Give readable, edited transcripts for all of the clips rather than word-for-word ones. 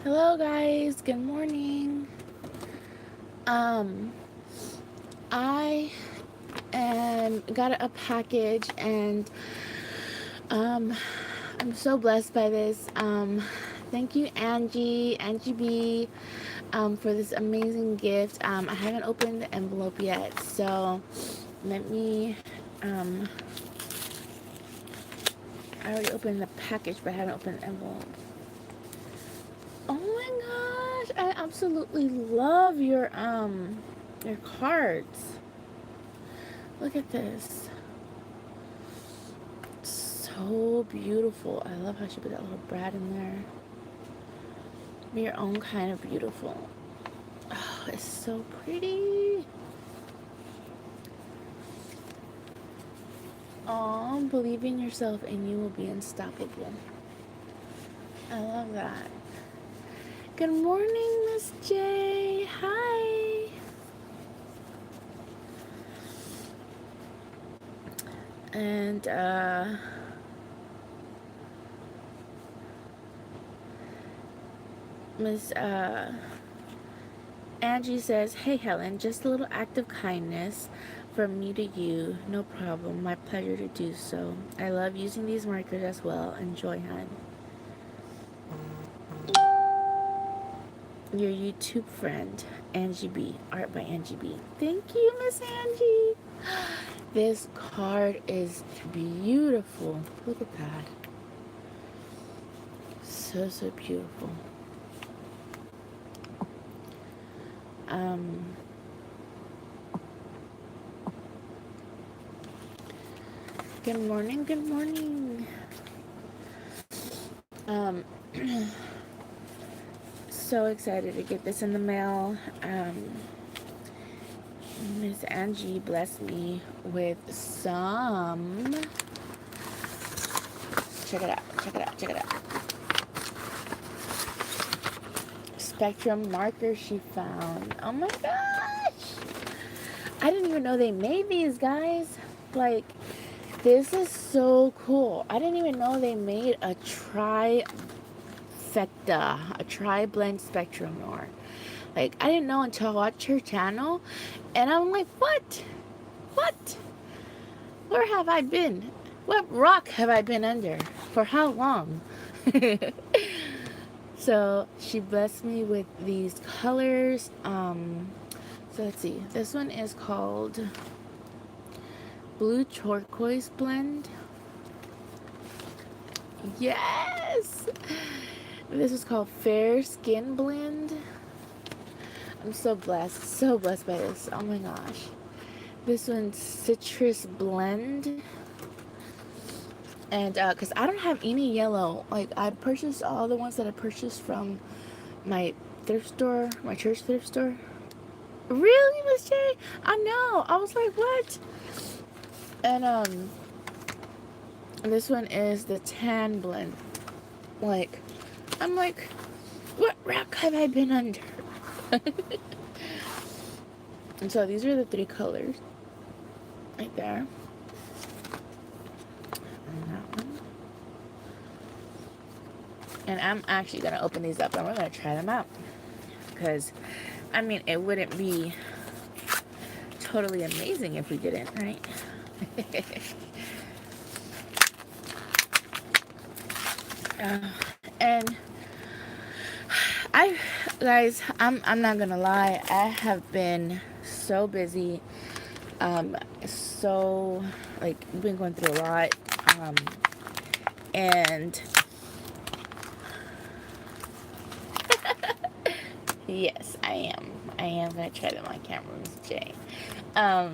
Hello guys, good morning. Um I got a package and um I'm so blessed by this. Thank you Angie B for this amazing gift. I haven't opened the envelope yet, so let me I already opened the package but I haven't opened the envelope. Oh my gosh, I absolutely love your cards. Look at this. So beautiful. I love how she put that little Brad in there. Be your own kind of beautiful. Oh, it's so pretty. Oh, believe in yourself and you will be unstoppable. I love that. Good morning, Miss J. Hi. And Miss Angie says, "Hey Helen, just a little act of kindness from me to you. No problem. My pleasure to do so. I love using these markers as well. Enjoy, hon. Your YouTube friend, Angie B. Art by Angie B." Thank you, Miss Angie. This card is beautiful. Look at that. So beautiful. Good morning, good morning. So excited to get this in the mail. Miss Angie blessed me with some. Check it out. Spectrum markers she found. Oh my gosh! I didn't even know they made these, guys. Like, this is so cool. I didn't even know they made a tri-blend spectrum Noir. Like, I didn't know until I watched her channel, and I'm like, what? Where have I been? What rock have I been under? For how long? So she blessed me with these colors. So let's see. This one is called Blue Turquoise Blend. Yes! This is called Fair Skin Blend. I'm so blessed by this. Oh my gosh. This one's Citrus Blend. And because I don't have any yellow. Like, I purchased all the ones that I purchased from my thrift store, my church thrift store. Really, Miss J? I know. I was like, what? And this one is the tan blend. Like, I'm like, what rock have I been under? And so these are the three colors right there. And that one. And I'm actually gonna open these up and we're gonna try them out. Because, I mean, it wouldn't be totally amazing if we didn't, right? And I'm not gonna lie, I have been so busy, so, like, been going through a lot, and yes, I am gonna try them on camera, Miss J. Oh,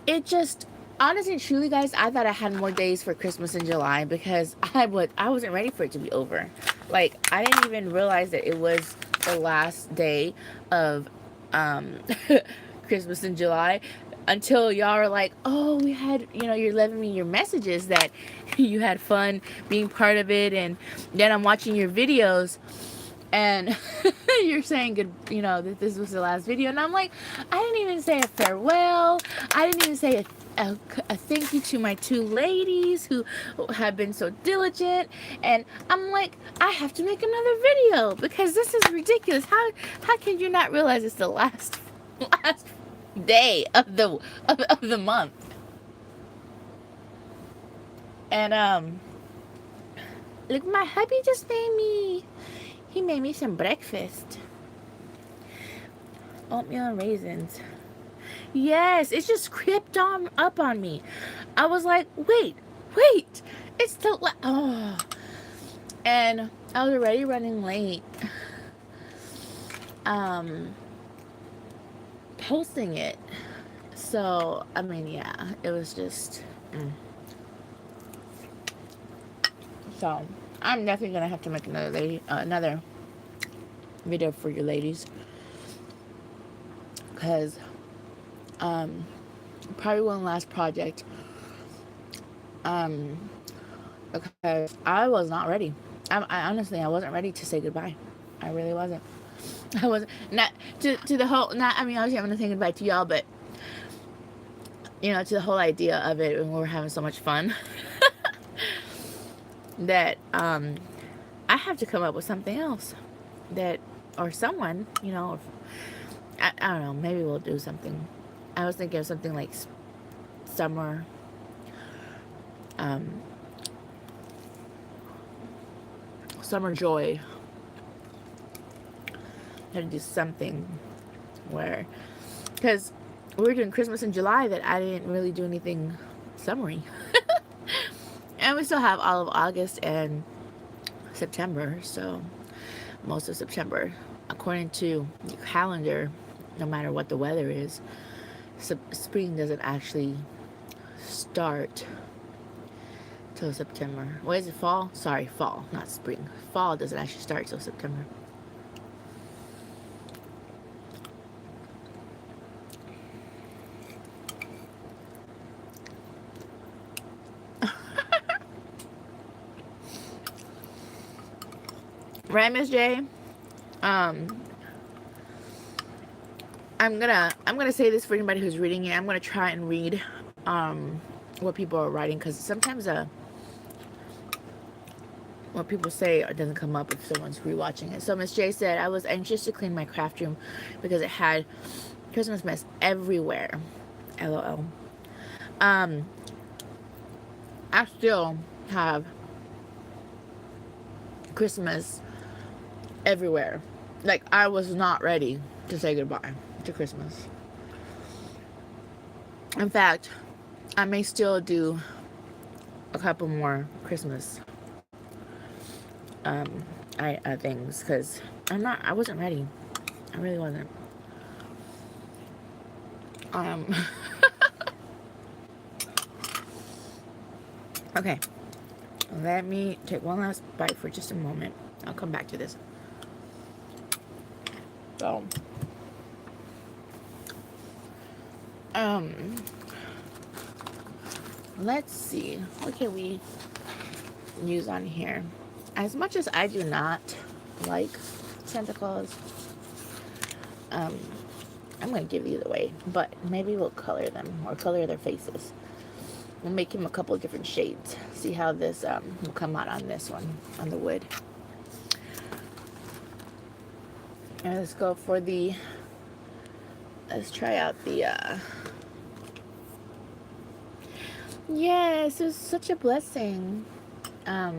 it just, honestly, truly, guys, I thought I had more days for Christmas in July because I wasn't ready for it to be over. Like, I didn't even realize that it was the last day of Christmas in July until y'all are like, oh, we had, you're leaving me your messages that you had fun being part of it, and then I'm watching your videos and you're saying good, that this was the last video, and I'm like, I didn't even say a farewell. I didn't even say a thank you to my two ladies who have been so diligent. And I'm like, I have to make another video because this is ridiculous. How can you not realize it's the last day of the month? And look, my hubby just he made me some breakfast. Oatmeal and raisins. Yes, it just crept up on me. I was like, wait, it's the oh, and I was already running late. Posting it. So I mean, yeah, it was just. So I'm definitely gonna have to make another video for you ladies, because probably one last project. Because I was not ready. I honestly, I wasn't ready to say goodbye. I really wasn't. I wasn't, not to the whole, not, I mean, obviously I'm gonna say goodbye to y'all, but you know, to the whole idea of it, and we were having so much fun that I have to come up with something else that, or someone, you know, I don't know, maybe we'll do something. I was thinking of something like summer, summer joy. Had to do something where, because we were doing Christmas in July, that I didn't really do anything summery. And we still have all of August and September, so most of September, according to the calendar, no matter what the weather is, spring doesn't actually start till September. What is it, fall? Sorry, fall, not spring. Fall doesn't actually start till September. Right, Miss J? I'm gonna say this for anybody who's reading it. I'm gonna try and read what people are writing, because sometimes what people say doesn't come up if someone's rewatching it. So Miss J said, I was anxious to clean my craft room because it had Christmas mess everywhere. LOL. I still have Christmas everywhere. Like, I was not ready to say goodbye to Christmas. In fact, I may still do a couple more Christmas things, because I wasn't ready. I really wasn't. Okay, let me take one last bite for just a moment. I'll come back to this. So, let's see, what can we use on here? As much as I do not like Santa Claus, I'm gonna give these away, but maybe we'll color them, or color their faces. We'll make him a couple of different shades. See how this will come out on this one, on the wood. And let's go for the, let's try out the, yes, it was such a blessing. I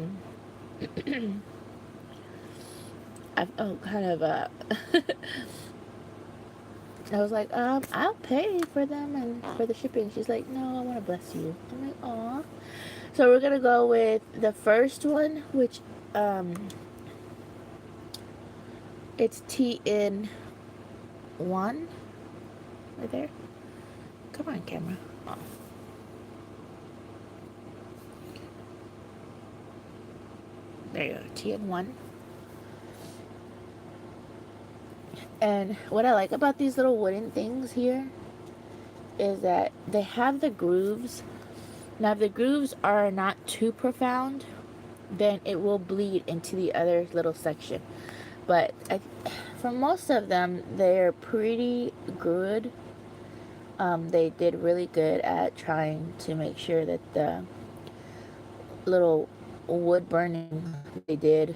was like, I'll pay for them and for the shipping. She's like, no, I want to bless you. I'm like, aw. So we're gonna go with the first one, which it's TN1 right there. Come on, camera. Oh. There you go, TN1. And what I like about these little wooden things here is that they have the grooves. Now, if the grooves are not too profound, then it will bleed into the other little section. But for most of them, they're pretty good. They did really good at trying to make sure that the little wood burning they did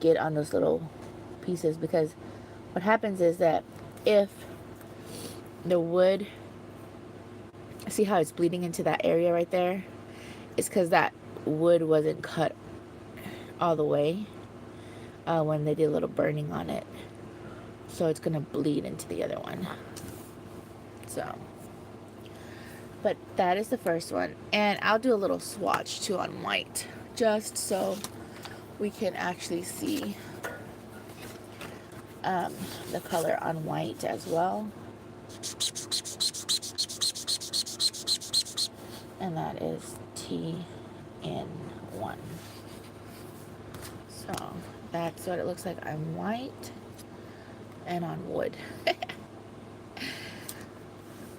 get on those little pieces, because what happens is that if the wood, see how it's bleeding into that area right there, it's because that wood wasn't cut all the way when they did a little burning on it, so it's gonna bleed into the other one. So, but that is the first one, and I'll do a little swatch too on white, just so we can actually see the color on white as well. And that is TN1. So that's what it looks like on white and on wood.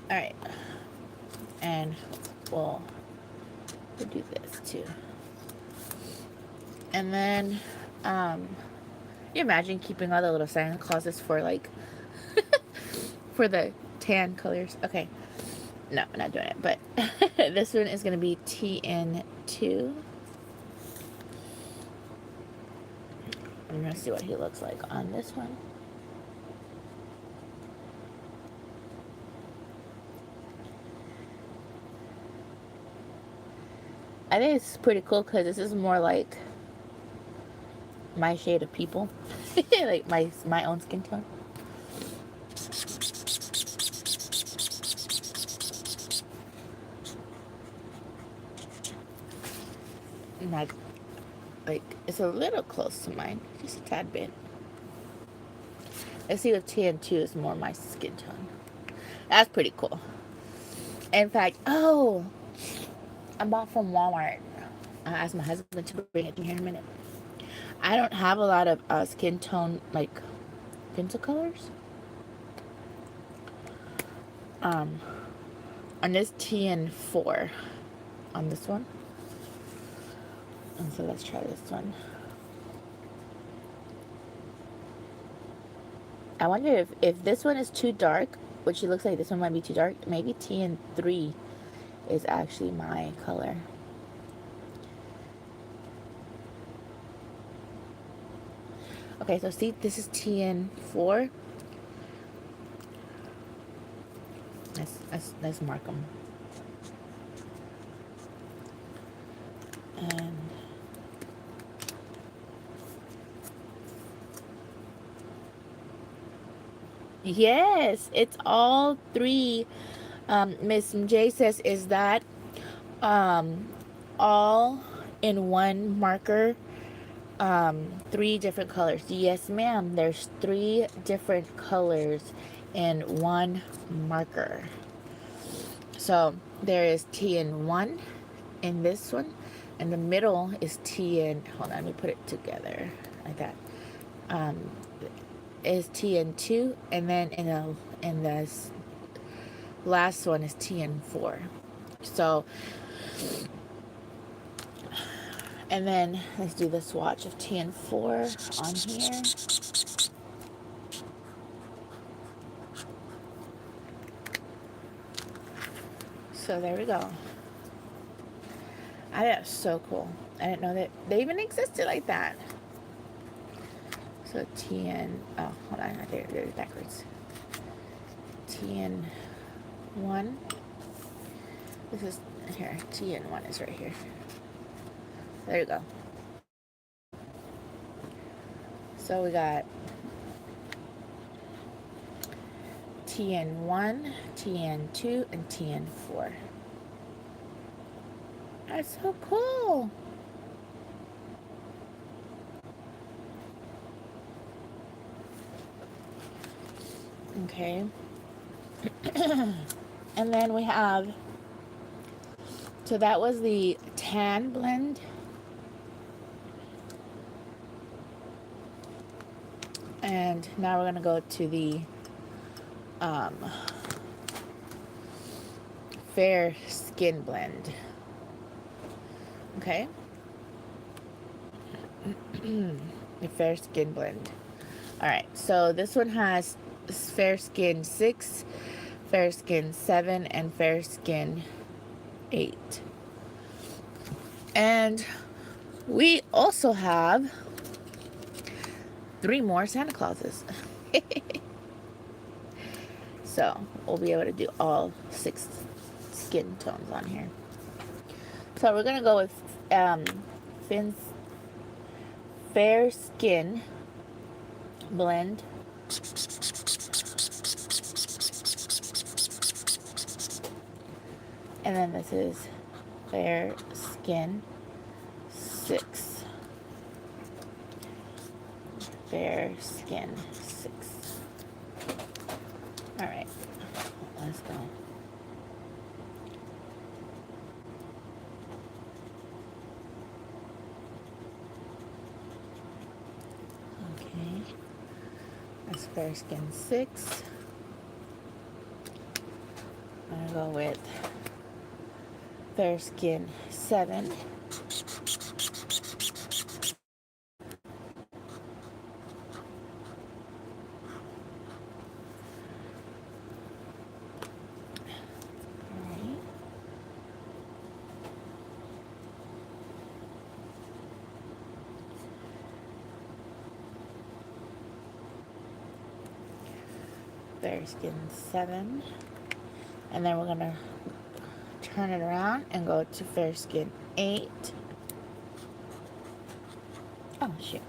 Alright. And we'll do this too. And then, you imagine keeping all the little Santa Clauses for like, for the tan colors. Okay. No, I'm not doing it. But this one is going to be TN2. I'm going to see what he looks like on this one. I think it's pretty cool because this is more like my shade of people. Like my own skin tone. Not like, it's a little close to mine, just a tad bit. Let's see if TN2 is more my skin tone. That's pretty cool. In fact, oh, I bought from Walmart. I asked my husband to bring it to me here in a minute. I don't have a lot of skin tone, like, pencil colors. On this TN4, on this one. And so let's try this one. I wonder if this one is too dark, which it looks like this one might be too dark, maybe TN3 is actually my color. Okay, so see, this is TN4. Let's mark them. And yes, it's all three. Miss J says, is that all in one marker? 3 different colors. Yes, ma'am. There's 3 different colors in one marker. So there is TN1 in this one, and the middle is TN. Hold on, let me put it together like that. Is TN2, and then in this last one is TN4. So, and then let's do the swatch of TN4 on here. So there we go. I think that's so cool. I didn't know that they even existed like that. So TN, oh, hold on, there it is backwards. TN1. This is here. TN1 is right here. There you go. So we got TN1, TN2, and TN4. That's so cool. Okay. And then we have, so that was the tan blend. And now we're going to go to the fair skin blend. Okay. The fair skin blend. Alright, so this one has Fair Skin 6, Fair Skin 7, and Fair Skin 8. And we also have 3 more Santa Clauses. So we'll be able to do all 6 skin tones on here. So we're gonna go with Finn's Fair Skin blend. And then this is Fair Skin 6. Fair Skin 6. Alright, let's go. Okay, that's Fair Skin 6. I'm gonna go with Fair Skin 7. Fair Skin 7. And then we're gonna turn it around and go to Fair Skin 8. Oh, shoot.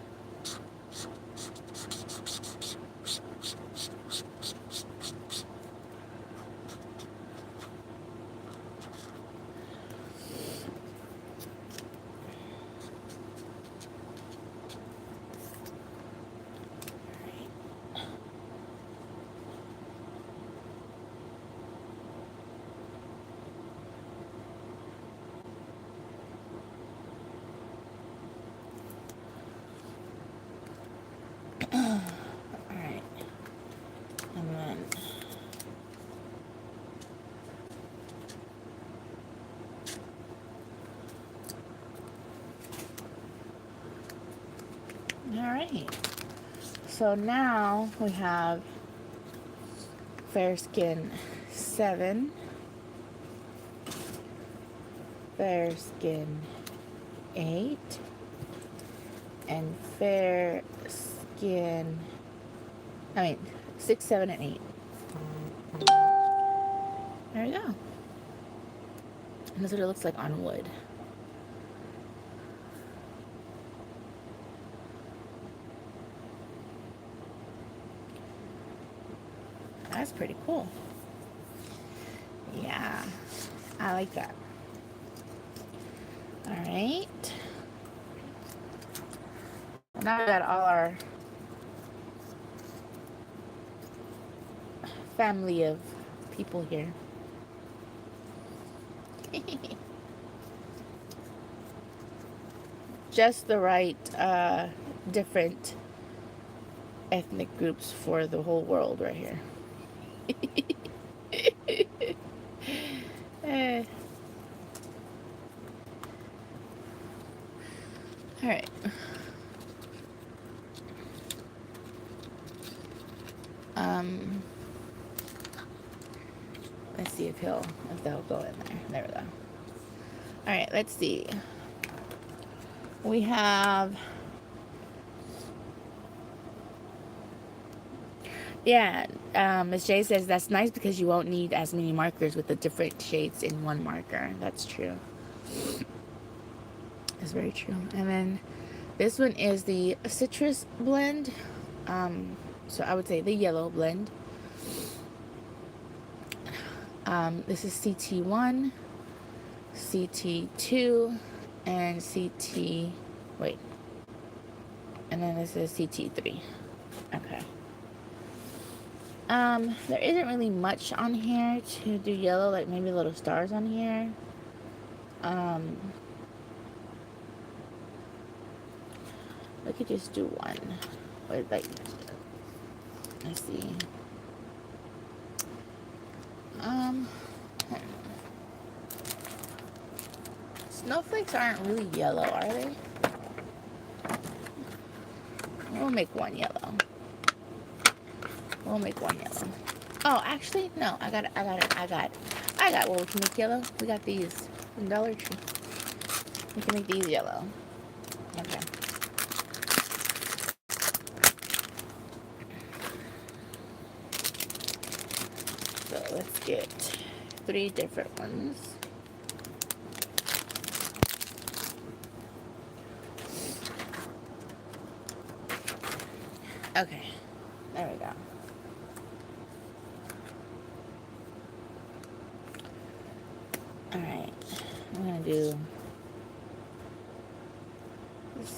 Alright. And then alright. So now we have Fair Skin 7, Fair Skin 8, and Fair Skin, 6, 7, and 8. There we go. And that's what it looks like on wood. That's pretty cool. Yeah, I like that. Alright. Now we got all our family of people here. Just the right different ethnic groups for the whole world right here. All right. Let's see if they'll go in there. There we go. All right, let's see. We have, yeah, Ms. J says that's nice because you won't need as many markers with the different shades in one marker. That's true. That's very true. And then this one is the citrus blend. So I would say the yellow blend. This is CT1, CT2, and wait. And then this is CT3. Okay. There isn't really much on here to do yellow, like maybe little stars on here. We could just do one. Wait, like, let's see. Snowflakes aren't really yellow, are they? We'll make one yellow. We'll make one yellow. Oh, actually, no. I got what we can make yellow. We got these from Dollar Tree. We can make these yellow. Okay. So let's get 3 different ones. Okay. There we go. Alright. I'm going to do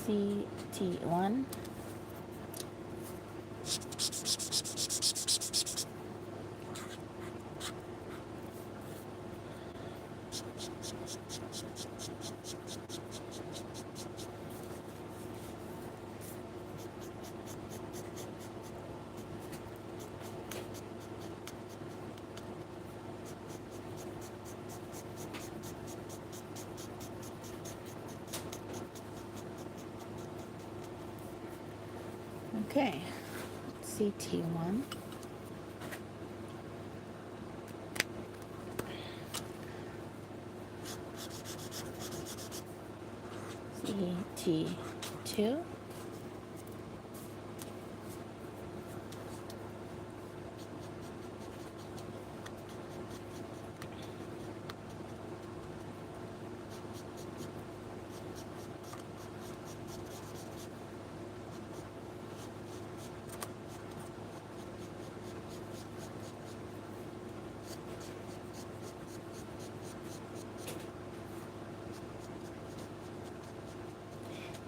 CT1. Okay. CT1. CT2.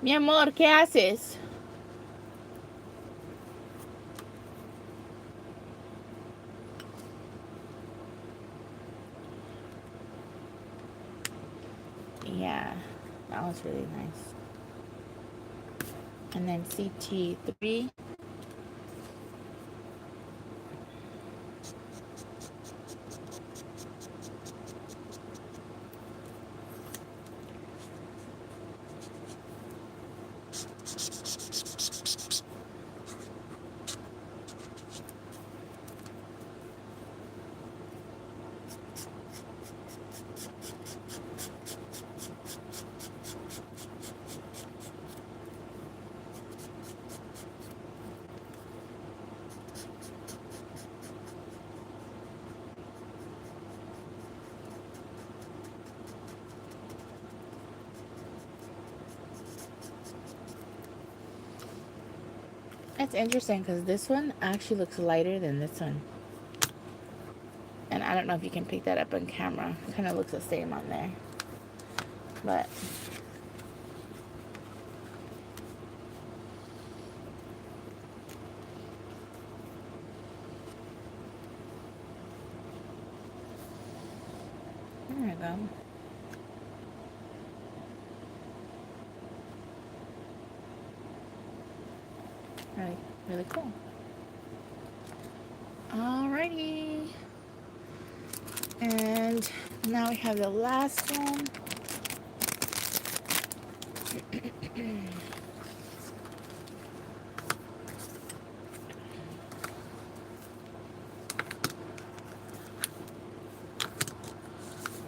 Mi amor, ¿qué haces? Yeah, that was really nice. And then CT3. That's interesting because this one actually looks lighter than this one. And I don't know if you can pick that up on camera. It kind of looks the same on there. But there we go. Really, really cool. Alrighty. And now we have the last one.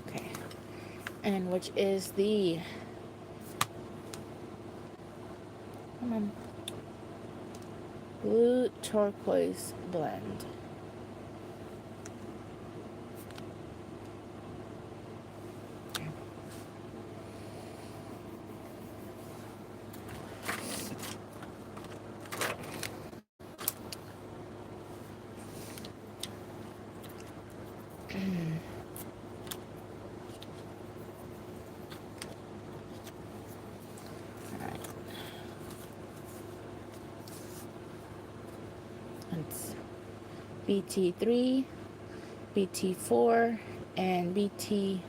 Okay. And which is the blue turquoise blend. It's BT3, BT4, and BT5.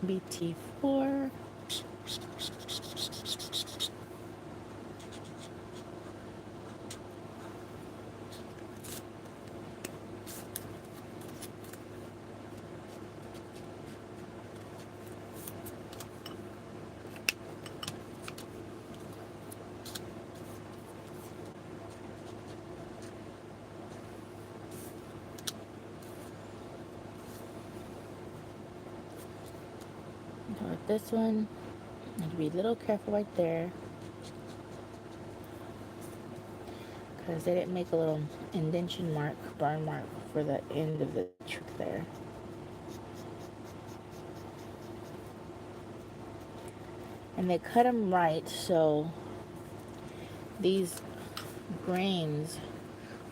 BT4. So with this one, I have to be a little careful right there, because they didn't make a little indentation mark, burn mark for the end of the trick there. And they cut them right, so these grains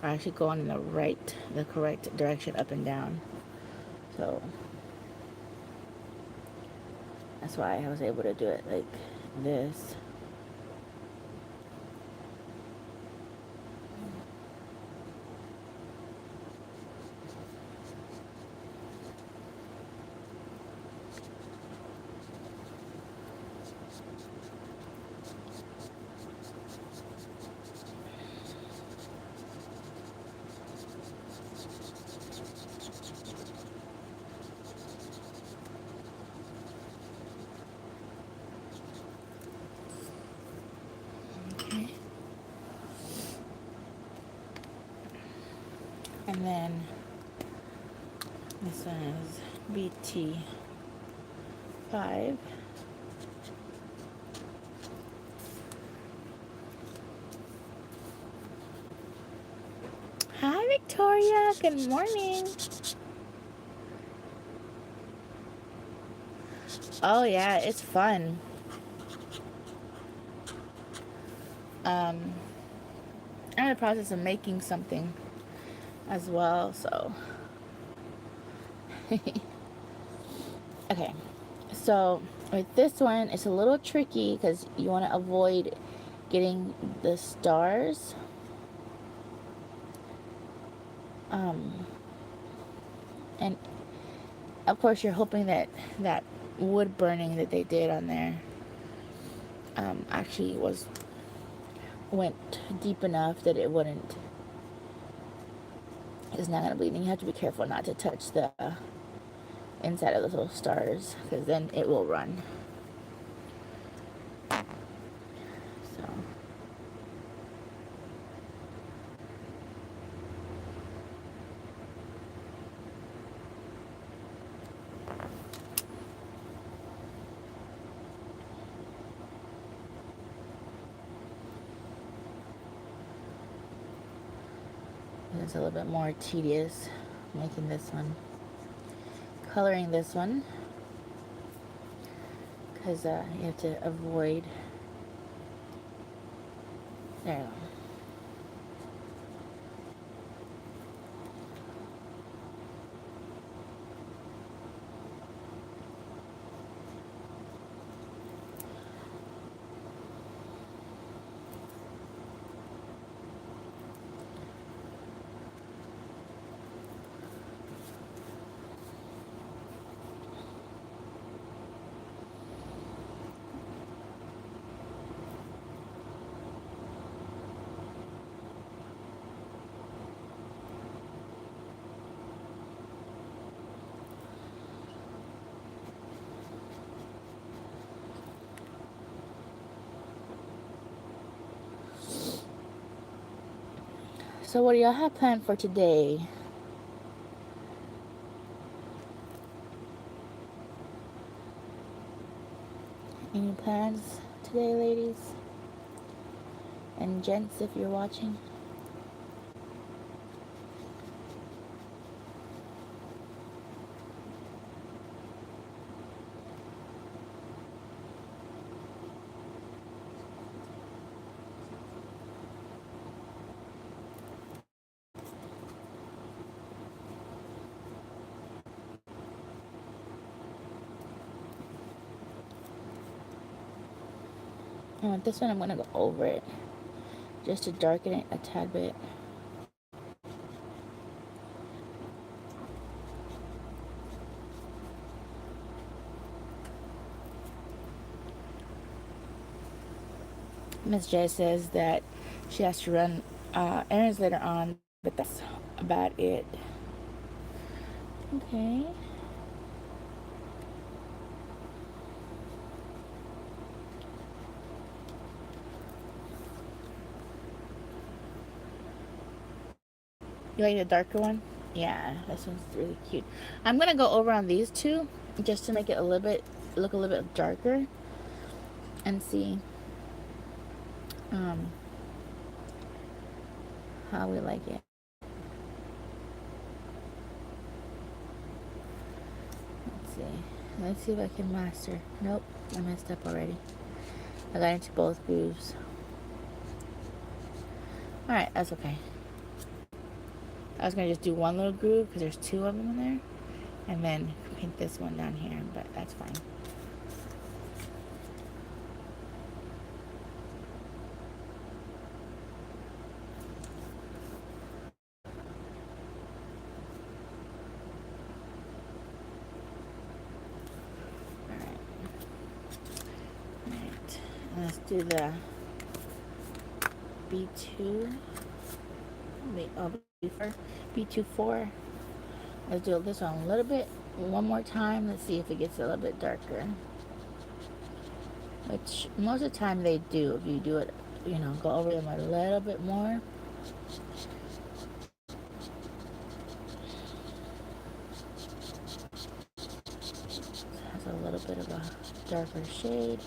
are actually going in the correct direction up and down. So that's why I was able to do it like this. Okay. And then this one is BT5. Hi, Victoria. Good morning. Oh, yeah, it's fun. I'm in the process of making something as well, so. Okay, so with this one, it's a little tricky because you want to avoid getting the stars. And of course, you're hoping that that wood burning that they did on there actually went deep enough that it's not going to bleed. And you have to be careful not to touch the inside of those little stars, because then it will run. So it's a little bit more tedious making this one, coloring this one, because you have to avoid. There you go. So what do y'all have planned for today? Any plans today, ladies? And gents, if you're watching? This one I'm going to go over it just to darken it a tad bit. Miss J says that she has to run errands later on, but that's about it. Okay. You like the darker one? Yeah, this one's really cute. I'm gonna go over on these two just to make it look a little bit darker, and see how we like it. Let's see if I can master. Nope, I messed up already. I got into both grooves. Alright, that's okay. I was gonna just do one little groove because there's two of them in there, and then paint this one down here, but that's fine. Alright, let's do the B2. B24. Let's do this one a little bit one more time. Let's see if it gets a little bit darker. Which most of the time they do. If you do it, you know, go over them a little bit more. It has a little bit of a darker shade.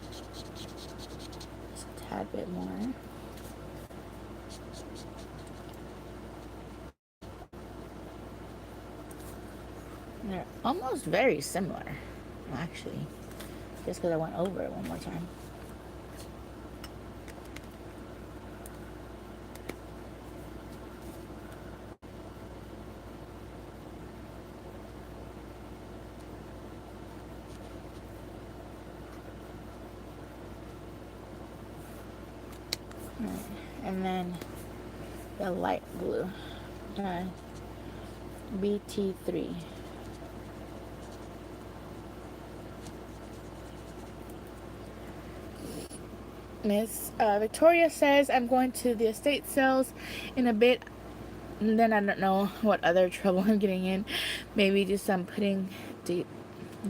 Just a tad bit more. They're almost very similar, actually, just because I went over it one more time. Right. And then the light blue, BT3. Miss Victoria says, I'm going to the estate sales in a bit, and then I don't know what other trouble I'm getting in. Maybe just some putting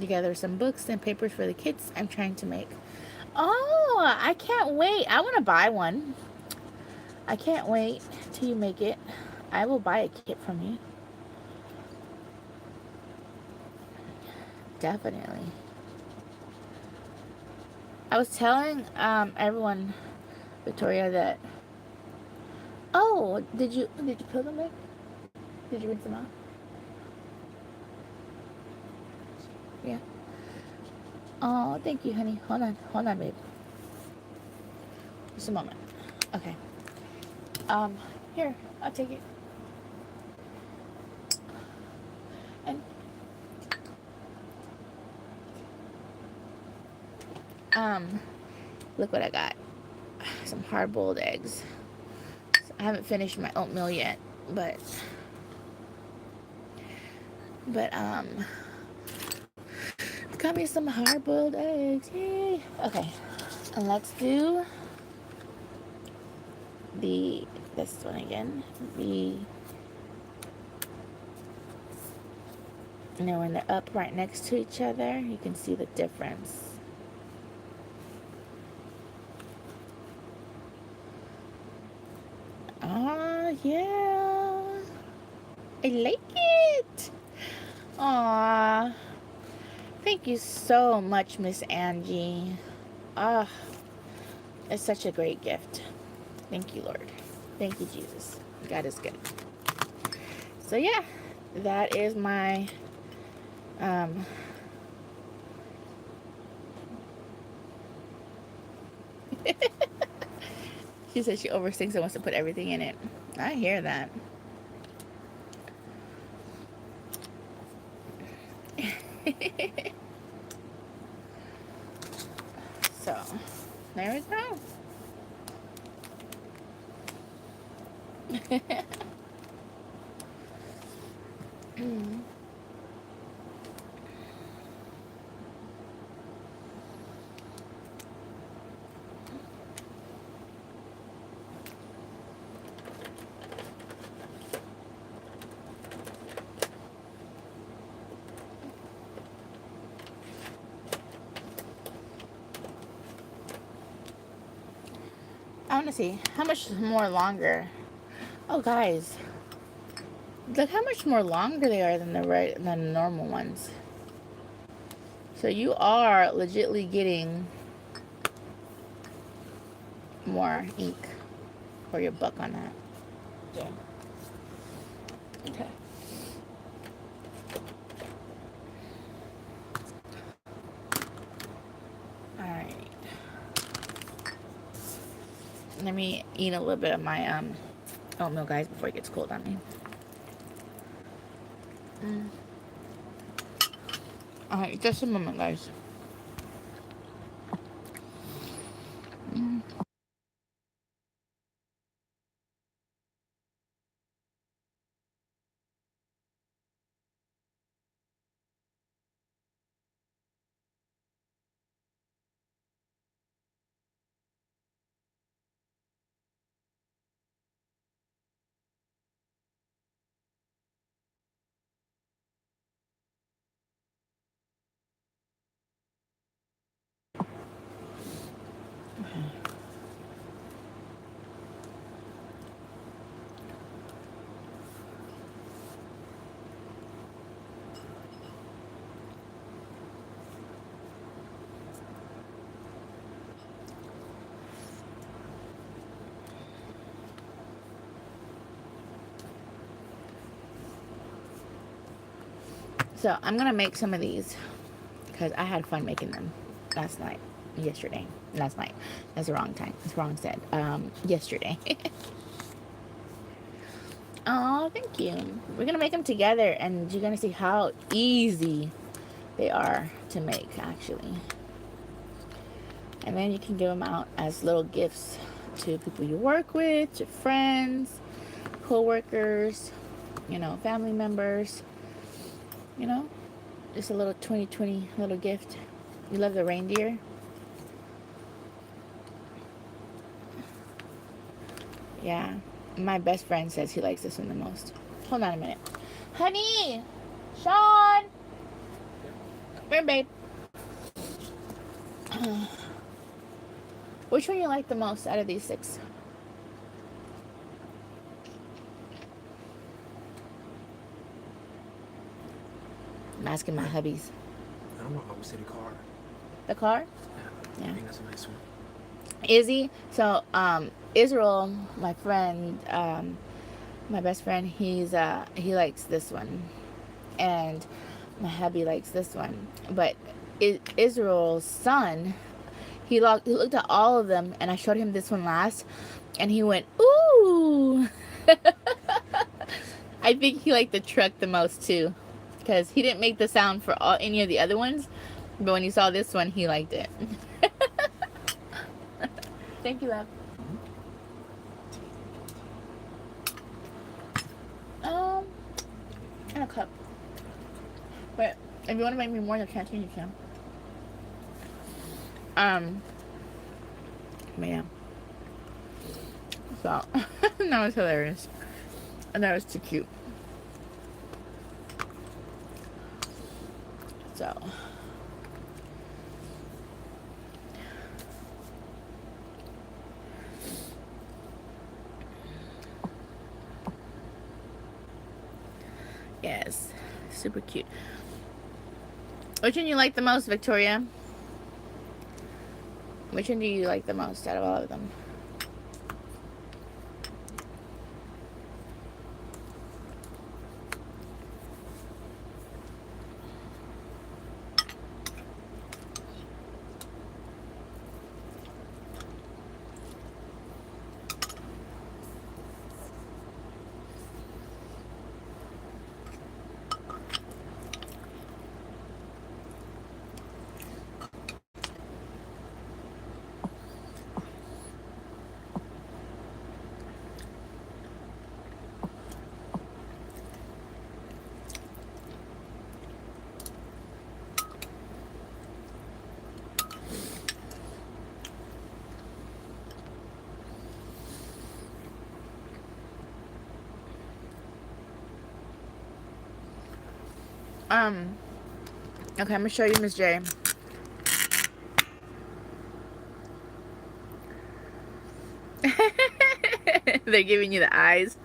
together some books and papers for the kids I'm trying to make. Oh, I can't wait. I want to buy one. I can't wait till you make it. I will buy a kit from you. Definitely. I was telling everyone, Victoria, that. Oh, did you peel them back? Did you rinse them out? Yeah. Oh, thank you, honey. Hold on, babe. Just a moment. Okay. Here, I'll take it. And look what I got. Some hard-boiled eggs. So I haven't finished my oatmeal yet, but got me some hard-boiled eggs. Yay. Okay. And let's do this one again. And then when they're up right next to each other, you can see the difference. Oh, yeah. I like it. Aw. Thank you so much, Miss Angie. Ah, it's such a great gift. Thank you, Lord. Thank you, Jesus. God is good. So, yeah, that is my she said she overthinks and wants to put everything in it. I hear that. So, There we go. I want to see how much more longer. Oh, guys, look how much more longer they are than than the normal ones. So you are legitly getting more ink for your buck on that. Yeah. Okay. All right. Let me eat a little bit of my oatmeal, guys, before it gets cold on me. All right, just a moment, guys. So I'm gonna make some of these because I had fun making them last night. Last night. That's the wrong time. That's wrong said. Yesterday. Oh, thank you. We're gonna make them together, and you're gonna see how easy they are to make, actually. And then you can give them out as little gifts to people you work with, to friends, co-workers, you know, family members. You know, just a little 2020 little gift. You love the reindeer? Yeah. My best friend says he likes this one the most. Hold on a minute. Honey! Sean! Come here, babe. Which one you like the most out of these 6? I'm asking my hubbies. I don't know. I would say the car. The car? Yeah. I think that's a nice one. Izzy. So, Israel, my friend, my best friend, he likes this one. And my hubby likes this one. But Israel's son, he looked at all of them, and I showed him this one last, and he went, ooh. I think he liked the truck the most, too. Because he didn't make the sound for any of the other ones. But when he saw this one, he liked it. Thank you, love. And a cup. But if you want to make me more in the canteen, you can. But yeah. So, that was hilarious. And that was too cute. So. Yes. Super cute. Which one you like the most, Victoria? Which one do you like the most out of all of them? Um, okay, I'm gonna show you Miss J. They're giving you the eyes.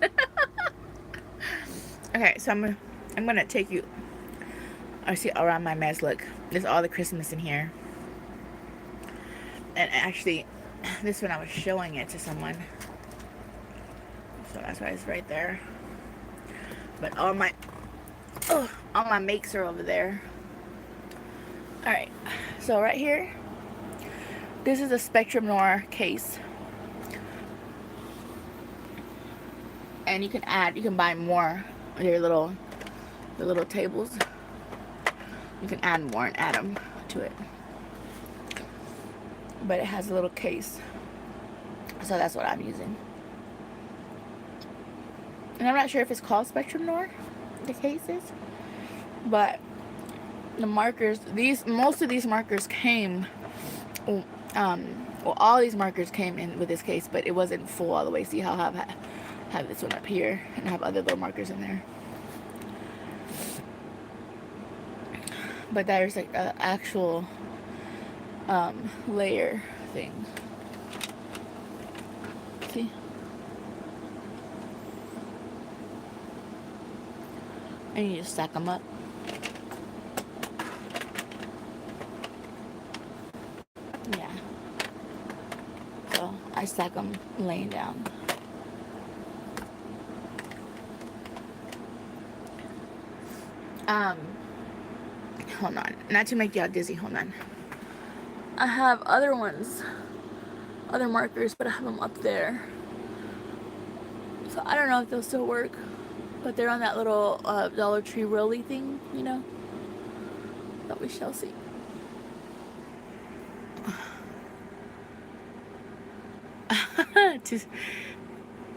Okay, so I'm gonna take you. I see around my mess. Look, there's all the Christmas in here. And actually, this one I was showing it to someone, so that's why it's right there. But all my makes are over there. All right, so right here, this is a Spectrum Noir case, and you can buy more. Your the little tables. You can add more and add them to it. But it has a little case, so that's what I'm using. And I'm not sure if it's called Spectrum Noir, the cases, but the markers, most of these markers came, well, all these markers came in with this case, but it wasn't full all the way. See how I have this one up here, and I have other little markers in there. But there's like an actual layer thing. See? And you just stack them up. Yeah. So I stack them laying down. Hold on. Not to make y'all dizzy. Hold on. I have other ones, other markers, but I have them up there. So I don't know if they'll still work, but they're on that little Dollar Tree rolly thing, you know. But we shall see.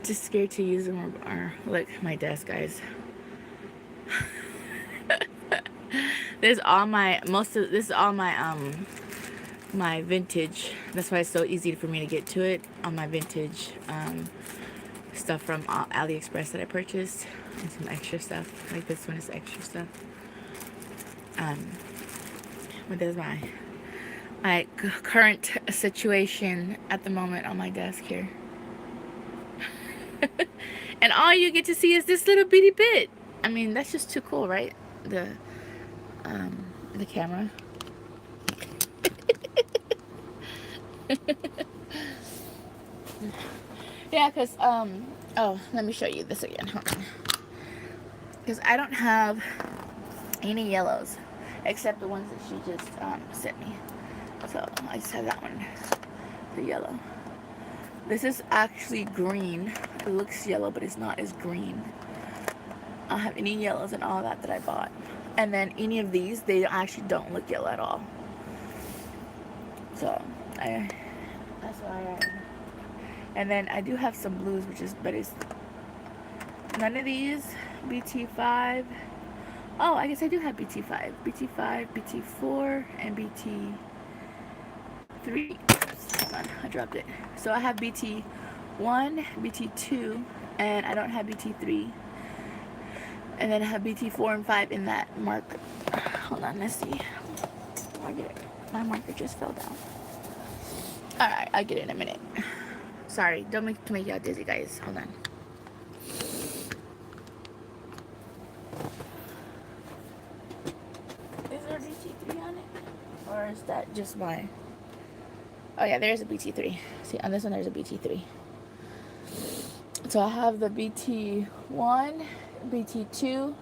Just scared to use them or look, my desk, guys. This is all my my vintage. That's why it's so easy for me to get to it. All my vintage stuff from AliExpress that I purchased, and some extra stuff. Like this one is extra stuff. But there's my current situation at the moment on my desk here. And all you get to see is this little bitty bit. I mean, that's just too cool, right? The camera. Yeah, because oh, let me show you this again. Hold on. Because I don't have any yellows except the ones that she just sent me. So I just have that one, the yellow. This is actually green. It looks yellow, but it's not as green. I don't have any yellows in all that I bought. And then any of these, they actually don't look yellow at all. So that's why and then I do have some blues, but it's none of these. BT5. Oh, I guess I do have BT5. BT5, BT4, and BT3. Oops, hold on, I dropped it. So I have BT1, BT2, and I don't have BT3. And then I have BT4 and 5 in that marker. Hold on, let's see. I get it. My marker just fell down. Alright, I'll get it in a minute. Sorry, don't make y'all dizzy, guys. Hold on. Is there a BT3 on it? Or is that just my... Oh yeah, there's a BT3. See, on this one there's a BT3. So I have the BT1, BT2,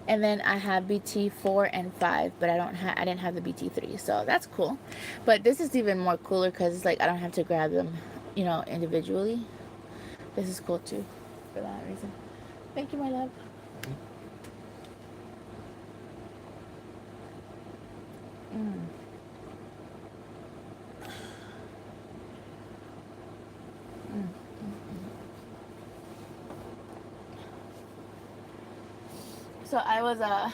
and then I have BT4 and 5, but I didn't have the BT3, so that's cool. But this is even more cooler because it's like I don't have to grab them, you know, individually. This is cool too, for that reason. Thank you, my love. So I was I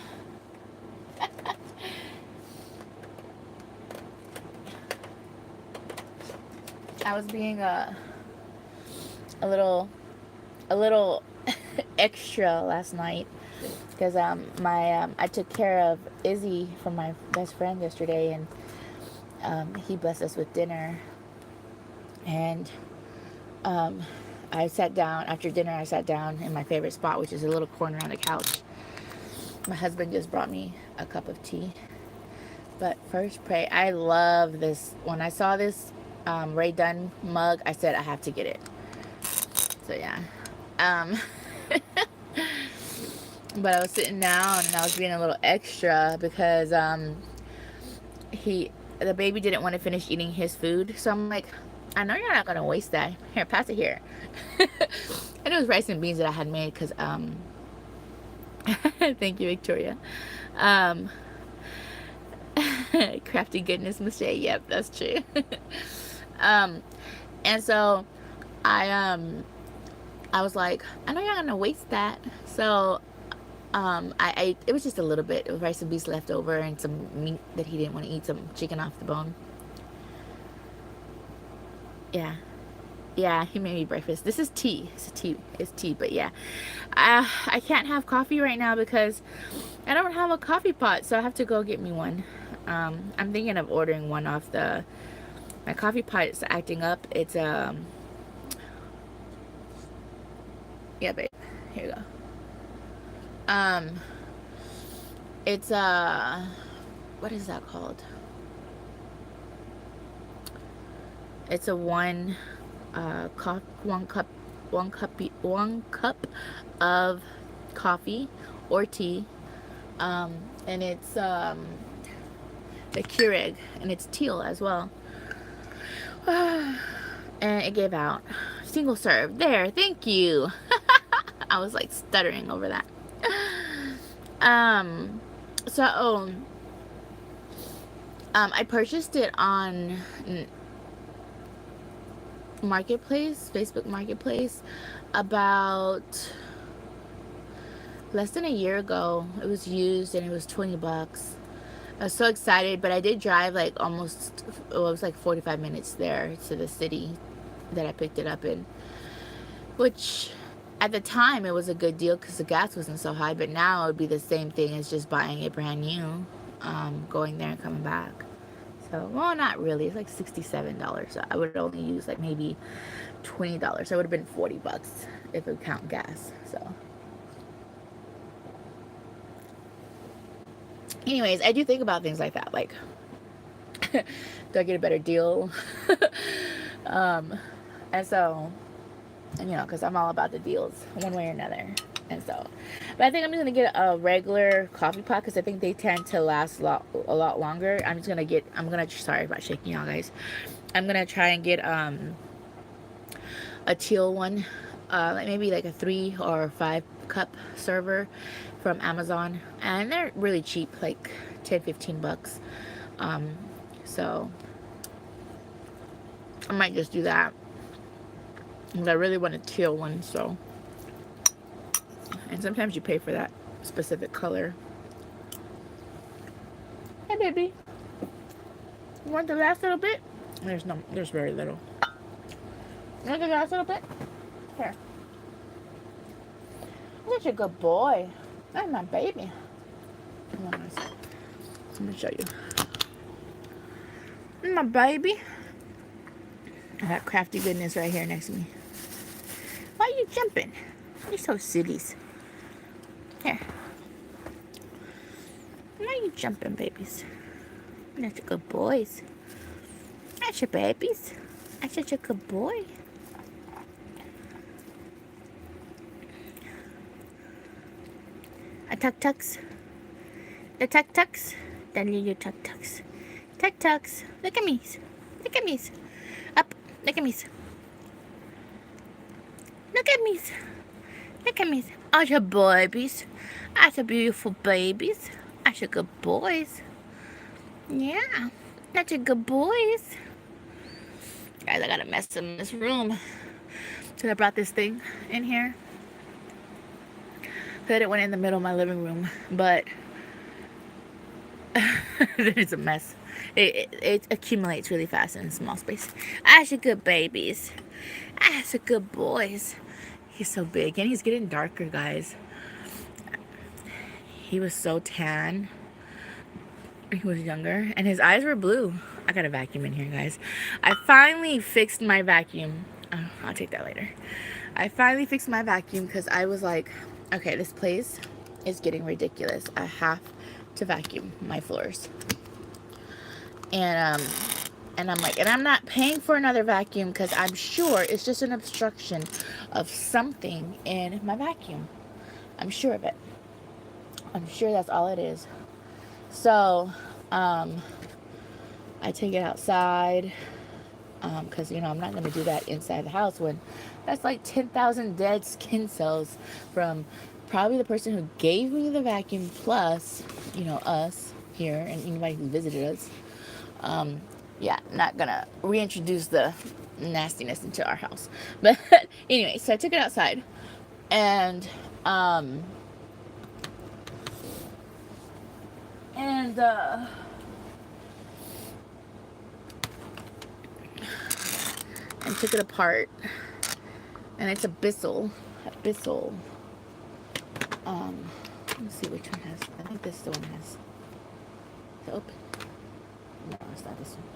was being a little extra last night because my I took care of Izzy from my best friend yesterday, and he blessed us with dinner. And um, I sat down after dinner. I sat down in my favorite spot, which is a little corner on the couch. My husband just brought me a cup of tea. But first, pray. I love this. When I saw this Ray Dunn mug, I said I have to get it. So yeah. Um, but I was sitting down and I was being a little extra because the baby didn't want to finish eating his food. So I'm like, I know you're not gonna waste that. Here, pass it here. And it was rice and beans that I had made because thank you, Victoria. Um, crafty goodness, Michelle. Yep, that's true. um, and so I was like, I know you're not gonna waste that. So I it was just a little bit of rice and beans left over and some meat that he didn't want to eat, some chicken off the bone. Yeah. Yeah, he made me breakfast. This is tea. It's tea, but yeah. I can't have coffee right now because I don't have a coffee pot, so I have to go get me one. I'm thinking of ordering one off my coffee pot is acting up. It's yeah, babe. Here you go. It's what is that called? It's a one one cup of coffee or tea, and it's the Keurig, and it's teal as well. And it gave out single serve. There, thank you. I was like stuttering over that. So I purchased it on Marketplace, Facebook Marketplace, about less than a year ago. It was used and it was $20. I was so excited, but I did drive like almost, it was like 45 minutes there to the city that I picked it up in, which at the time it was a good deal because the gas wasn't so high, but now it would be the same thing as just buying it brand new, going there and coming back. So, well, not really. It's like $67. So I would only use like maybe $20. So it would have been $40 if it would count gas. So, anyways, I do think about things like that. Like, do I get a better deal? And so, and you know, because I'm all about the deals one way or another. And so, but I think I'm just gonna get a regular coffee pot because I think they tend to last a lot longer. Sorry about shaking y'all guys. I'm gonna try and get a teal one, like maybe like a 3 or 5 cup server from Amazon, and they're really cheap, like $10-15. So I might just do that. I really want a teal one, so. And sometimes you pay for that specific color. Hey, baby. You want the last little bit? There's very little. You want the last little bit? Here. You're a good boy. That's my baby. Let me show you. My baby. I got crafty goodness right here next to me. Why are you jumping? You're so sillies. Here. Why are you jumping, babies? You're such good boys. That's your babies. I'm such a good boy. A tuck-tucks. The tuck-tucks. The little tuck-tucks. Tuck-tucks. Look at me. Look at me. Up. Look at me. Look at me. Look at me. Aren't you babies? Aren't you beautiful babies? Aren't you good boys? Yeah. Aren't you good boys? Guys, I got a mess in this room. So I brought this thing in here. So it went in the middle of my living room. But it's a mess. It accumulates really fast in a small space. Aren't you good babies? Aren't you good boys? He's so big, and he's getting darker, guys. He was so tan when he was younger, and his eyes were blue. I got a vacuum in here, guys. I finally fixed my vacuum. I'll take that later. I finally fixed my vacuum because I was like, okay, this place is getting ridiculous. I have to vacuum my floors. And I'm like, and I'm not paying for another vacuum because I'm sure it's just an obstruction of something in my vacuum. I'm sure of it. I'm sure that's all it is. So, I take it outside because, I'm not going to do that inside the house when that's like 10,000 dead skin cells from probably the person who gave me the vacuum plus, us here and anybody who visited us. Yeah, not gonna reintroduce the nastiness into our house. But anyway, so I took it outside, and and took it apart, and it's a Bissell. Let me see which one has. I think this one has. Is it open? No, it's not this one.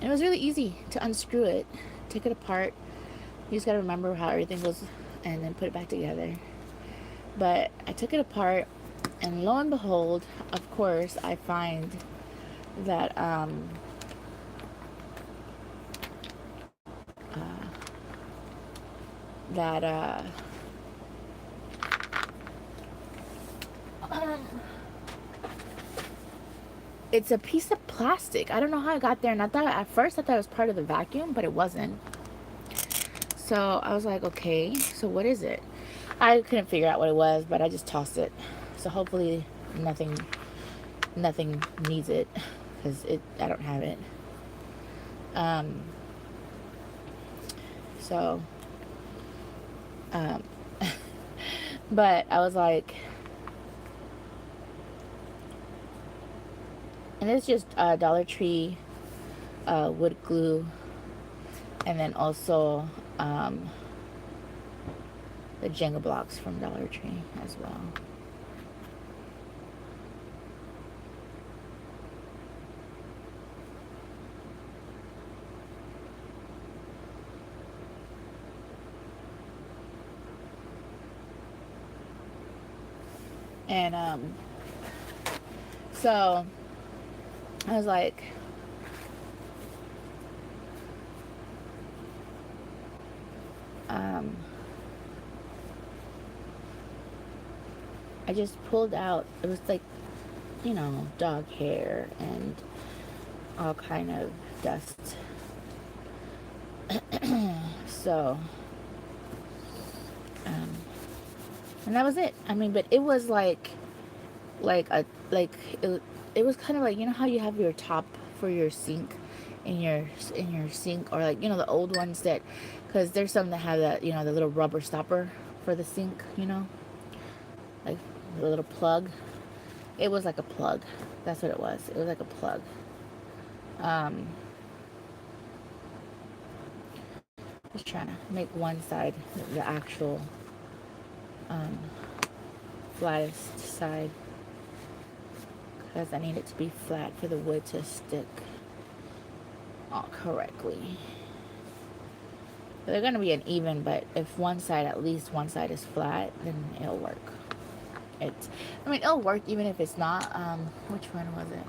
It was really easy to unscrew it, take it apart. You just gotta remember how everything goes and then put it back together. But I took it apart, and lo and behold, of course, I find that that it's a piece of plastic. I don't know how I got there, and at first I thought it was part of the vacuum, but it wasn't. So I was like, okay, so what is it? I couldn't figure out what it was, but I just tossed it. So hopefully nothing needs it, because I don't have it. So but I was like, and it's just Dollar Tree wood glue, and then also the Jenga blocks from Dollar Tree as well. And so I was like, I just pulled out, it was like, dog hair and all kind of dust. So, and that was it. I mean, but it was it was kind of like, how you have your top for your sink in your sink, or like, the old ones that, because there's some that have that, the little rubber stopper for the sink, like the little plug. It was like a plug. That's what it was. It was like a plug. Just trying to make one side the actual flattest side, because I need it to be flat for the wood to stick all correctly. They're going to be uneven, but if at least one side is flat, then it'll work. It'll work even if it's not. Which one was it?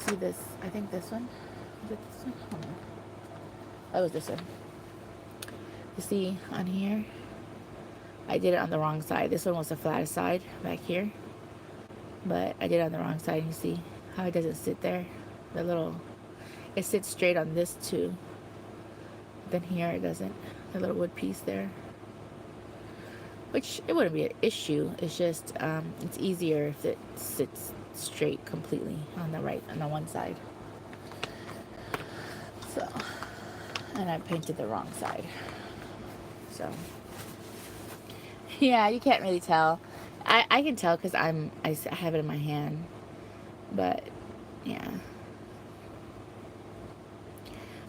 See this? I think this one. Was it this one? Hold on. That was this one. You see on here, I did it on the wrong side. This one was the flattest side back here, but I did it on the wrong side. You see how it doesn't sit there? It sits straight on this too. Then here it doesn't. The little wood piece there, which it wouldn't be an issue. It's just it's easier if it sits straight completely on the one side. So, and I painted the wrong side. So yeah, you can't really tell. I can tell because I have it in my hand, but yeah.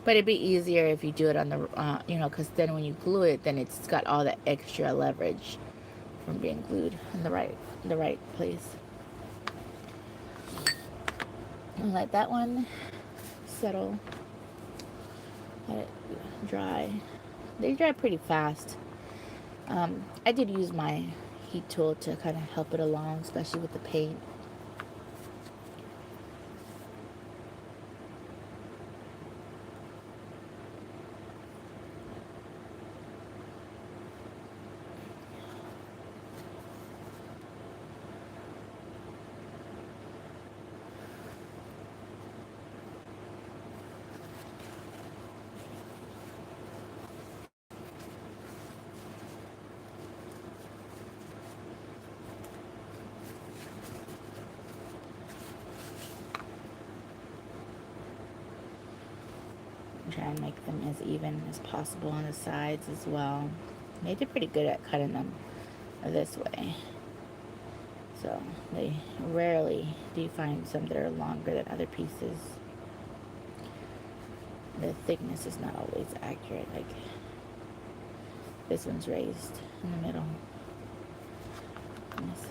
But it'd be easier if you do it on the, because then when you glue it, then it's got all that extra leverage from being glued in the right place. And let that one settle. Let it dry. They dry pretty fast. I did use my heat tool to kind of help it along, especially with the paint. Try and make them as even as possible on the sides as well. They did pretty good at cutting them this way. So they rarely do you find some that are longer than other pieces. The thickness is not always accurate. Like this one's raised in the middle. Nice.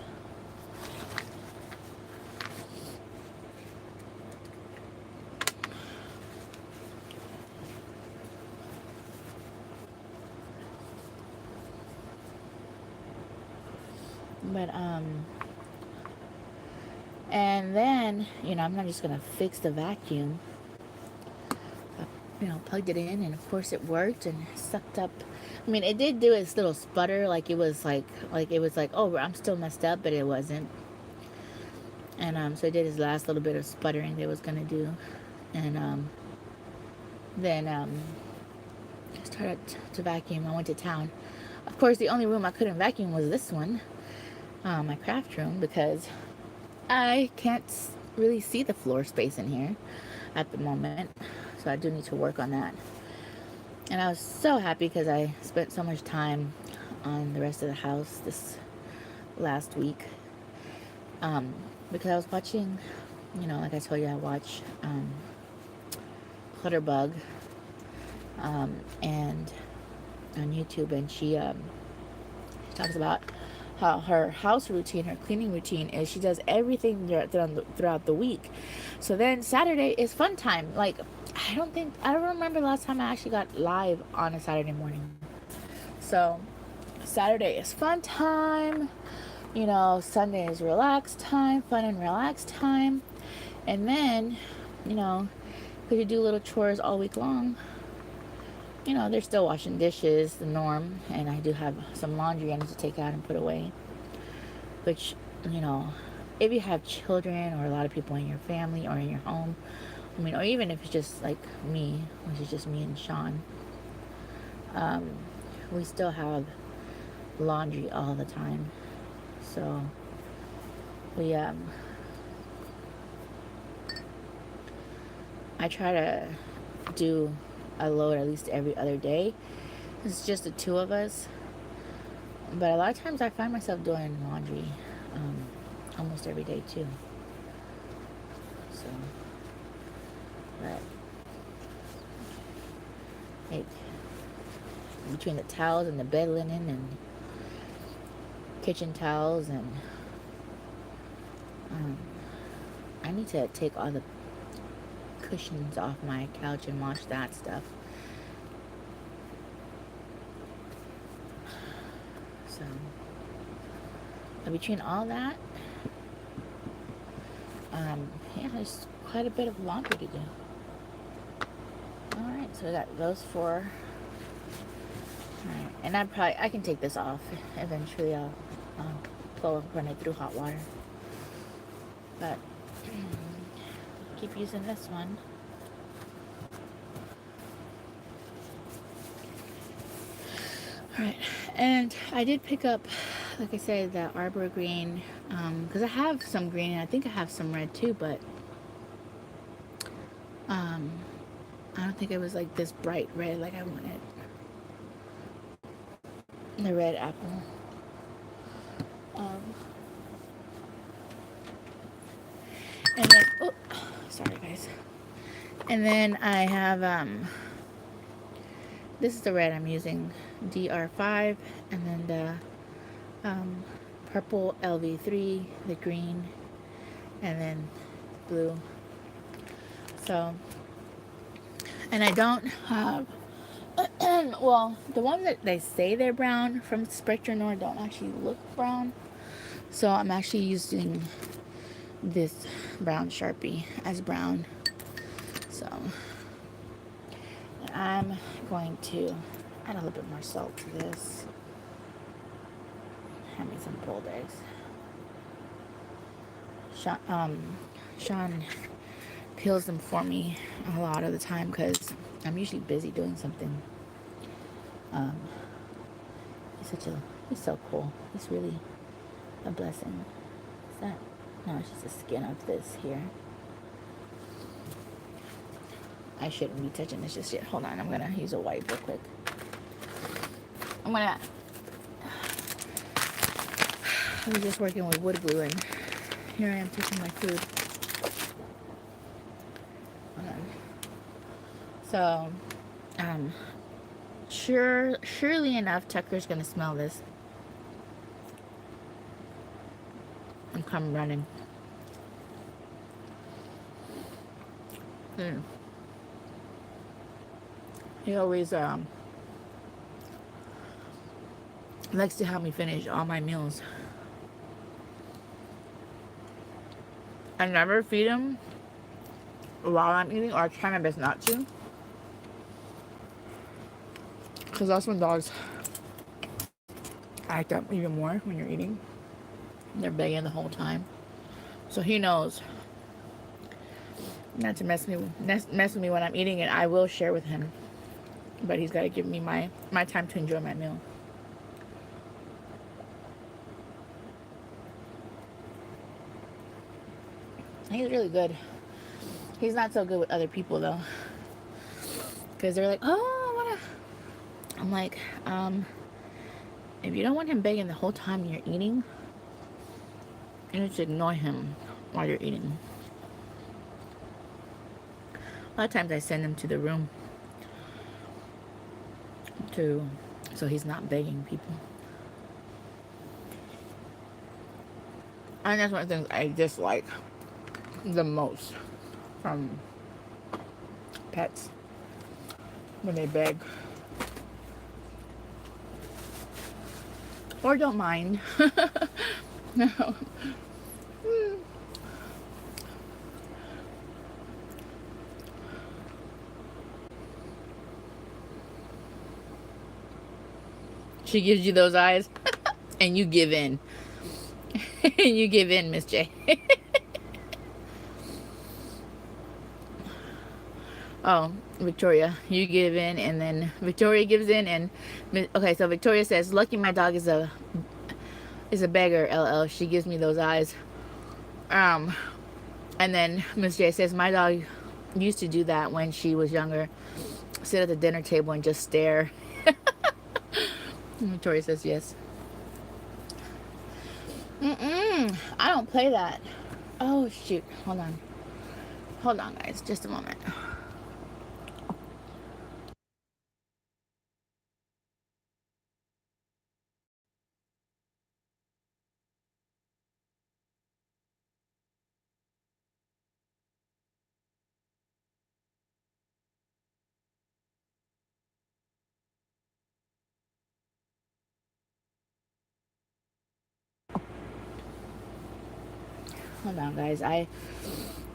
But and then I'm not just gonna fix the vacuum. Plugged it in, and of course it worked and sucked up. I mean, it did do its little sputter, like it was like, oh, I'm still messed up, but it wasn't. And so it did his last little bit of sputtering that it was gonna do, and then I started to vacuum. I went to town. Of course, the only room I couldn't vacuum was this one, my craft room, because I can't really see the floor space in here at the moment. So I do need to work on that. And I was so happy because I spent so much time on the rest of the house this last week. Because I was watching, like I told you, I watch Clutterbug and on YouTube, and she talks about how her house routine, her cleaning routine is she does everything throughout the week. So then Saturday is fun time. Like, I don't remember the last time I actually got live on a Saturday morning. So Saturday is fun time. Sunday is relaxed time, fun and relaxed time. And then, because you do little chores all week long, they're still washing dishes, the norm, and I do have some laundry I need to take out and put away. Which, if you have children or a lot of people in your family or in your home, or even if it's just like me, which is just me and Sean, we still have laundry all the time. So we I try to do a load at least every other day. It's just the two of us, but a lot of times I find myself doing laundry almost every day too. So, but like between the towels and the bed linen and kitchen towels, and I need to take all the cushions off my couch and wash that stuff. So, but between all that, there's quite a bit of laundry to do. All right, so we got those four. All right, and I can take this off eventually. I'll run it through hot water, but keep using this one. All right, and I did pick up, like I said, that arbor green, because I have some green, and I think I have some red too, but I don't think it was like this bright red like I wanted. The red apple. And then, sorry guys. And then I have this is the red I'm using, DR5, and then the purple LV3, the green, and then blue. So, and I don't have well, the ones that they say they're brown from Spectre Noir don't actually look brown. So I'm actually using this brown Sharpie as brown. So I'm going to add a little bit more salt to this. Have me some boiled eggs. Sean peels them for me a lot of the time because I'm usually busy doing something. He's so cool. He's really a blessing. Is that? No, it's just the skin of this here. I shouldn't be touching this just yet. Hold on, I'm gonna use a wipe real quick. I was just working with wood glue and here I am touching my food. So, surely enough, Tucker's gonna smell this and come running. He always likes to have me finish all my meals. I never feed him while I'm eating, or I try my best not to. Because that's when dogs act up even more when you're eating. They're begging the whole time. So he knows not to mess with me when I'm eating, and I will share with him. But he's got to give me my time to enjoy my meal. He's really good. He's not so good with other people though, because they're like, oh, I wanna. I'm like, if you don't want him begging the whole time you're eating, you need to ignore him while you're eating. A lot of times I send him to the room so he's not begging people. And that's one of the things I dislike the most from pets, when they beg or don't mind. No. She gives you those eyes and you give in. You give in, Miss J. Oh, Victoria, you give in, and then Victoria gives in, and okay, so Victoria says, "Lucky my dog is a beggar." LL, she gives me those eyes. And then Miss J says, "My dog used to do that when she was younger. Sit at the dinner table and just stare." Victoria says yes. I don't play that. Oh shoot! Hold on, guys, just a moment. Hold on, guys. I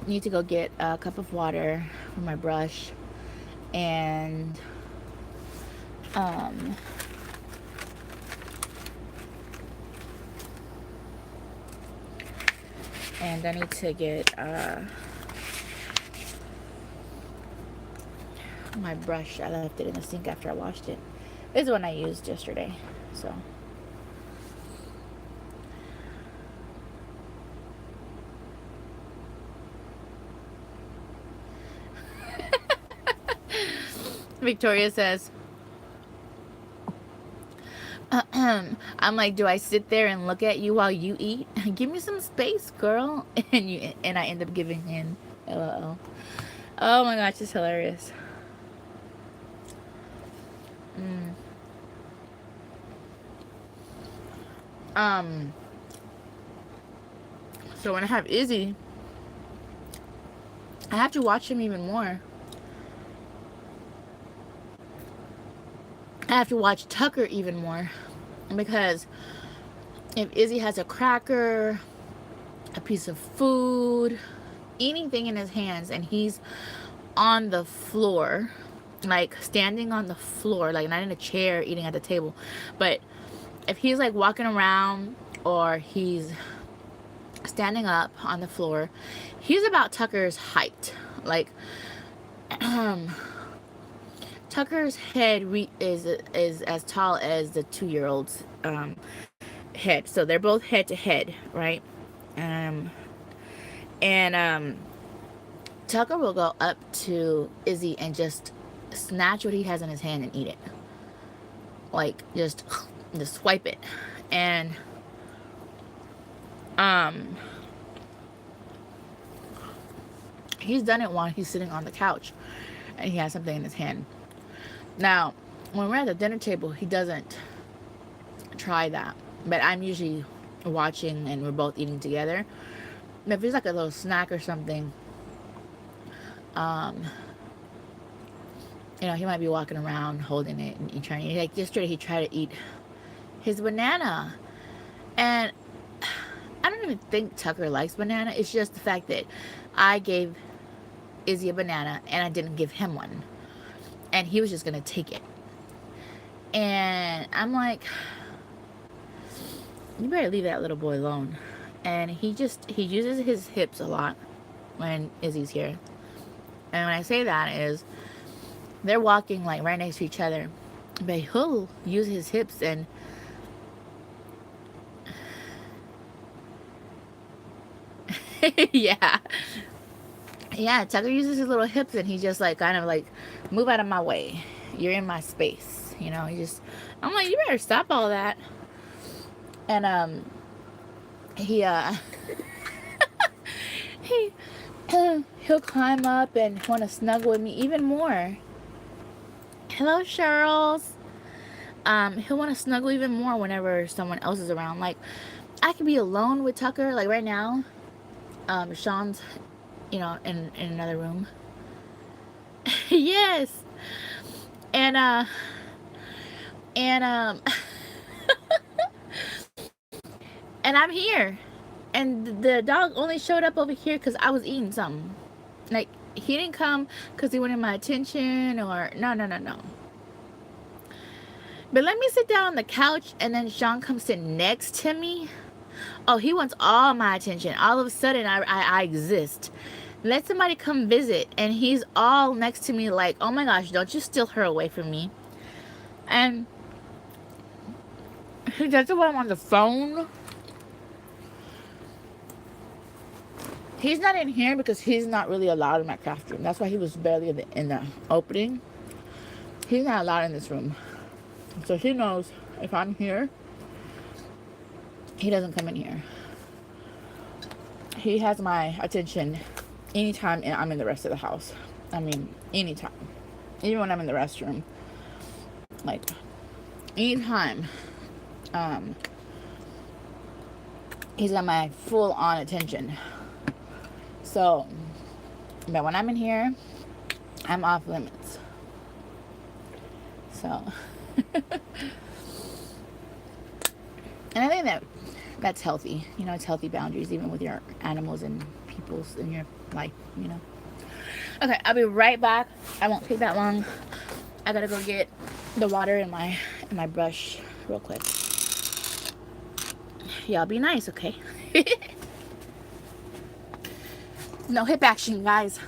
need to go get a cup of water for my brush, and I need to get my brush. I left it in the sink after I washed it. This is the one I used yesterday, so. Victoria says, I'm like, do I sit there and look at you while you eat? Give me some space, girl. And I end up giving in. LOL. Oh my gosh, it's hilarious. Um, so when I have Izzy, I have to watch him even more. I have to watch Tucker even more because if Izzy has a cracker, a piece of food, anything in his hands, and he's on the floor, like standing on the floor, like not in a chair eating at the table, but if he's like walking around or he's standing up on the floor, he's about Tucker's height. Like Tucker's head is as tall as the 2-year-old's head, so they're both head to head, right? Um, and Tucker will go up to Izzy and just snatch what he has in his hand and eat it, like just swipe it, and he's done it while he's sitting on the couch and he has something in his hand. Now, when we're at the dinner table, he doesn't try that, but I'm usually watching and we're both eating together. If it's like a little snack or something, he might be walking around holding it and trying to, like yesterday he tried to eat his banana, and I don't even think Tucker likes banana. It's just the fact that I gave Izzy a banana and I didn't give him one, and he was just gonna take it, and I'm like, you better leave that little boy alone. And he uses his hips a lot when Izzy's here, and when I say that is they're walking like right next to each other, but he'll use his hips and yeah. Yeah, Tucker uses his little hips and he just like kind of like, move out of my way. You're in my space. He just, I'm like, you better stop all that. And he he he'll climb up and want to snuggle with me even more. Hello, Charles. He'll want to snuggle even more whenever someone else is around. Like, I could be alone with Tucker. Like right now, Sean's, in another room. Yes. And and and I'm here, and the dog only showed up over here because I was eating something. Like, he didn't come because he wanted my attention or no. But let me sit down on the couch and then Sean comes sit next to me. Oh, he wants all my attention. All of a sudden, I exist. Let somebody come visit and he's all next to me like, oh my gosh, don't you steal her away from me. And he does it when I'm on the phone. He's not in here because he's not really allowed in my craft room. That's why he was barely in the opening. He's not allowed in this room. So he knows if I'm here, he doesn't come in here. He has my attention anytime I'm in the rest of the house. I mean, anytime. Even when I'm in the restroom. Like, anytime. He's got my full on attention. So, but when I'm in here, I'm off limits. So, and I think that's healthy. It's healthy boundaries, even with your animals and people's in your life, Okay, I'll be right back. I won't take that long. I gotta go get the water in my brush real quick. Y'all be nice, okay? No hip action, guys.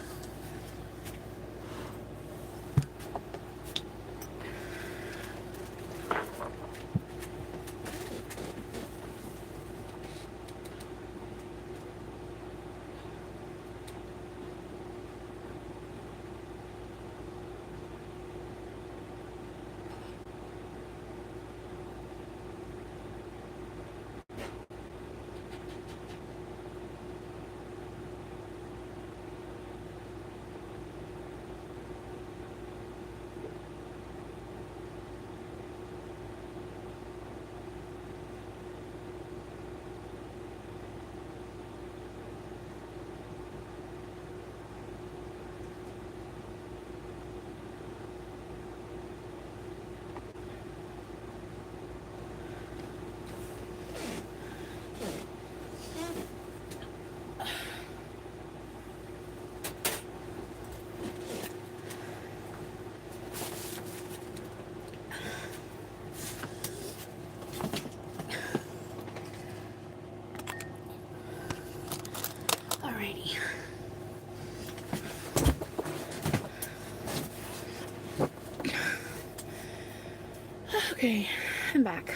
Okay, I'm back.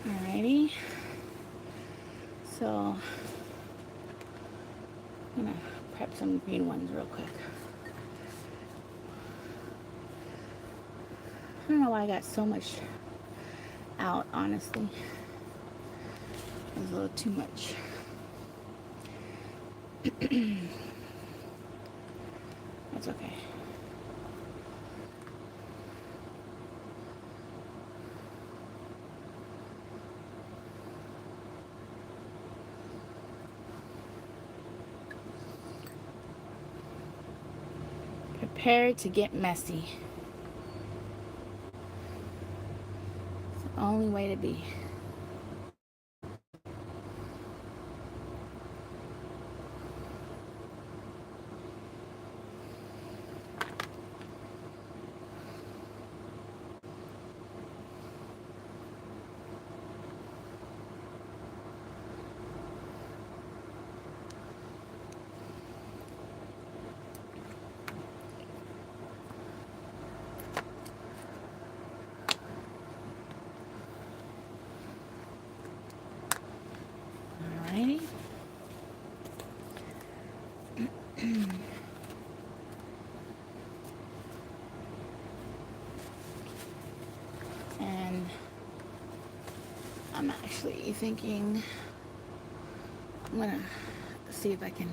Alrighty. So, I'm gonna prep some green ones real quick. I don't know why I got so much out, honestly. It was a little too much. That's okay. Prepare to get messy. It's the only way to be. Alrighty. And I'm actually thinking I'm gonna see if I can.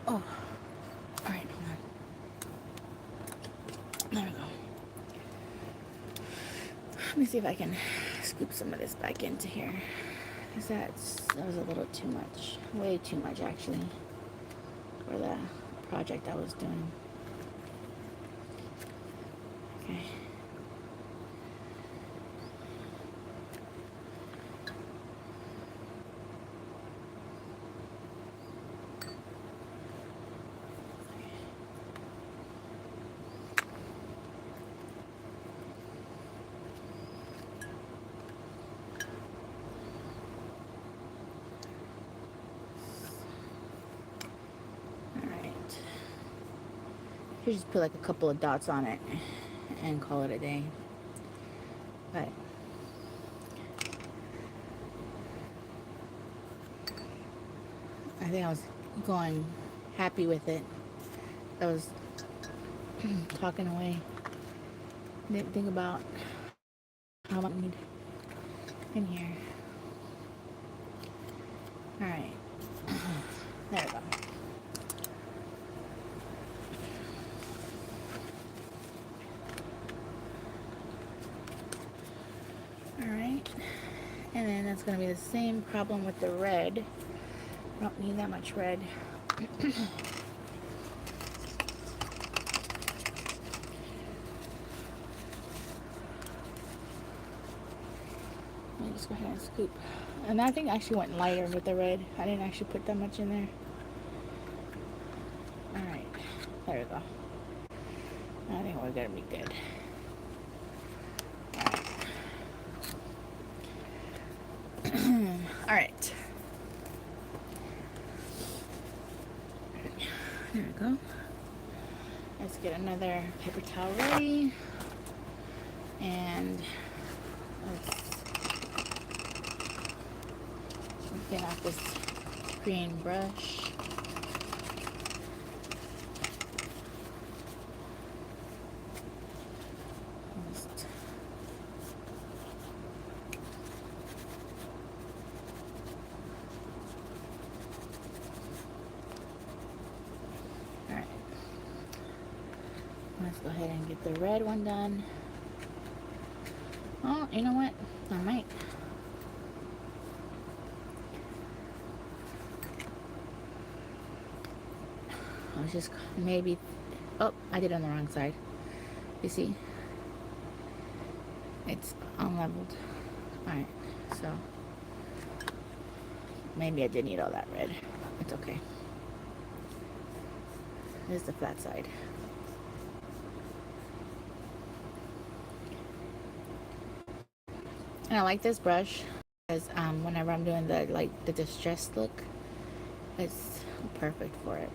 Oh, all right, hold on. There we go. Let me see if I can scoop some of this back into here. Because that was a little too much. Way too much, actually, for the project I was doing. Okay. You just put like a couple of dots on it and call it a day. But I think I was going happy with it. I was talking away. Didn't think about how much I need in here. All right. There we go. Alright, and then that's going to be the same problem with the red. I don't need that much red. Let me just go ahead and scoop. And I think I actually went lighter with the red. I didn't actually put that much in there. Alright, there we go. I think we're going to be good. Alright. There we go. Let's get another paper towel ready. And let's get off this green brush. Alright. Let's go ahead and get the red one done. Oh, you know what? I might. I was just maybe. Oh, I did it on the wrong side. You see? It's unleveled. Alright, so maybe I did need all that red. It's okay. This is the flat side. And I like this brush because whenever I'm doing the distressed look, it's perfect for it.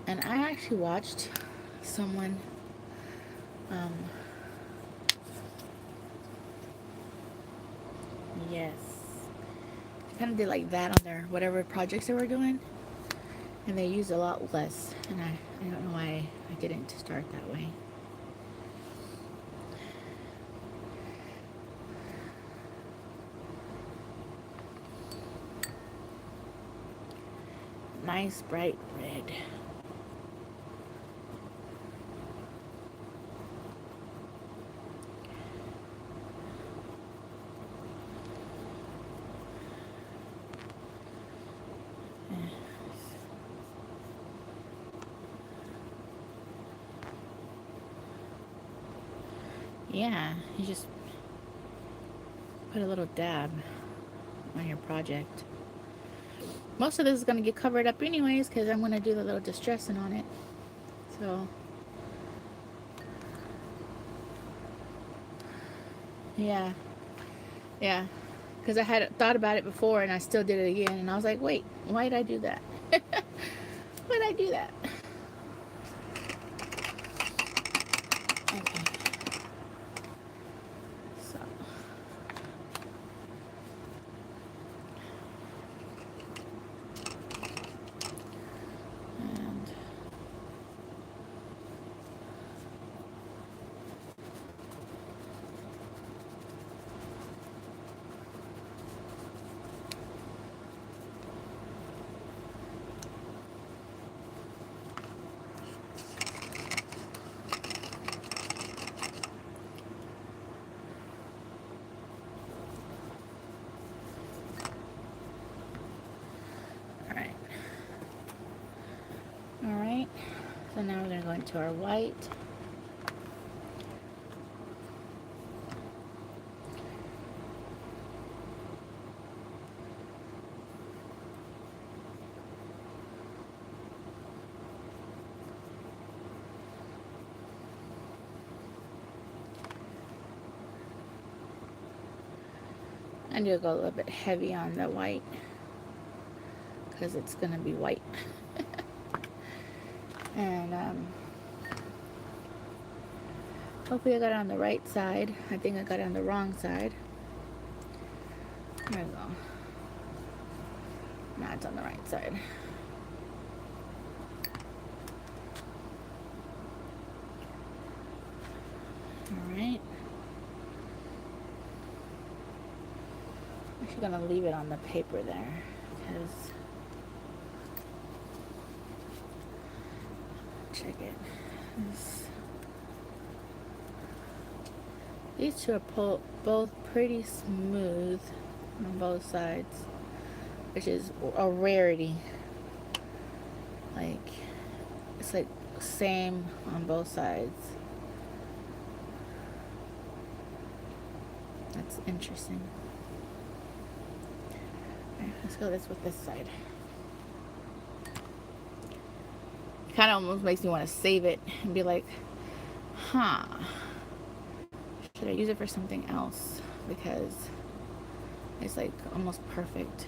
And I actually watched someone yes, kind of did like that on their whatever projects they were doing, and they used a lot less, and I don't know why I didn't start that way. Nice bright red. Yeah, you just put a little dab on your project. Most of this is going to get covered up anyways because I'm going to do the little distressing on it. So, yeah. Yeah. Because I had thought about it before and I still did it again. And I was like, wait, why did I do that? Why did I do that? Okay. So. And Alright, so now we're going to go into our white. I do go a little bit heavy on the white because it's going to be white. And hopefully I got it on the right side. I think I got it on the wrong side. There we go. Now it's on the right side. Alright. I'm actually going to leave it on the paper there because check it. These two are both pretty smooth on both sides, which is a rarity. Like, it's like same on both sides. That's interesting. Alright, let's go with this side. It kind of almost makes me want to save it and be like, huh, should I use it for something else? Because it's like almost perfect.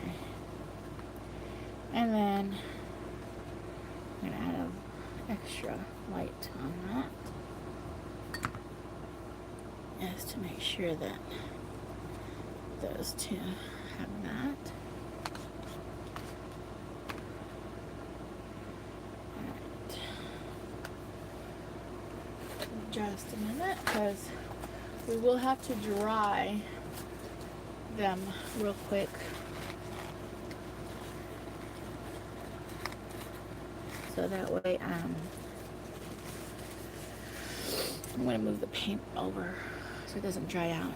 Okay. And then I'm gonna add an extra light on that. Just to make sure that those two have that. Alright. Just a minute, because we will have to dry them real quick So that way, I'm gonna move the paint over so it doesn't dry out.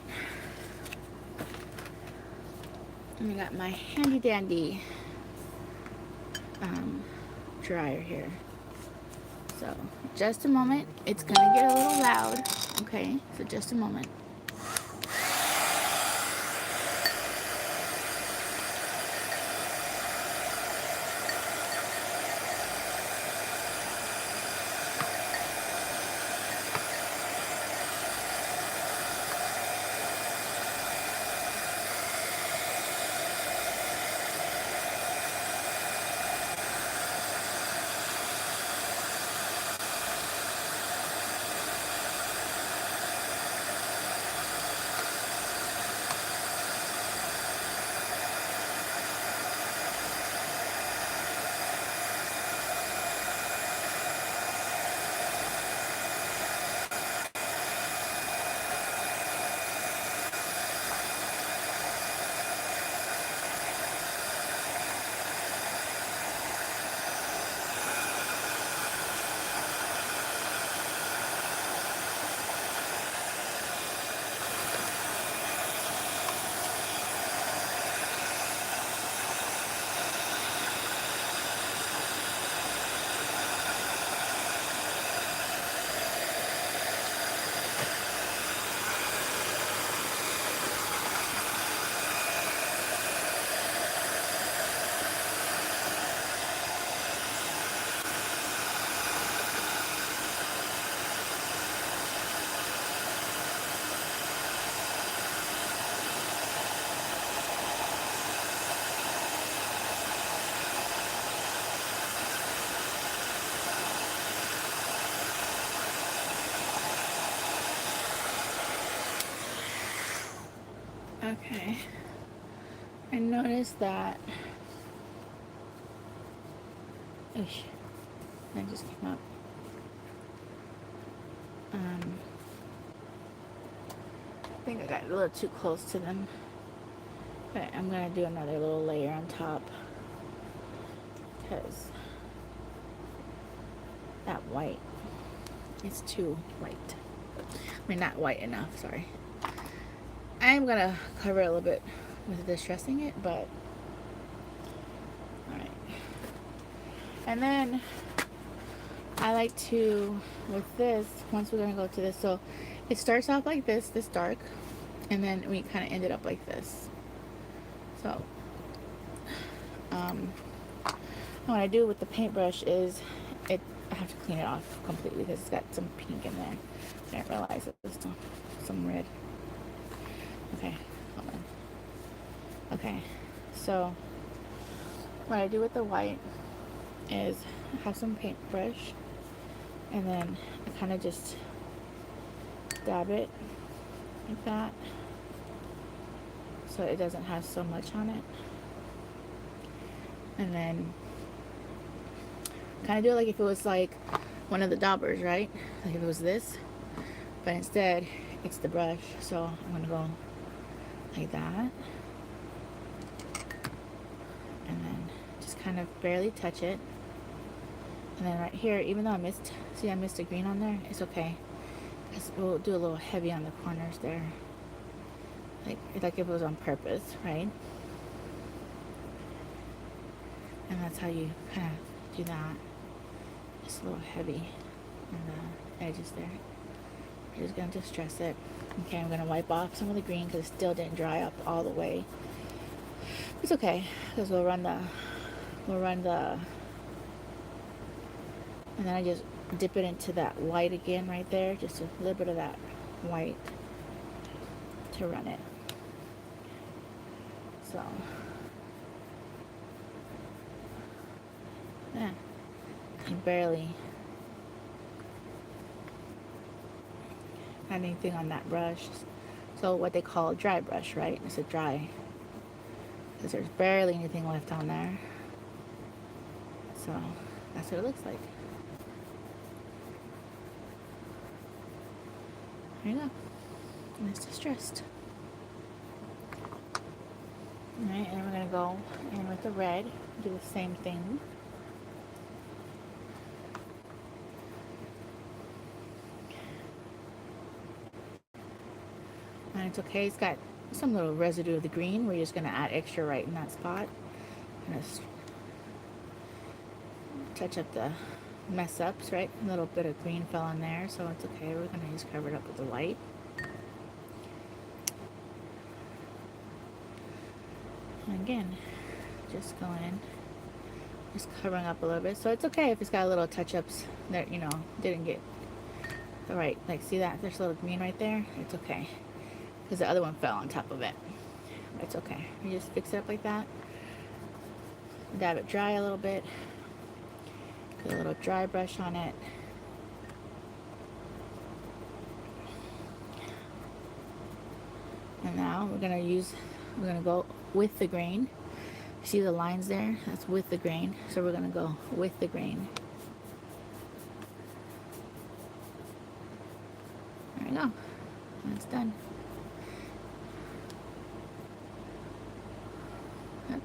And I got my handy dandy dryer here. So just a moment, it's gonna get a little loud. Okay, so just a moment. Okay, I noticed that, oosh, that just came up. I think I got a little too close to them, but I'm gonna do another little layer on top because that white is too white. I mean, not white enough, sorry. I'm gonna cover it a little bit with distressing it, but all right. And then I like to, with this, once we're gonna go to this, so it starts off like this dark, and then we kind of ended up like this. So what I do with the paintbrush is I have to clean it off completely because it's got some pink in there. I didn't realize it was some red. Okay, hold on. Okay, so what I do with the white is I have some paintbrush, and then I kind of just dab it like that so it doesn't have so much on it, and then kind of do it like if it was like one of the daubers, right? Like if it was this, but instead it's the brush. So I'm gonna go like that, and then just kind of barely touch it. And then right here, even though I missed a green on there, it's okay. We'll do a little heavy on the corners there, like if it was on purpose, right? And that's how you kind of do that. Just a little heavy on the edges there. I'm just gonna distress it. Okay, I'm gonna wipe off some of the green because it still didn't dry up all the way. It's okay because we'll run the, and then I just dip it into that white again right there, just a little bit of that white to run it. So yeah, and barely anything on that brush. So what they call a dry brush, right? It's a dry, because there's barely anything left on there. So that's what it looks like. There you go. And it's distressed. Alright, and we're gonna go in with the red, do the same thing. And it's okay. It's got some little residue of the green. We're just going to add extra right in that spot. And just touch up the mess ups, right? A little bit of green fell in there, so it's okay. We're going to just cover it up with the white. And again, just go in, just covering up a little bit. So it's okay if it's got a little touch-ups that, you know, didn't get the right, like, see that? There's a little green right there. It's okay, because the other one fell on top of it. It's okay. You just fix it up like that. Dab it dry a little bit. Put a little dry brush on it. And now we're gonna go with the grain. See the lines there? That's with the grain. So we're gonna go with the grain. There we go. That's done. Yep.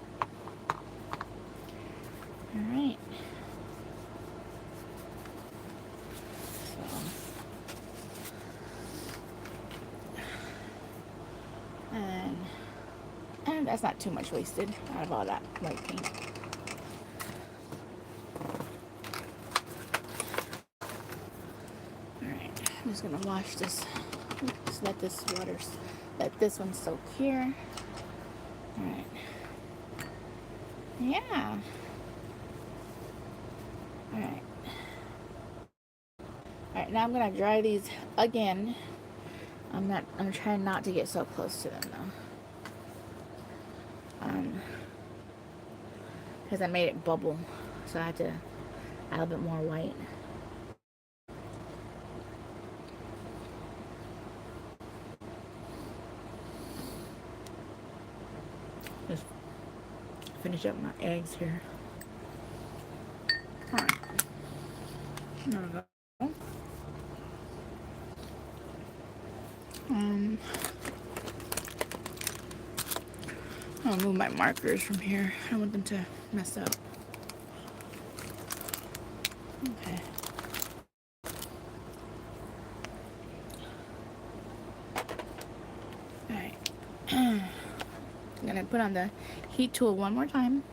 All right. And that's not too much wasted out of all that white paint. Alright, I'm just gonna wash this. Just let this one soak here. Alright. Yeah. Alright. Alright, now I'm gonna dry these again. I'm trying not to get so close to them though. Because I made it bubble, so I had to add a bit more white. Just finish up my eggs here. Alright. There we go. I'll move my markers from here. I don't want them to mess up. Okay. Alright. I'm gonna put on the heat tool one more time.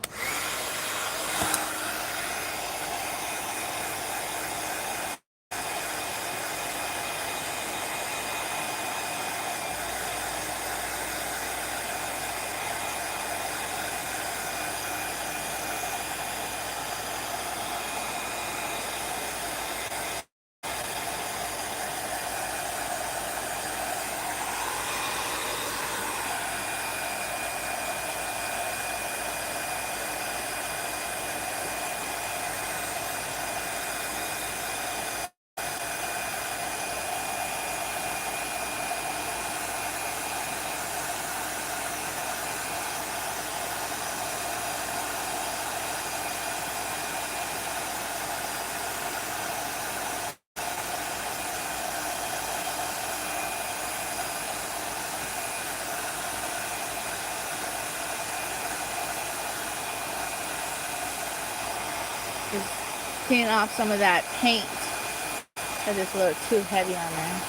Just clean off some of that paint because it's a little too heavy on there.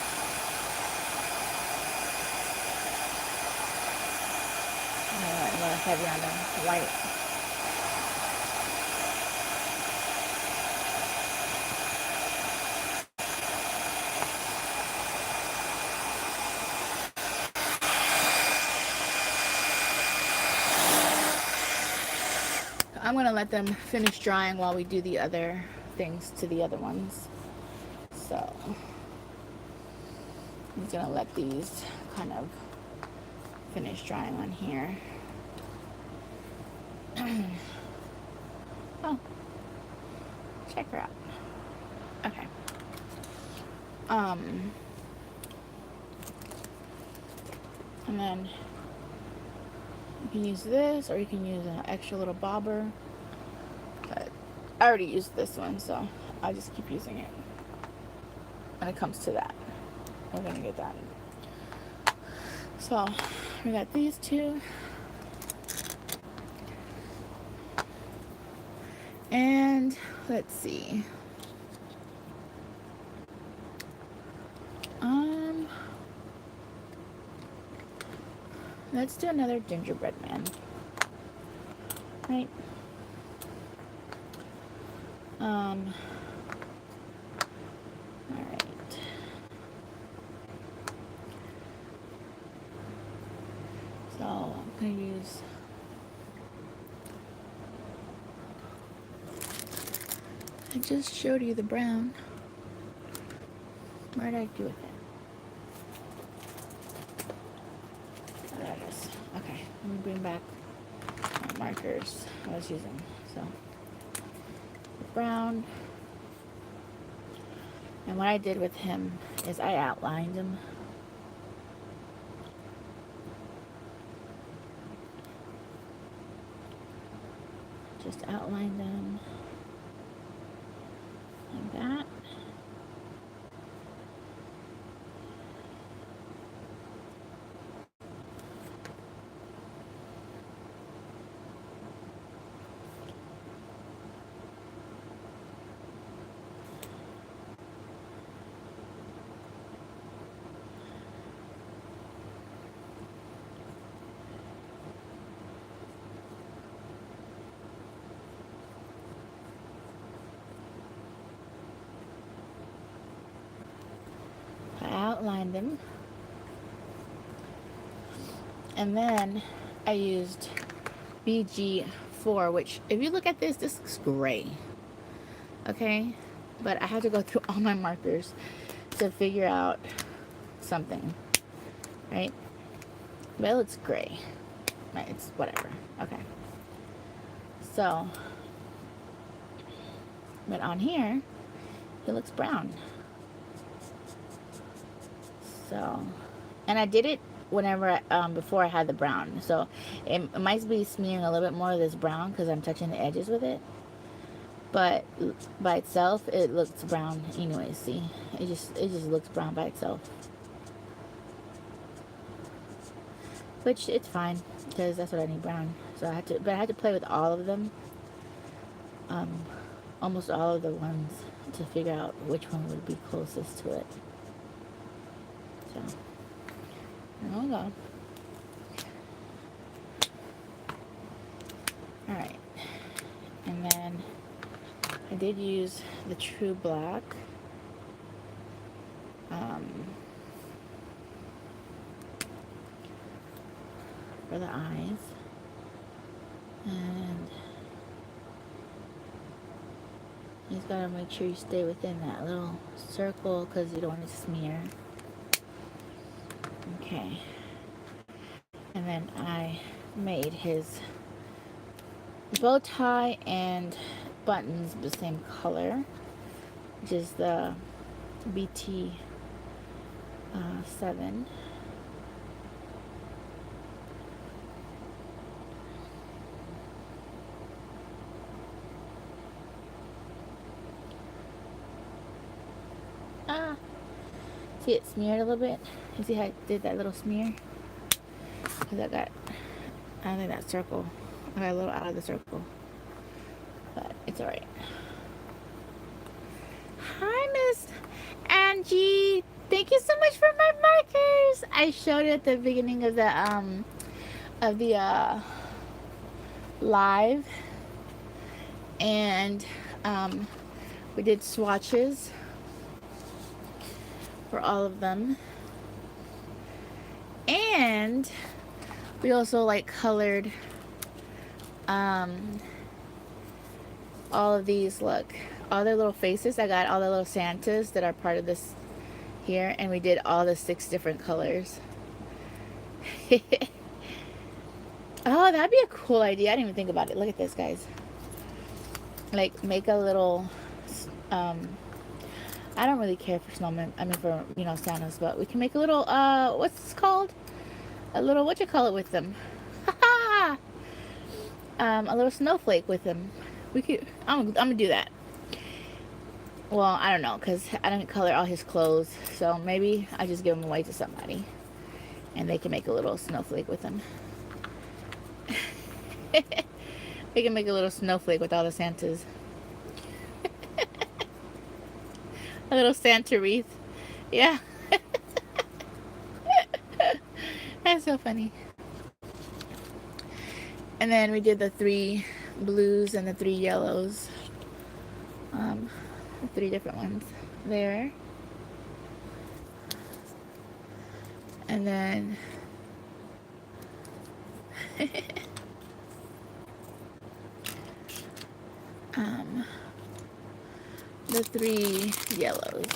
A little heavy on the white. I'm going to let them finish drying while we do the other things to the other ones. So I'm just going to let these kind of finish drying on here. Oh, check her out. Okay. And then you can use this, or you can use an extra little bobber. But I already used this one, so I'll just keep using it when it comes to that. We're gonna get that. So we got these two. And let's see. let's do another gingerbread man. Right? Alright. So I'm gonna use I just showed you the brown. What did I do with it? Oh, there it is. Okay, let me bring back my markers I was using. So the brown. And what I did with him is I outlined him. Just outlined them like that. I outlined them. And then I used BG4, which if you look at this looks gray. Okay? But I had to go through all my markers to figure out something. Right? But it looks gray. Right, it's whatever. Okay. So, but on here, it looks brown. So, and I did it whenever before I had the brown, so it might be smearing a little bit more of this brown because I'm touching the edges with it, but by itself it looks brown anyway. See, it just looks brown by itself, which it's fine because that's what I need, brown. So I had to play with all of them, almost all of the ones, to figure out which one would be closest to it. So there we go. Alright, and then I did use the True Black for the eyes, and you just gotta make sure you stay within that little circle because you don't want it to smear. Okay, and then I made his bow tie and buttons the same color, which is the BT 7. See it smeared a little bit? You see how I did that little smear? Because I don't think that circle, I got a little out of the circle. But it's alright. Hi, Miss Angie. Thank you so much for my markers. I showed it at the beginning of the live, and we did swatches for all of them, and we also like colored all of these. Look, all their little faces. I got all the little Santas that are part of this here, and we did all the 6 different colors. Oh, that'd be a cool idea. I didn't even think about it. Look at this, guys. Like, make a little I don't really care for snowmen, I mean for, you know, Santas, but we can make a little what's this called, a little, what you call it with them, a little snowflake with them. We could, I'm gonna do that. Well, I don't know, because I didn't color all his clothes, so maybe I just give them away to somebody and they can make a little snowflake with them. We can make a little snowflake with all the Santas. A little Santa wreath. Yeah. That's so funny. And then we did the 3 blues and the 3 yellows. The 3 different ones there. And then the 3 yellows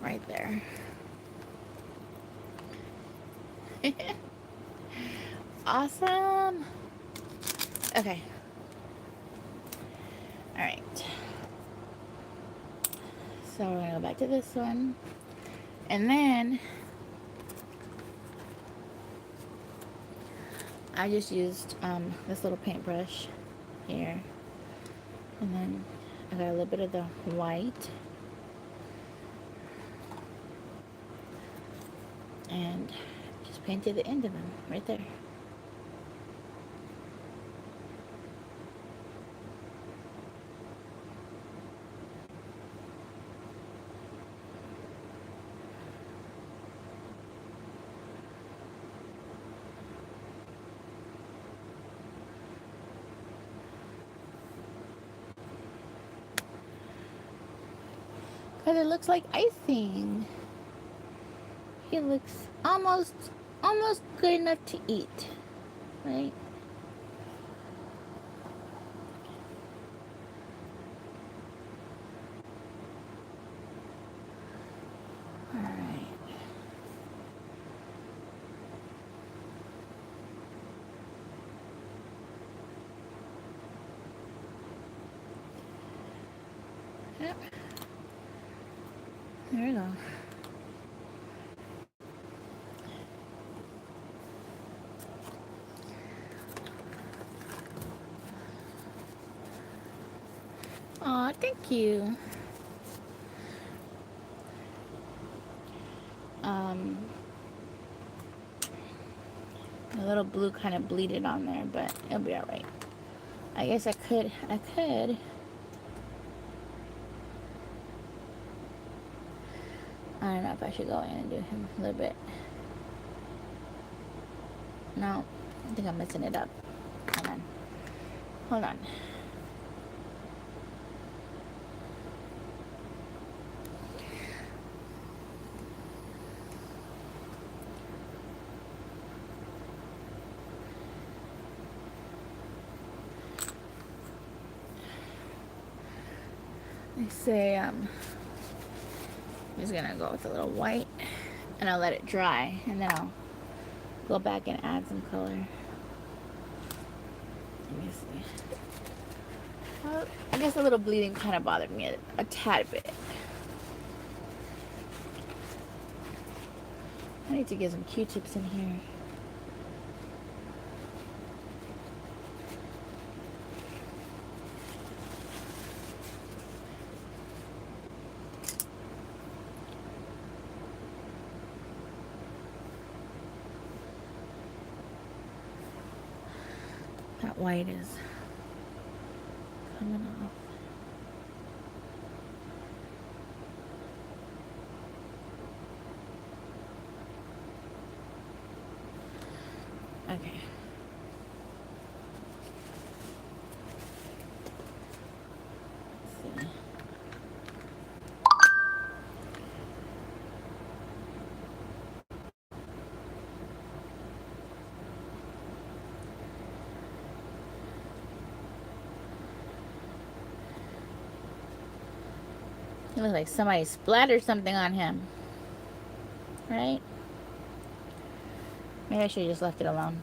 right there. Awesome. Okay. All right. So we're gonna go back to this one, and then I just used this little paintbrush here, and then I got a little bit of the white, and just painted the end of them right there. Because it looks like icing. It looks almost good enough to eat, right? All right. Yep. There we go. Aw, thank you. A little blue kind of bleeded on there, but it'll be all right. I guess I could. I don't know if I should go in and do him a little bit. No, I think I'm messing it up. Hold on. Hold on. They say I'm just gonna go with a little white, and I'll let it dry, and then I'll go back and add some color. Let me see. Well, I guess a little bleeding kind of bothered me a tad bit. I need to get some Q-tips in here. That white is coming off. Okay. Let's see. It looks like somebody splattered something on him. Right? Maybe I should have just left it alone.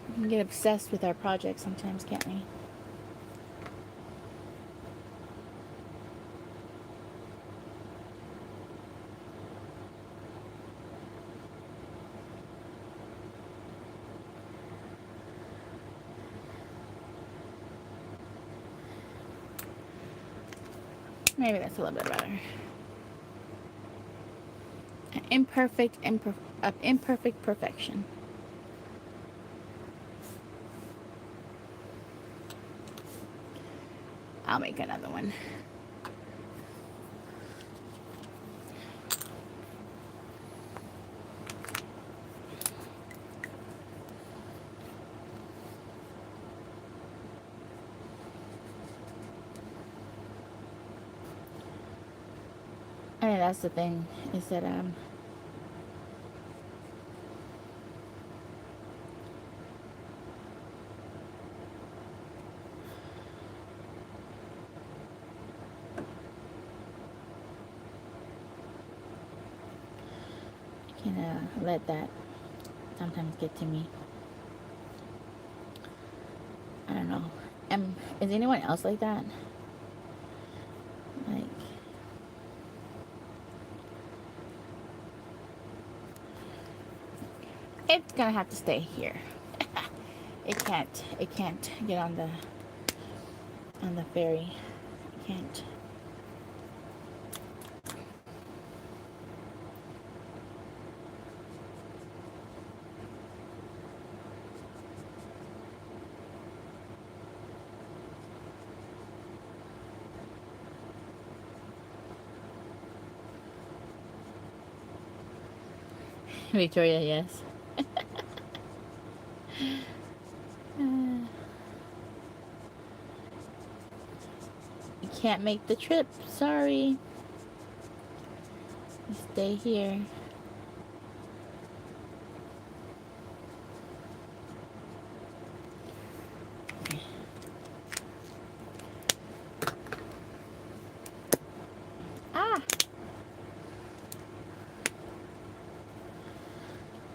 We can get obsessed with our projects sometimes, can't we? Maybe that's a little bit better. Imperfect perfection. I'll make another one. I mean, that's the thing, is that I can let that sometimes get to me. I don't know. Is anyone else like that? Like, it's gonna have to stay here. It can't get on the ferry. It can't. Victoria, yes. You can't make the trip. Sorry. Stay here. Ah.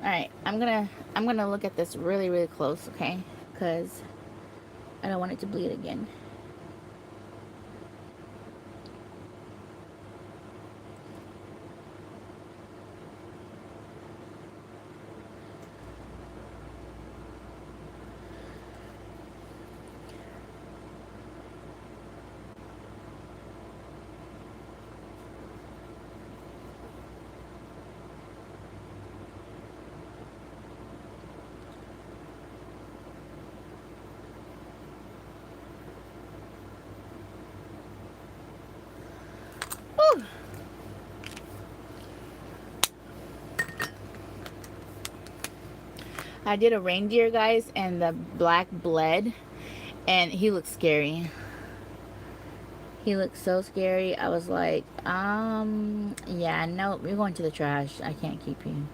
All right. I'm gonna look at this really, really close, okay? Because I don't want it to bleed again. Whew. I did a reindeer, guys, and the black bled, and he looked scary. He looked so scary. I was like, yeah, no, you're going to the trash. I can't keep you.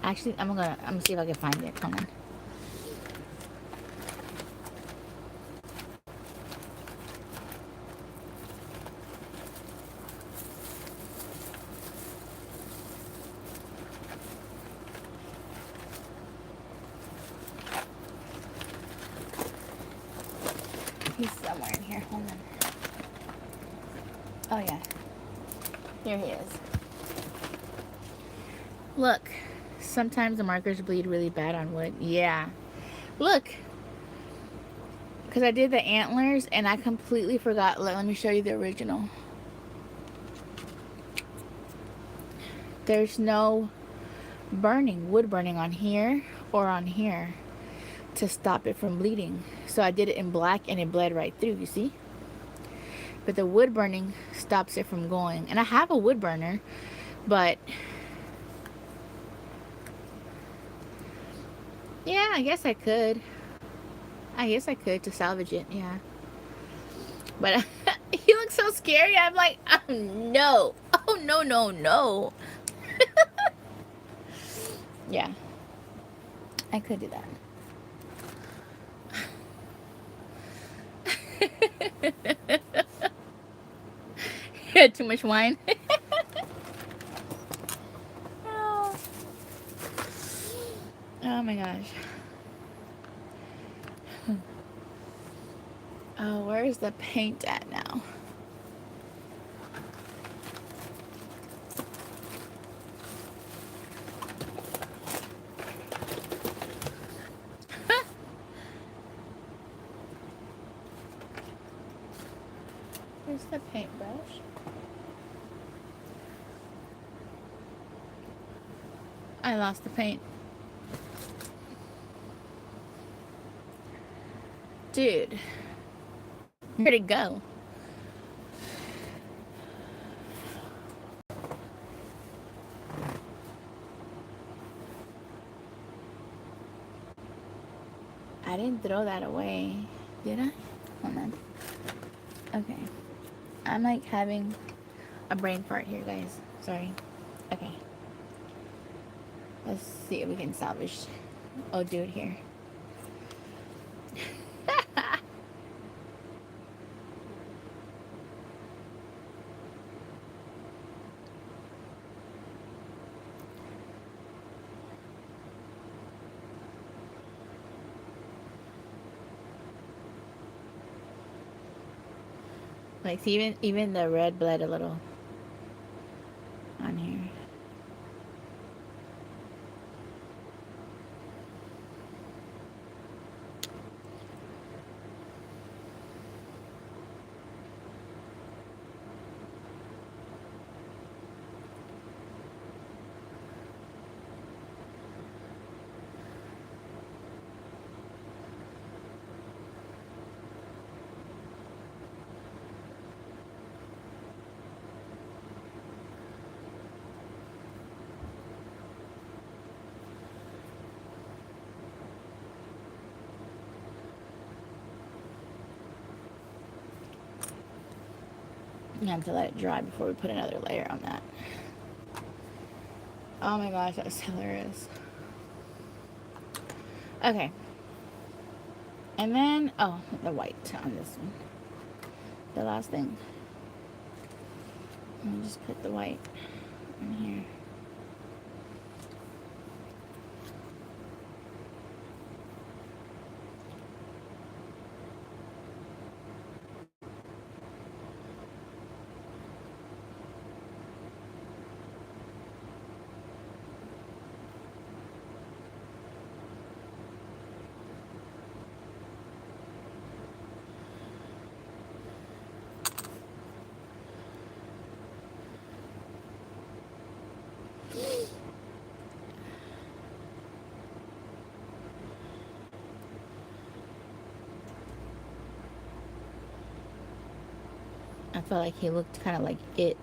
Actually, I'm gonna see if I can find it. Come on. He's somewhere in here. Hold on. Oh yeah. Here he is. Look. Sometimes the markers bleed really bad on wood. Yeah. Look. Because I did the antlers and I completely forgot. Let me show you the original. There's no wood burning on here or on here to stop it from bleeding. So I did it in black and it bled right through, you see? But the wood burning stops it from going. And I have a wood burner, but yeah, I guess I could. I guess I could to salvage it, yeah. But he looks so scary. I'm like, oh no. Oh no, no, no. Yeah. I could do that. You had too much wine. Oh. Oh my gosh. Oh, where's the paint at now? Where's the paintbrush? I lost the paint. Dude. Where'd it go? I didn't throw that away. Did I? Hold on. Okay. I'm like having a brain fart here, guys. Sorry. Okay. Let's see if we can salvage. Oh, dude, here. Like, see, even the red bled a little on here. You have to let it dry before we put another layer on that. Oh my gosh, that's hilarious. Okay. And then, oh, the white on this one. The last thing. Let me just put the white in here. I felt like he looked kind of like it.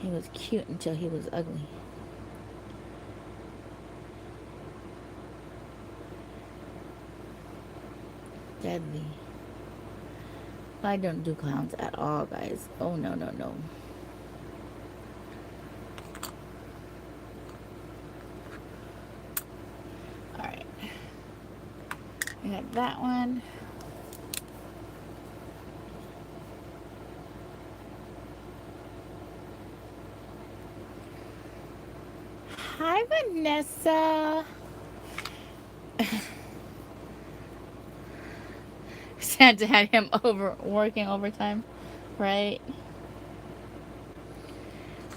He was cute until he was ugly. Deadly. I don't do clowns at all, guys. Oh, no, no, no. Alright. We got that one. Hi, Vanessa. Santa had him working overtime, right?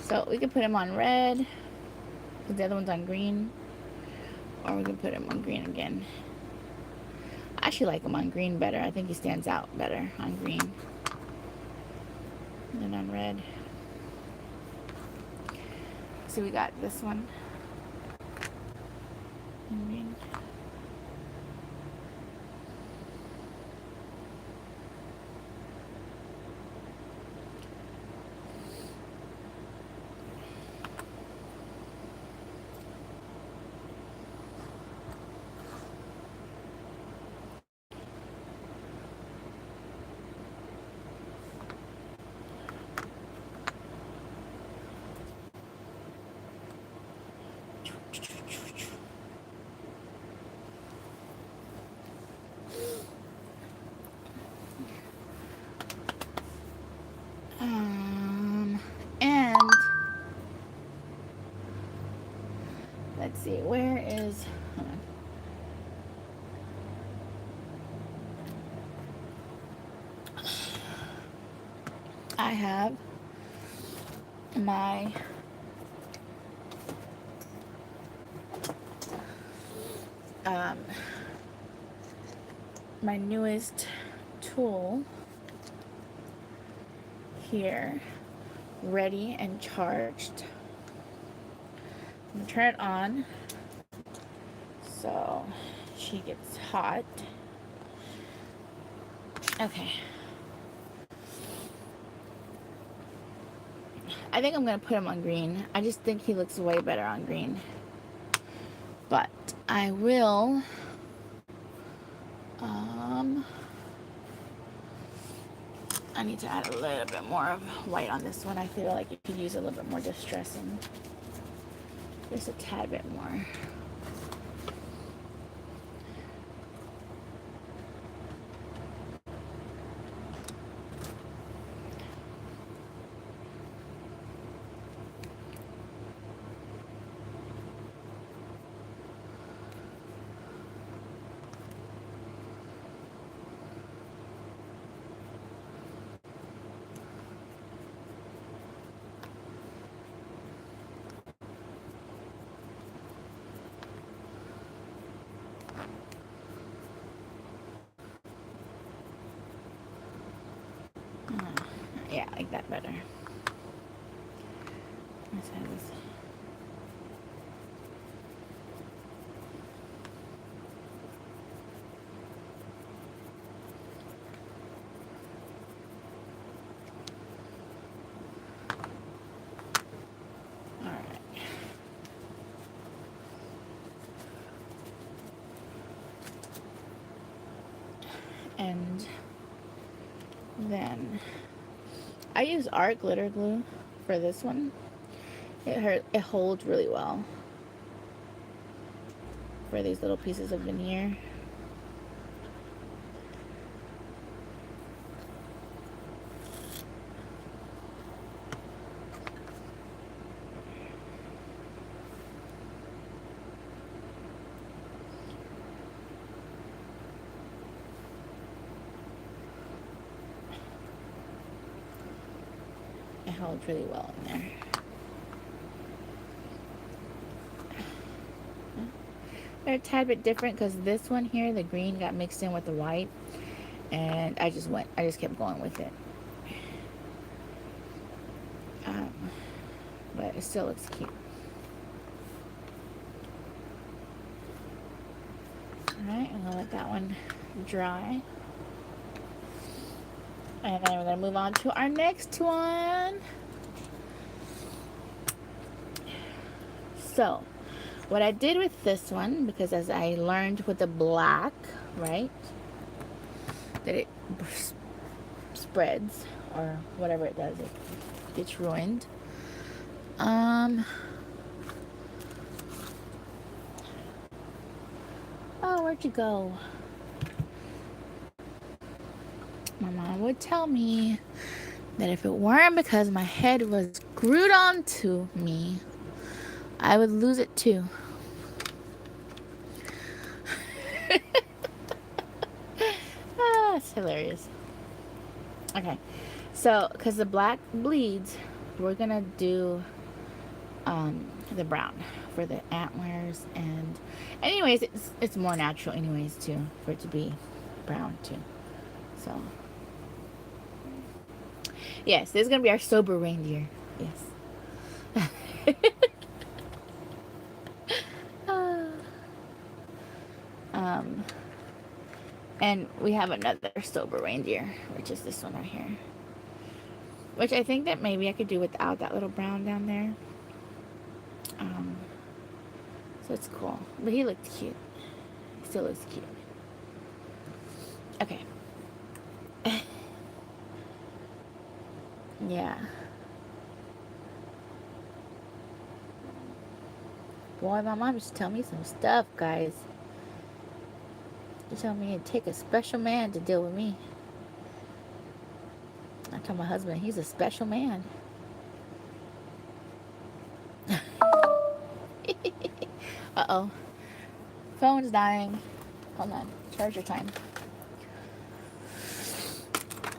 So we could put him on red, because the other one's on green. Or we can put him on green again. I actually like him on green better. I think he stands out better on green than on red. So we got this one in green. And let's see, where is, hold on. I have my my newest tool here, ready and charged. I'm gonna turn it on so she gets hot. Okay. I think I'm gonna put him on green. I just think he looks way better on green. But I will I need to add a little bit more of white on this one. I feel like you could use a little bit more distressing. Just a tad bit more. Yeah, I like that better. Let's have this. Alright. And then I use art glitter glue for this one. It holds really well for these little pieces of veneer. It holds really well in there. They're a tad bit different because this one here, the green got mixed in with the white, and I just kept going with it. But it still looks cute. Alright, I'm gonna let that one dry. And then we're gonna move on to our next one. So, what I did with this one, because as I learned with the black, right, that it spreads, or whatever it does, it gets ruined. Oh, where'd you go? My mom would tell me that if it weren't because my head was glued onto me, I would lose it too. Ah, it's hilarious. Okay, so because the black bleeds, we're gonna do the brown for the antlers, and anyways, it's more natural anyways too for it to be brown too. So yes, this is gonna be our sober reindeer. Yes. And we have another sober reindeer, which is this one right here. Which I think that maybe I could do without that little brown down there. So it's cool. But he looked cute. He still looks cute. Okay. Yeah. Boy, my mom used to tell me some stuff, guys. She told me it'd take a special man to deal with me. I told my husband he's a special man. Uh-oh. Phone's dying. Hold on. Charger time.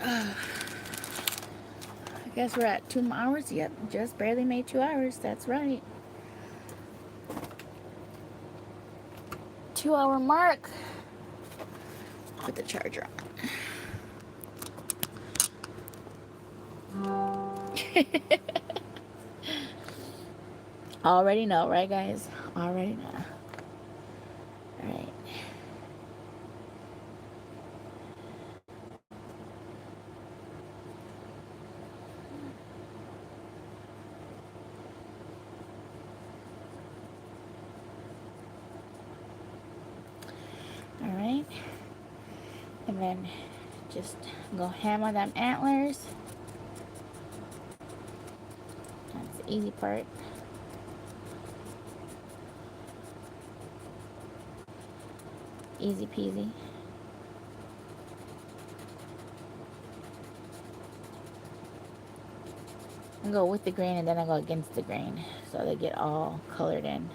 I guess we're at 2 hours. Yep, just barely made 2 hours. That's right. 2-hour mark. Put the charger on. Already know, right, guys? Already know. All right. then just go ham on them antlers. That's the easy part. Easy peasy. I go with the grain and then I go against the grain so they get all colored in.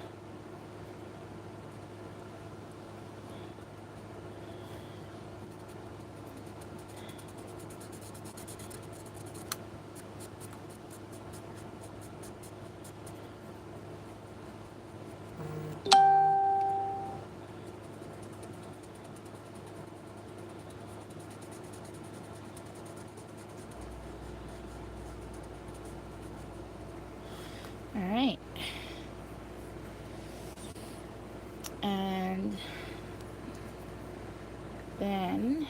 All right. And then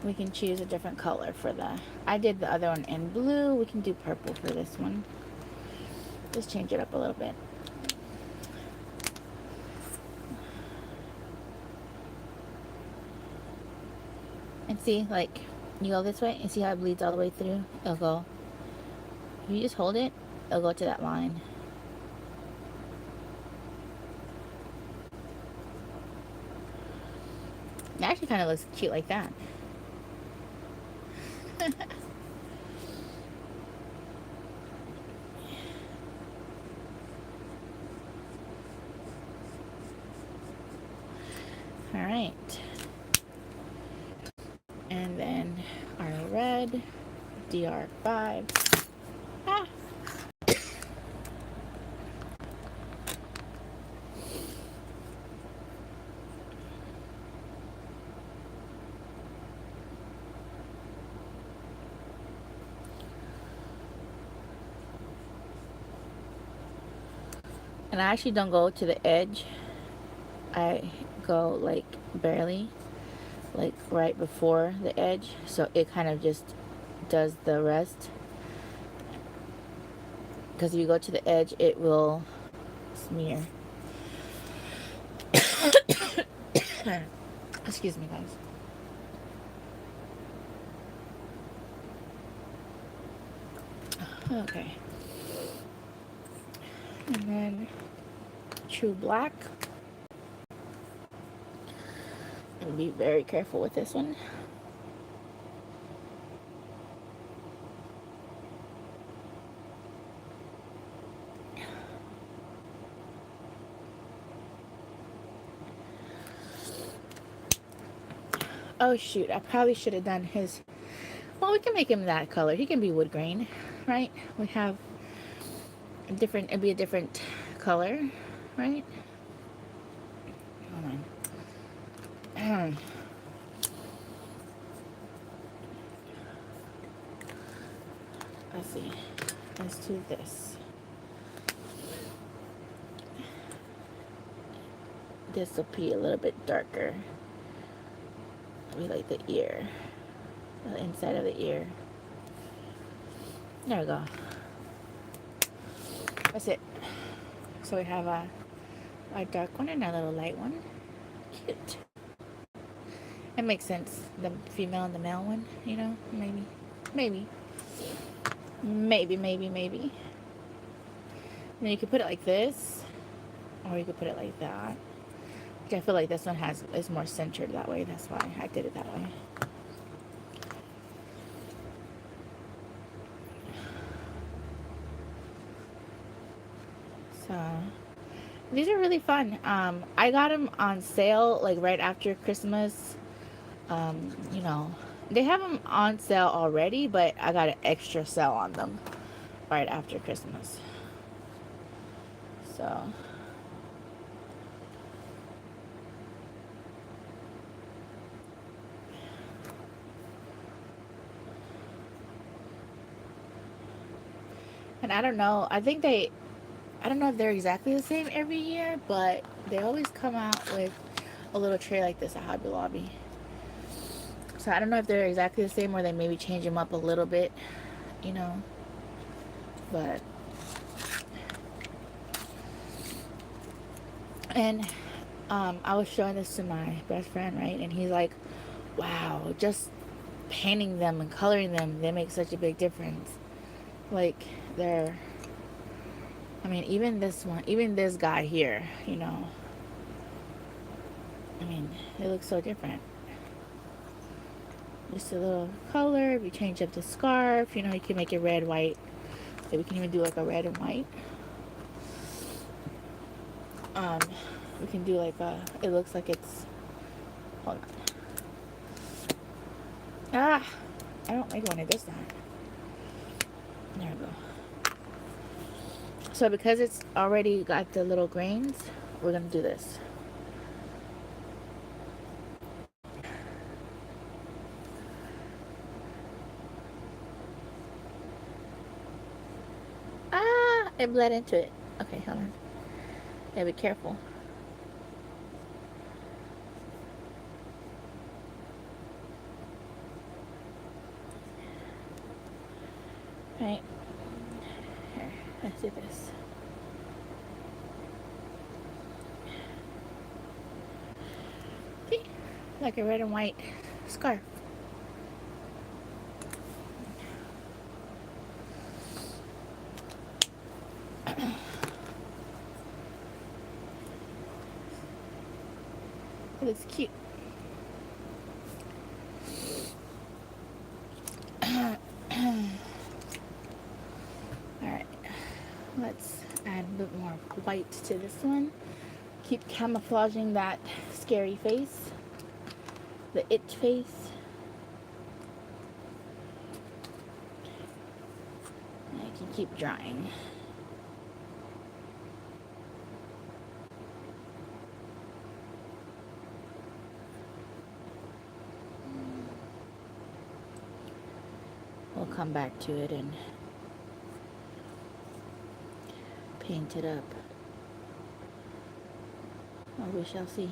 we can choose a different color for the, I did the other one in blue. We can do purple for this one. Just change it up a little bit. And see, like, you go this way and see how it bleeds all the way through? It'll go, if you just hold it, it'll go to that line. It actually kind of looks cute like that. All right. And then our red, DR5. Ah. And I actually don't go to the edge. I go like barely, like right before the edge, so it kind of just does the rest. Because if you go to the edge, it will smear. Excuse me, guys. Okay. And then true black. And be very careful with this one. Oh shoot, I probably should have done his, well, we can make him that color. He can be wood grain, right? We have a different, it'd be a different color, right? Hold on. Let's see. Let's do this. This will be a little bit darker. We like the ear, the inside of the ear. There we go. That's it. So we have a dark one and a little light one. Cute. It makes sense. The female and the male one, you know, maybe. And then you could put it like this, or you could put it like that. I feel like this one is more centered that way. That's why I did it that way. So these are really fun. I got them on sale like right after Christmas. You know, they have them on sale already, but I got an extra sale on them right after Christmas. So and I don't know, I don't know if they're exactly the same every year, but they always come out with a little tray like this at Hobby Lobby. So I don't know if they're exactly the same or they maybe change them up a little bit, you know. But, and I was showing this to my best friend, right? And he's like, wow, just painting them and coloring them, they make such a big difference. Like, they're, I mean, even this one, even this guy here, you know, I mean, it looks so different. Just a little color. We change up the scarf, you know, you can make it red, white. So we can even do like a red and white. Um, we can do like a, it looks like it's, hold on. Ah, I don't like when it does that. There we go. So because it's already got the little grains, we're gonna do this. Ah, it bled into it. Okay, hold on. Yeah, be careful. Right. Here, let's do this. See? Like a red and white scarf. It looks cute. Alright. Let's add a bit more white to this one. Keep camouflaging that scary face. The itch face. And I can keep drying. We'll come back to it and paint it up. Oh, we shall see.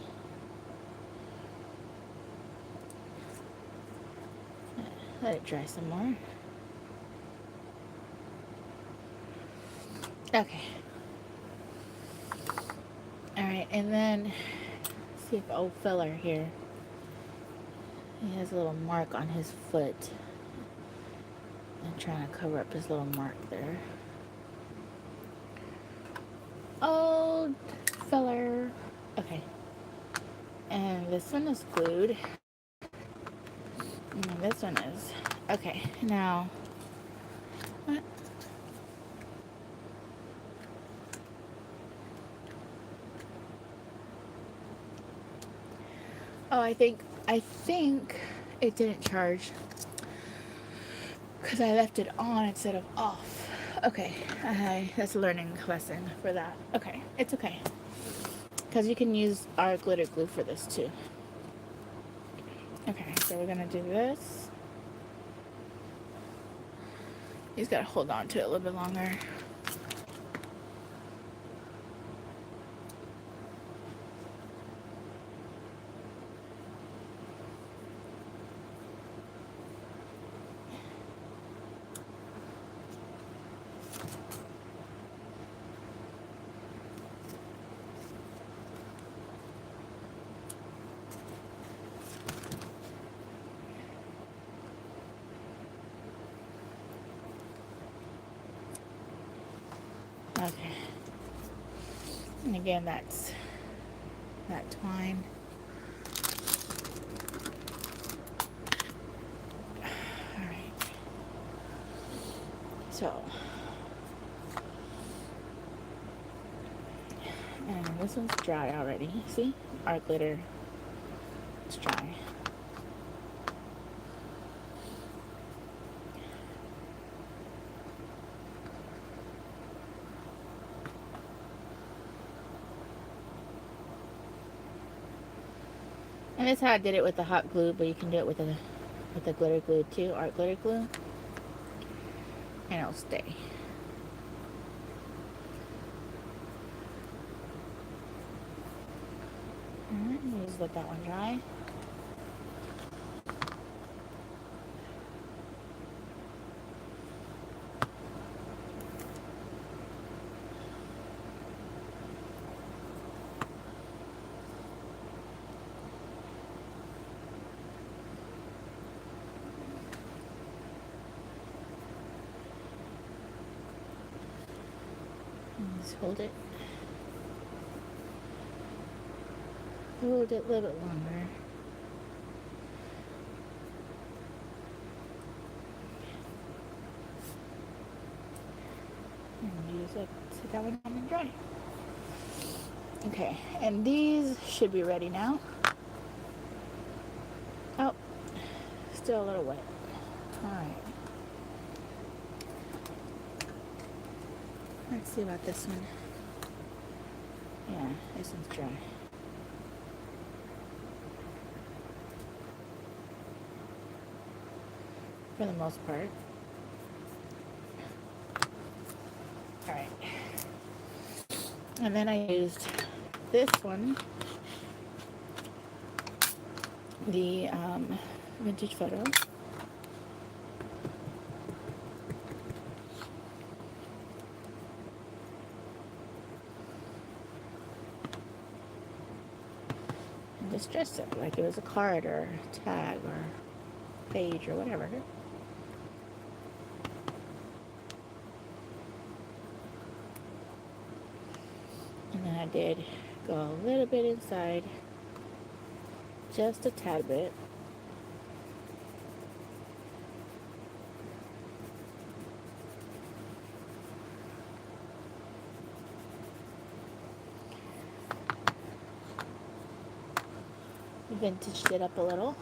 Let it dry some more. Okay. Alright, and then see if old feller here. He has a little mark on his foot. I'm trying to cover up his little mark there. Old feller. Okay. And this one is glued. And this one is. Okay, now. What? Oh, I think it didn't charge because I left it on instead of off. Okay, that's a learning lesson for that. Okay, it's okay. Because you can use our glitter glue for this too. Okay, so we're gonna do this. He's gotta hold on to it a little bit longer. Okay. And again, that's that twine. Alright. So. And this one's dry already. See? Our glitter is dry. And that's how I did it with the hot glue, but you can do it with the glitter glue too, art glitter glue. And it'll stay. Alright, just let that one dry. Just hold it. Hold it a little bit longer. And use it. Sit that one down and dry. Okay, and these should be ready now. Oh, still a little wet. Alright. Let's see about this one. Yeah, this one's dry. For the most part. Alright. And then I used this one. The vintage photo. And just dress it like it was a card or a tag or page or whatever. And then I did go a little bit inside, just a tad bit. Vintaged it up a little.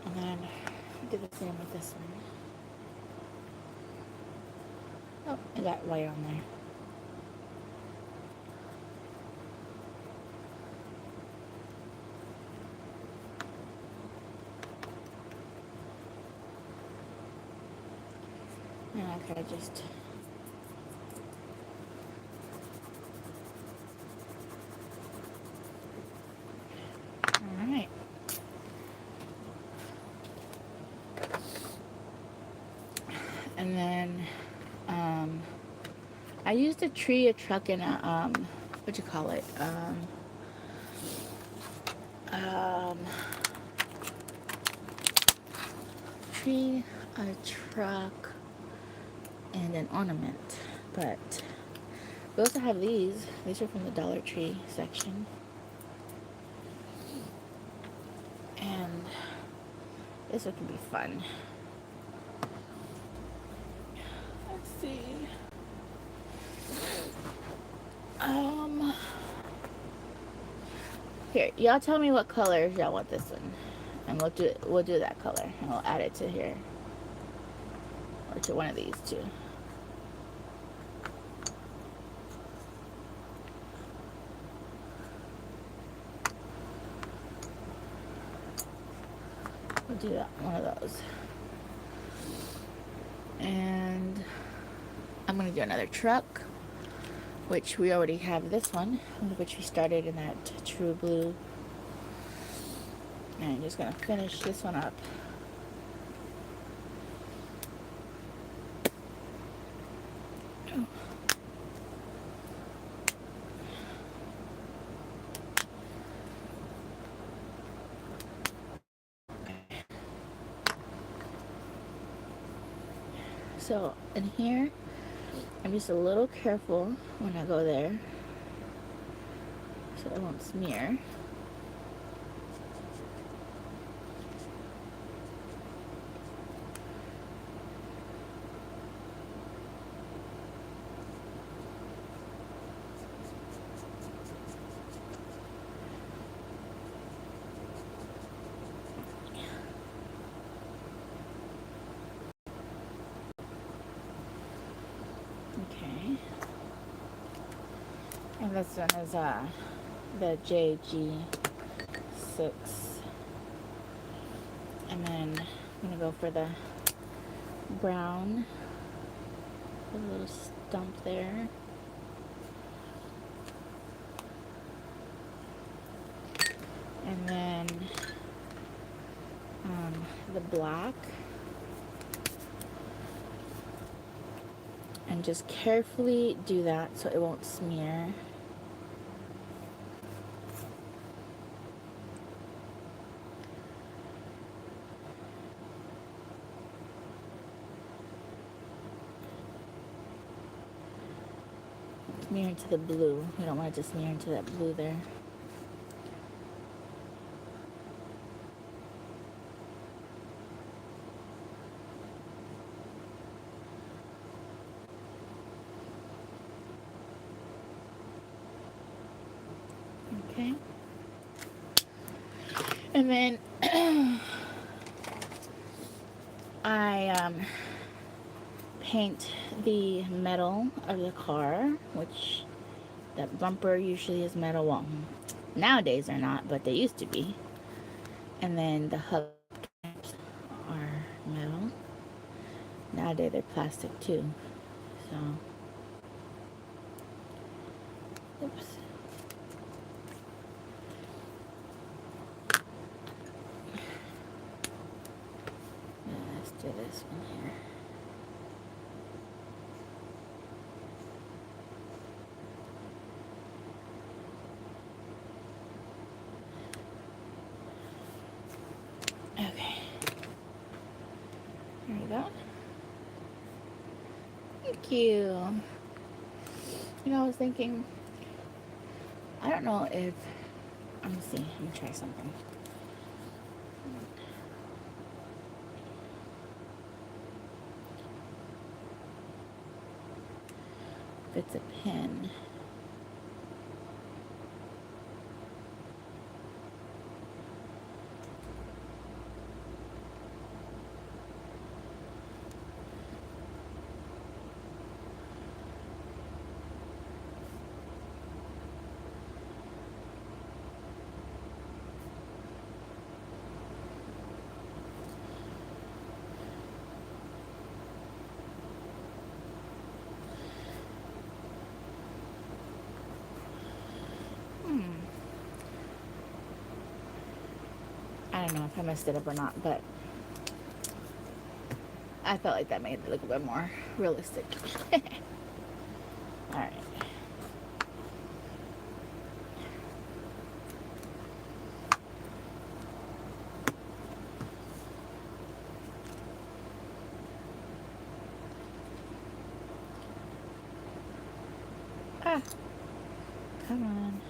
And then do the same with this one. Oh, I got white on there. And I could have just alright. And then I used a tree, a truck, and a what you call it? Tree, a truck, and an ornament. But we also have these. These are from the Dollar Tree section. And this one can be fun. Let's see. Here, y'all tell me what colors y'all want this one. And we'll do that color. And we'll add it to here. Or to one of these two. We'll do that, one of those. And I'm gonna do another truck, which we already have this one, which we started in that true blue. And I'm just gonna finish this one up. So in here, I'm just a little careful when I go there, so it won't smear. Okay. And this one is the JG6. And then I'm gonna go for the brown. Put a little stump there. And then the black. And just carefully do that so it won't smear. smear into the blue. We don't want to just smear into that blue there. Okay. And then I paint the metal of the car, which that bumper usually is metal. Well, nowadays they're not, but they used to be. And then the hubcaps are metal. Nowadays they're plastic too. So, oops. Let's do this one here. Okay. There we go. Thank you. You know, I was thinking, I don't know if, let me see, let me try something. If it's a pen. I don't know if I messed it up or not, but I felt like that made it look a bit more realistic. Alright. Ah, come on.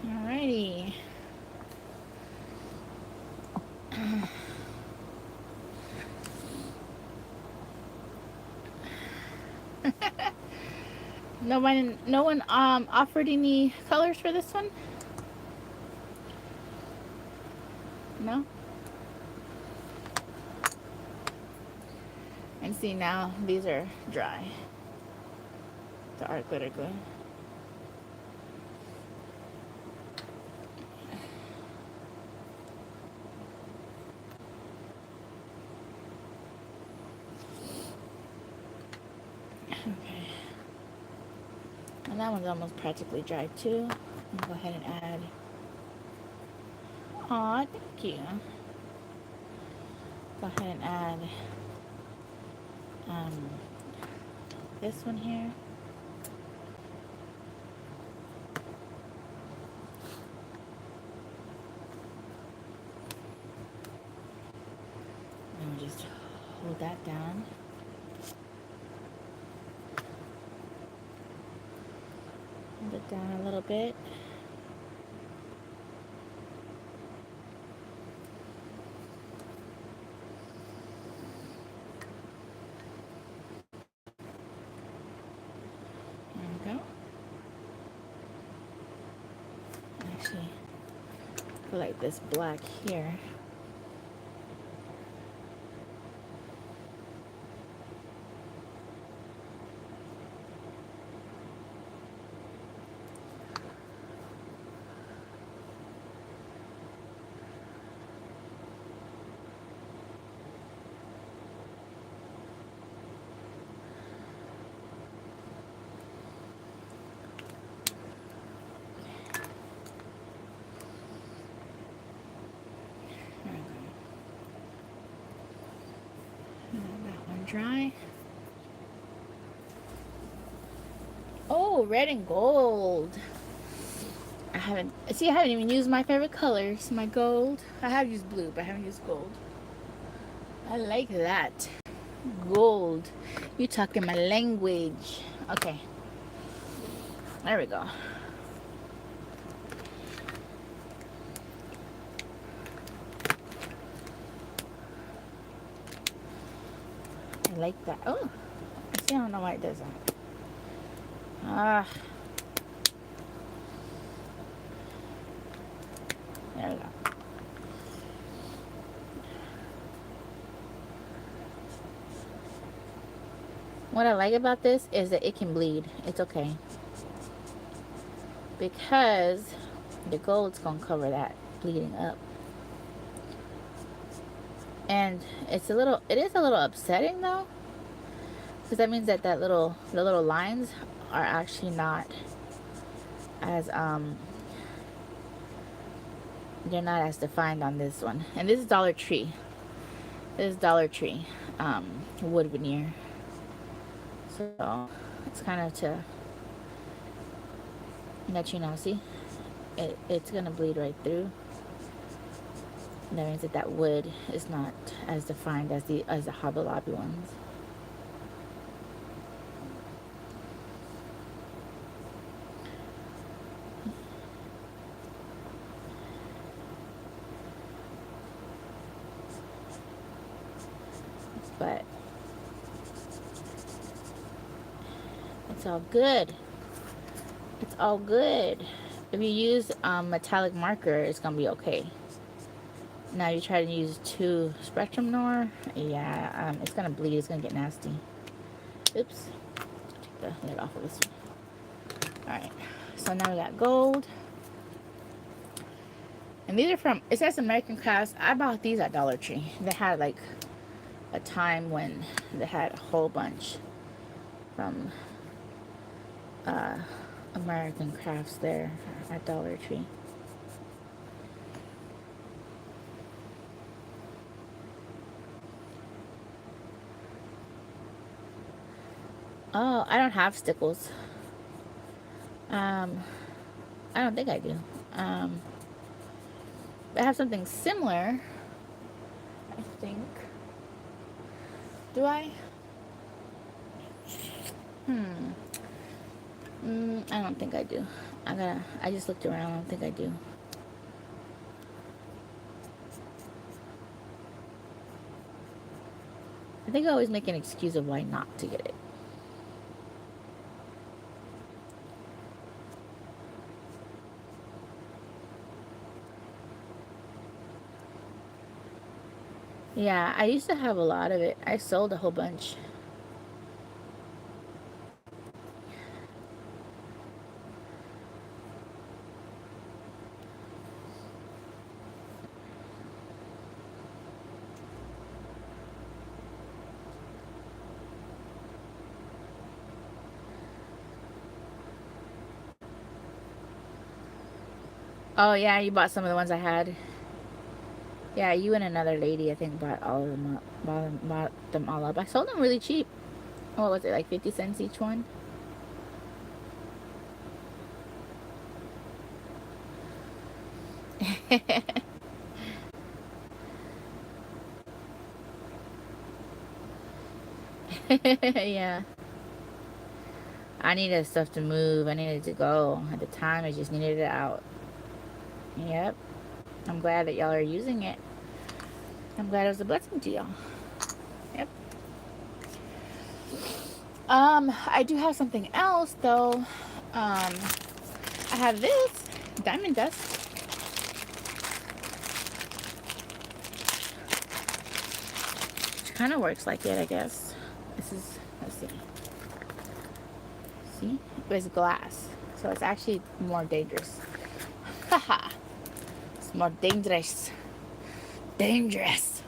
Alrighty. No one offered any colors for this one? No? And see, now these are dry. The art glitter glue. Okay. And that one's almost practically dry too. I'll go ahead and add. Aw, thank you. Go ahead and add this one here. And we'll just hold that down. Hold it down a little bit. There we go. Actually, put like this black here. dry. Oh, red and gold. I haven't even used my favorite colors. My gold. I have used blue, but I haven't used gold. I like that. Gold. You talking my language. Okay. There we go. I like that. Oh, see, I don't know why it does that. Ah. There we go. What I like about this is that it can bleed. It's okay. Because the gold's going to cover that bleeding up. And it is a little upsetting though. Because that means that the little lines are actually not as, they're not as defined on this one. And this is Dollar Tree. This is Dollar Tree wood veneer. So it's kind of to let you know, see? It's going to bleed right through. And that means that wood is not as defined as the Hobby Lobby ones. But it's all good. It's all good. If you use metallic marker, it's gonna be okay. Now you try to use 2 Spectrum Noir, yeah, it's gonna bleed. It's gonna get nasty. Oops. Take the lid off of this one. All right. So now we got gold. And these are from, it says American Crafts. I bought these at Dollar Tree. They had like a time when they had a whole bunch from American Crafts there at Dollar Tree. Oh, I don't have stickles. I don't think I do. I have something similar, I think. Do I? I don't think I do. I just looked around. I don't think I do. I think I always make an excuse of why not to get it. Yeah, I used to have a lot of it. I sold a whole bunch. Oh yeah, you bought some of the ones I had. Yeah, you and another lady, I think, bought all of them up. Bought them all up. I sold them really cheap. What was it, like 50 cents each one? Yeah. I needed stuff to move. I needed to go. At the time, I just needed it out. Yep. I'm glad that y'all are using it. I'm glad it was a blessing to y'all. Yep. I do have something else though. I have this diamond dust. Which kind of works like it, I guess. This is, let's see. See? It's glass. So it's actually more dangerous. Haha. It's more dangerous. Dangerous.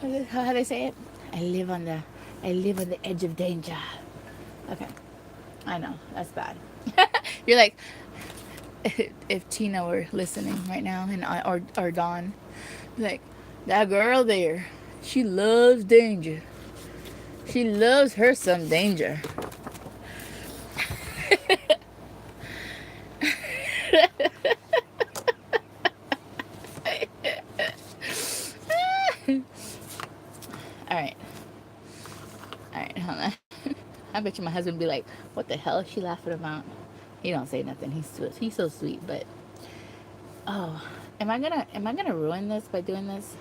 How do they say it? I live on the edge of danger. Okay. I know, that's bad. You're like, if Tina were listening right now, and or Dawn, like, that girl there, She loves danger. She loves her some danger. Alright. Alright, hold on. I bet you my husband be like, what the hell is she laughing about? He don't say nothing. He's so sweet, but oh, am I gonna ruin this by doing this?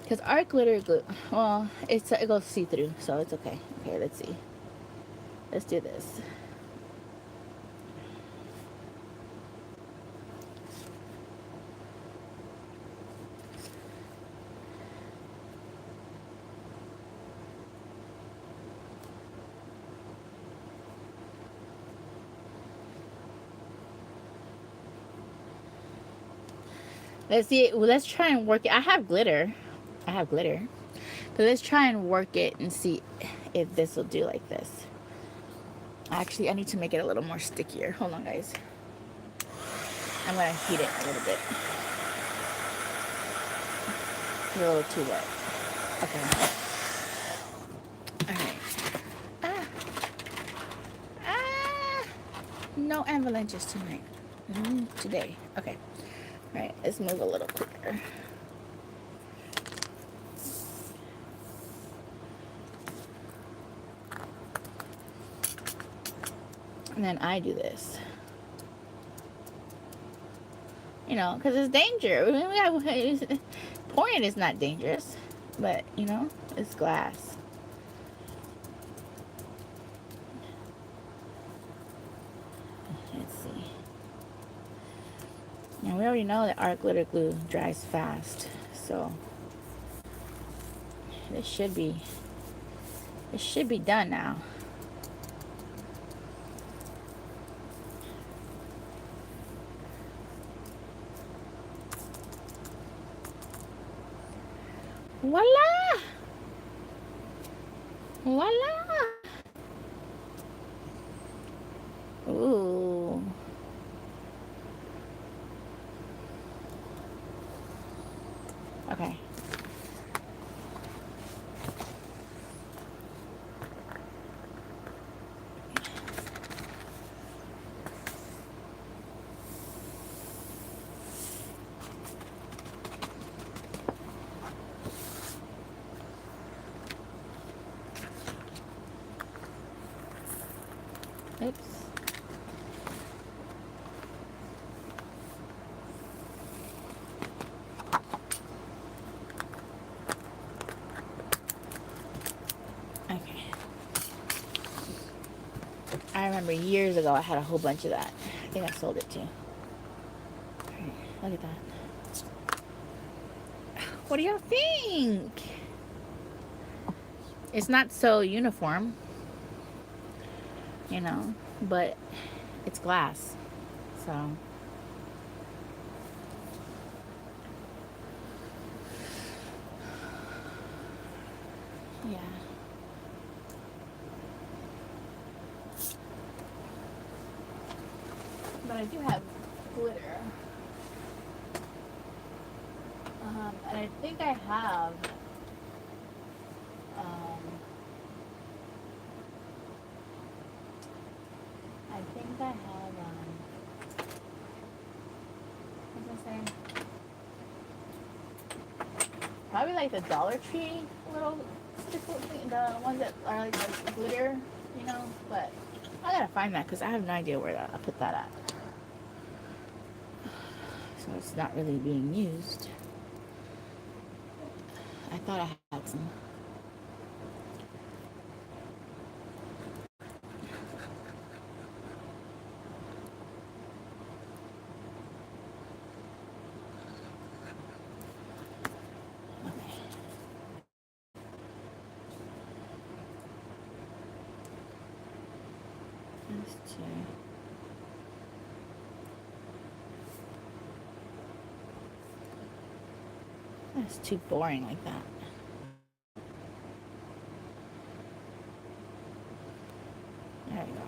Because our glitter glue, well, it goes see through, so it's okay. Okay, let's see. Let's do this. Let's see. Well, let's try and work it. I have glitter. But let's try and work it and see if this will do like this. Actually, I need to make it a little more stickier. Hold on, guys. I'm gonna heat it a little bit. It's a little too wet. Okay. Alright. Ah. Ah. No avalanches tonight. Today. Okay. Alright, let's move a little quicker. And then I do this. You know, because it's danger. Pouring is not dangerous. But, you know, it's glass. Let's see. Now, we already know that our glitter glue dries fast. So, it should be done now. Voila! Voila! Ooh. Okay. Oops. Okay. I remember years ago I had a whole bunch of that. I think I sold it too. Alright, look at that. What do y'all think? It's not so uniform, you know, but it's glass, so yeah. But I do have glitter, and I think I have what's I saying? Probably like the Dollar Tree little sticker thing, the ones that are like the glitter, you know. But I gotta find that because I have no idea where I put that at. So it's not really being used. I thought I had some. It's too boring like that. There we go.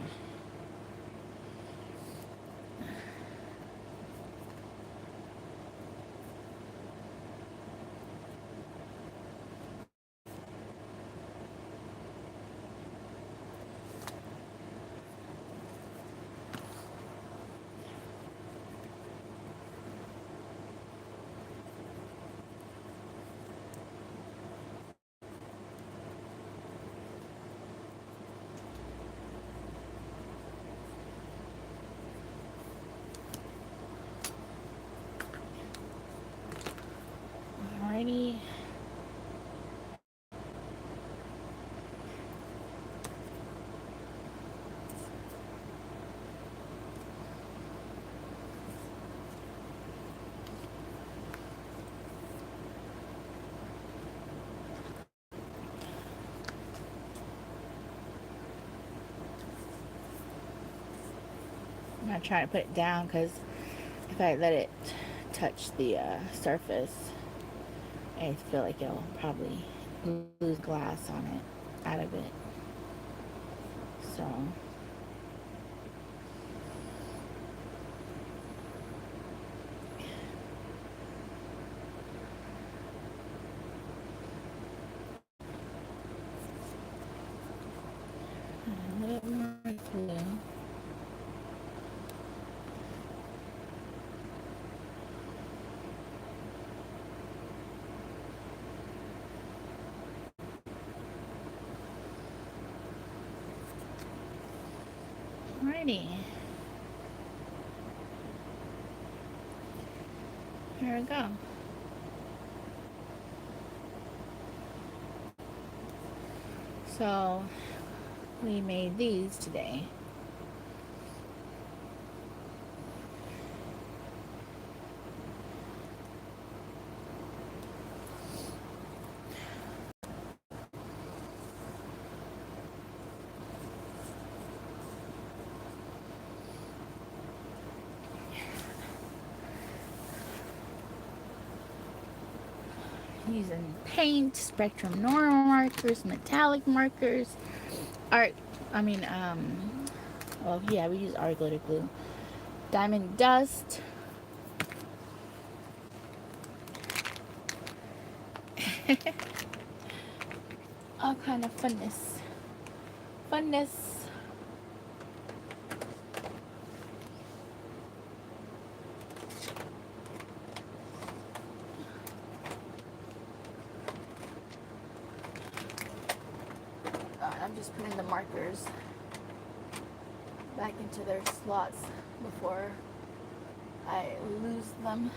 gonna try to put it down because if I let it touch the surface, I feel like it'll probably lose glass on it, out of it. So. A little bit more glue. Alrighty. Here we go. So we made these today. Using paint, Spectrum Noir markers, metallic markers, art, well, yeah, we use art glitter glue, diamond dust, all kind of funness. I'm just putting the markers back into their slots before I lose them.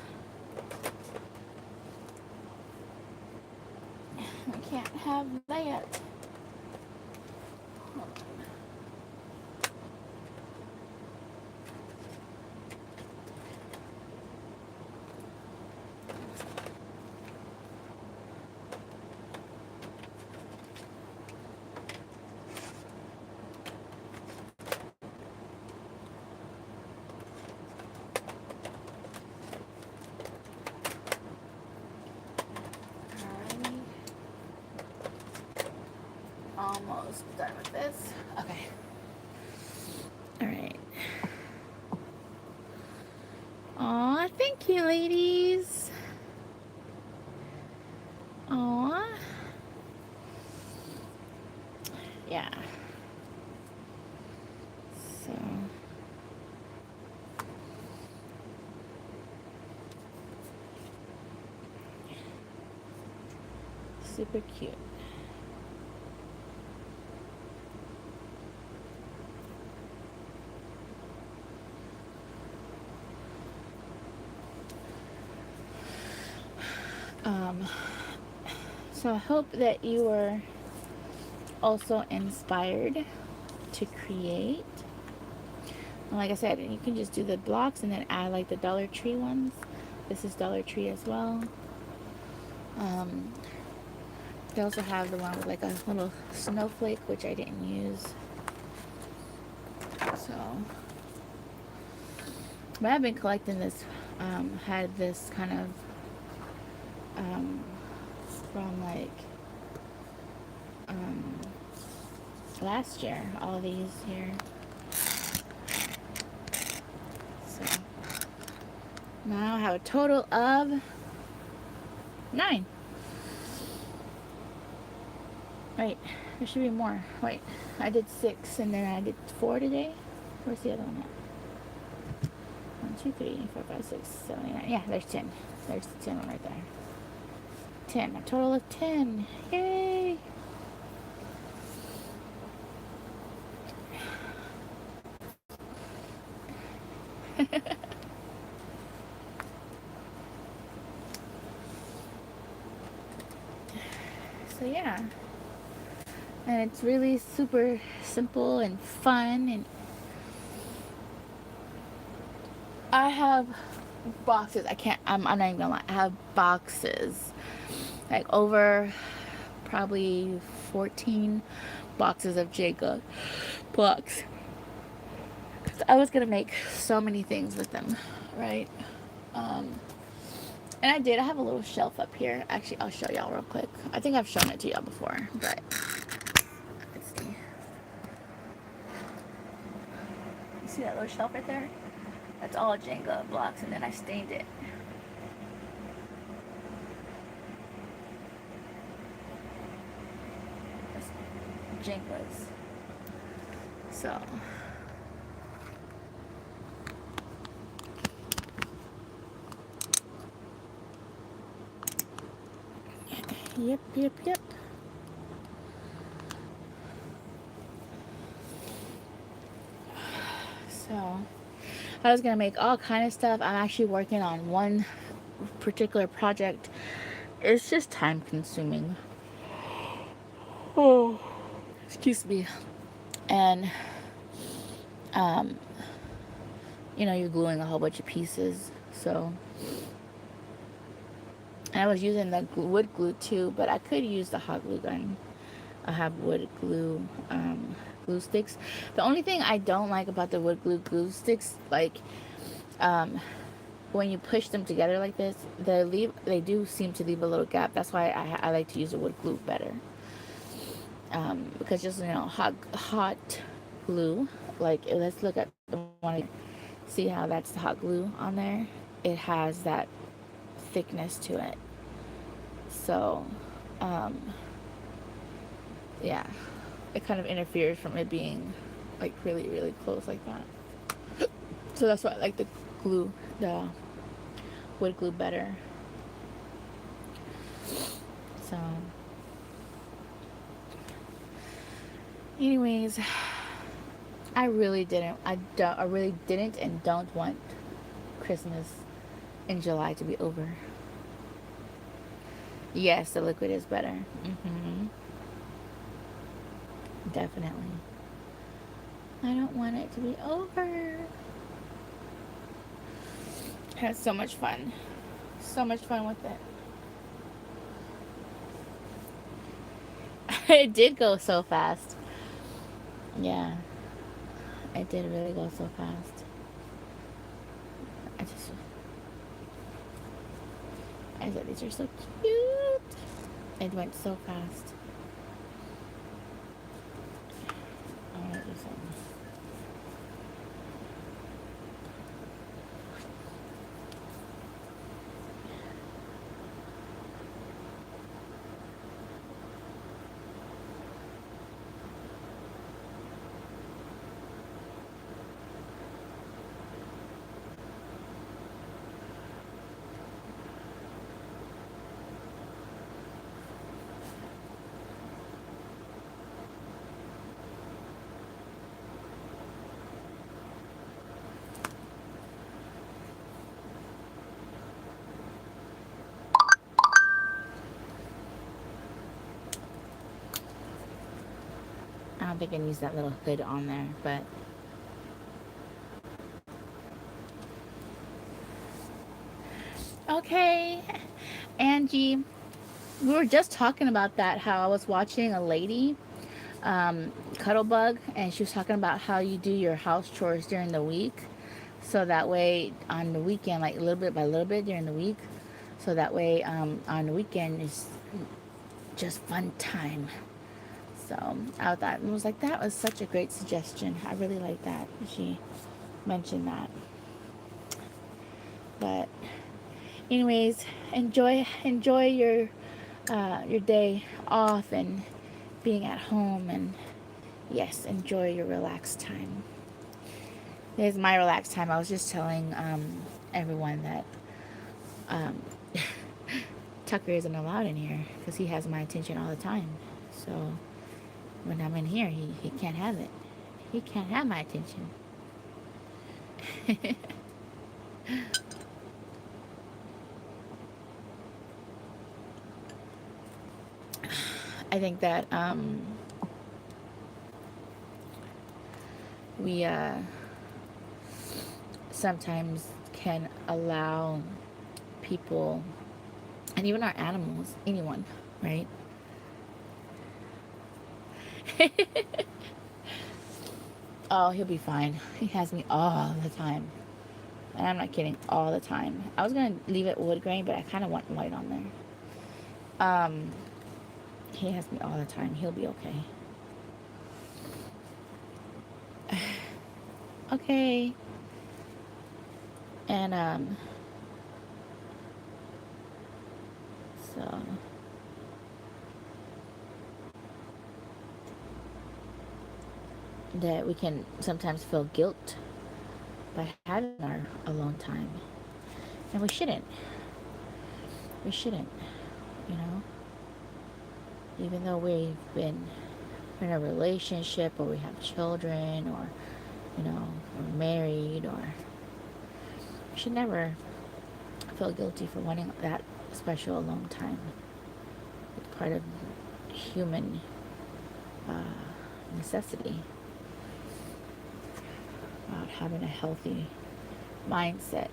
I can't have that. Almost done with this. Okay. All right. Aw, thank you, ladies. Aw. Yeah. So. Super cute. So I hope that you were also inspired to create. And like I said, you can just do the blocks and then add like the Dollar Tree ones. This is Dollar Tree as well. They also have the one with like a little snowflake, which I didn't use. So, but I've been collecting this. Had this kind of from like last year. All these here. So now I have a total of 9. Wait, there should be more. Wait, I did 6 and then I did 4 today. Where's the other one at? 1, 2, 3, 4, 5, 6, 7, 8, 9. Yeah, there's 10. There's the 10 one right there. 10. A total of 10. Yay! So yeah. And it's really super simple and fun, and I have boxes. I'm not even gonna lie. I have boxes, like over probably 14 boxes of Jacob blocks. I was gonna make so many things with them, right? Um, and I did. I have a little shelf up here. Actually, I'll show y'all real quick. I think I've shown it to y'all before, but let's see. You see that little shelf right there? That's all Jenga blocks, and then I stained it. That's Jengas. So. Yep. So, I was gonna make all kind of stuff. I'm actually working on one particular project. It's just time consuming. Oh, excuse me. And um, you're gluing a whole bunch of pieces. So, and I was using the wood glue too, but I could use the hot glue gun. I have wood glue glue sticks. The only thing I don't like about the wood glue sticks, like when you push them together like this, they do seem to leave a little gap. That's why I like to use the wood glue better. Because just hot glue, like let's look at the one, see how that's the hot glue on there. It has that thickness to it. So yeah, it kind of interferes from it being like really really close like that. So that's why I like the wood glue better. So anyways, I really didn't and don't want Christmas in July to be over. Yes, the liquid is better. Definitely. I don't want it to be over. I had so much fun. So much fun with it. It did go so fast. Yeah. It did really go so fast. I said these are so cute. It went so fast. I want to do something. I don't think I needs that little hood on there, but okay. Angie, we were just talking about that, how I was watching a lady, Cuddlebug, and she was talking about how you do your house chores during the week. So that way on the weekend, like a little bit by little bit during the week. So that way on the weekend is just fun time. So I thought, it was like, that was such a great suggestion. I really like that. She mentioned that. But anyways, enjoy your day off and being at home, and yes, enjoy your relaxed time. This is my relaxed time. I was just telling everyone that Tucker isn't allowed in here because he has my attention all the time. So when I'm in here, he can't have it. He can't have my attention. I think that we sometimes can allow people, and even our animals, anyone, right? Oh, he'll be fine. He has me all the time. And I'm not kidding, all the time. I was gonna leave it wood grain, but I kind of want white on there. He has me all the time. He'll be okay. Okay. And so that we can sometimes feel guilt by having our alone time, and we shouldn't. We shouldn't, you know. Even though we've been in a relationship, or we have children, or you know, we're married, or we should never feel guilty for wanting that special alone time. It's part of human uh, necessity about having a healthy mindset.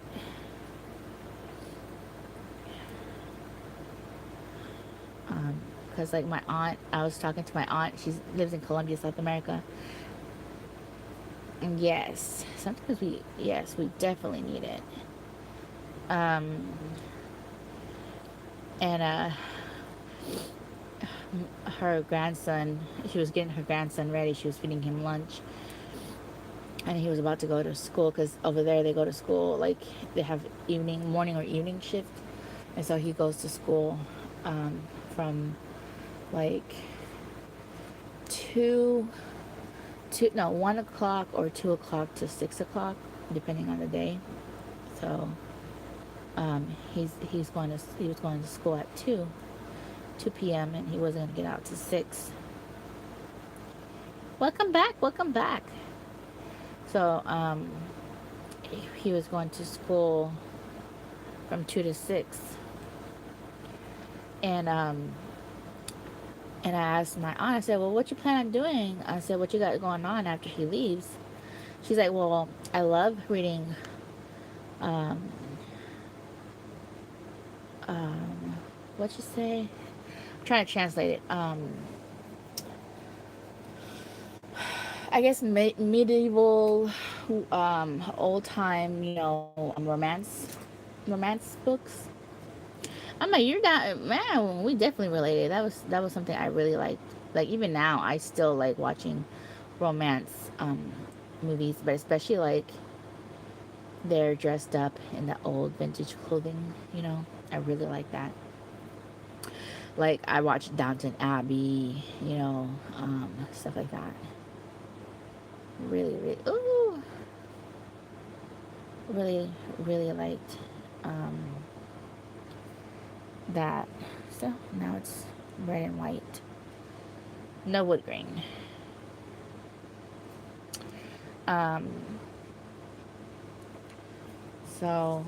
Because like my aunt, I was talking to my aunt. She lives in Colombia, South America. And yes, sometimes we definitely need it. Um, and her grandson, she was getting her grandson ready. She was feeding him lunch, and he was about to go to school because over there they go to school like they have morning or evening shift, and so he goes to school from like 1 o'clock or 2 o'clock to 6 o'clock, depending on the day. So he was going to school at 2 p.m. and he wasn't going to get out to 6. Welcome back, welcome back. So he was going to school from 2 to 6, and I asked my aunt, I said, well, what you plan on doing? I said, what you got going on after he leaves? She's like, well, I love reading what you say? I'm trying to translate it. I guess medieval, old time, romance books. I'm like, you're not, man. We definitely related. That was something I really liked. Like even now, I still like watching romance movies, but especially like they're dressed up in the old vintage clothing. I really like that. Like I watched Downton Abbey, stuff like that. Really, really, ooh, really, really liked that. So now it's red and white, no wood grain. So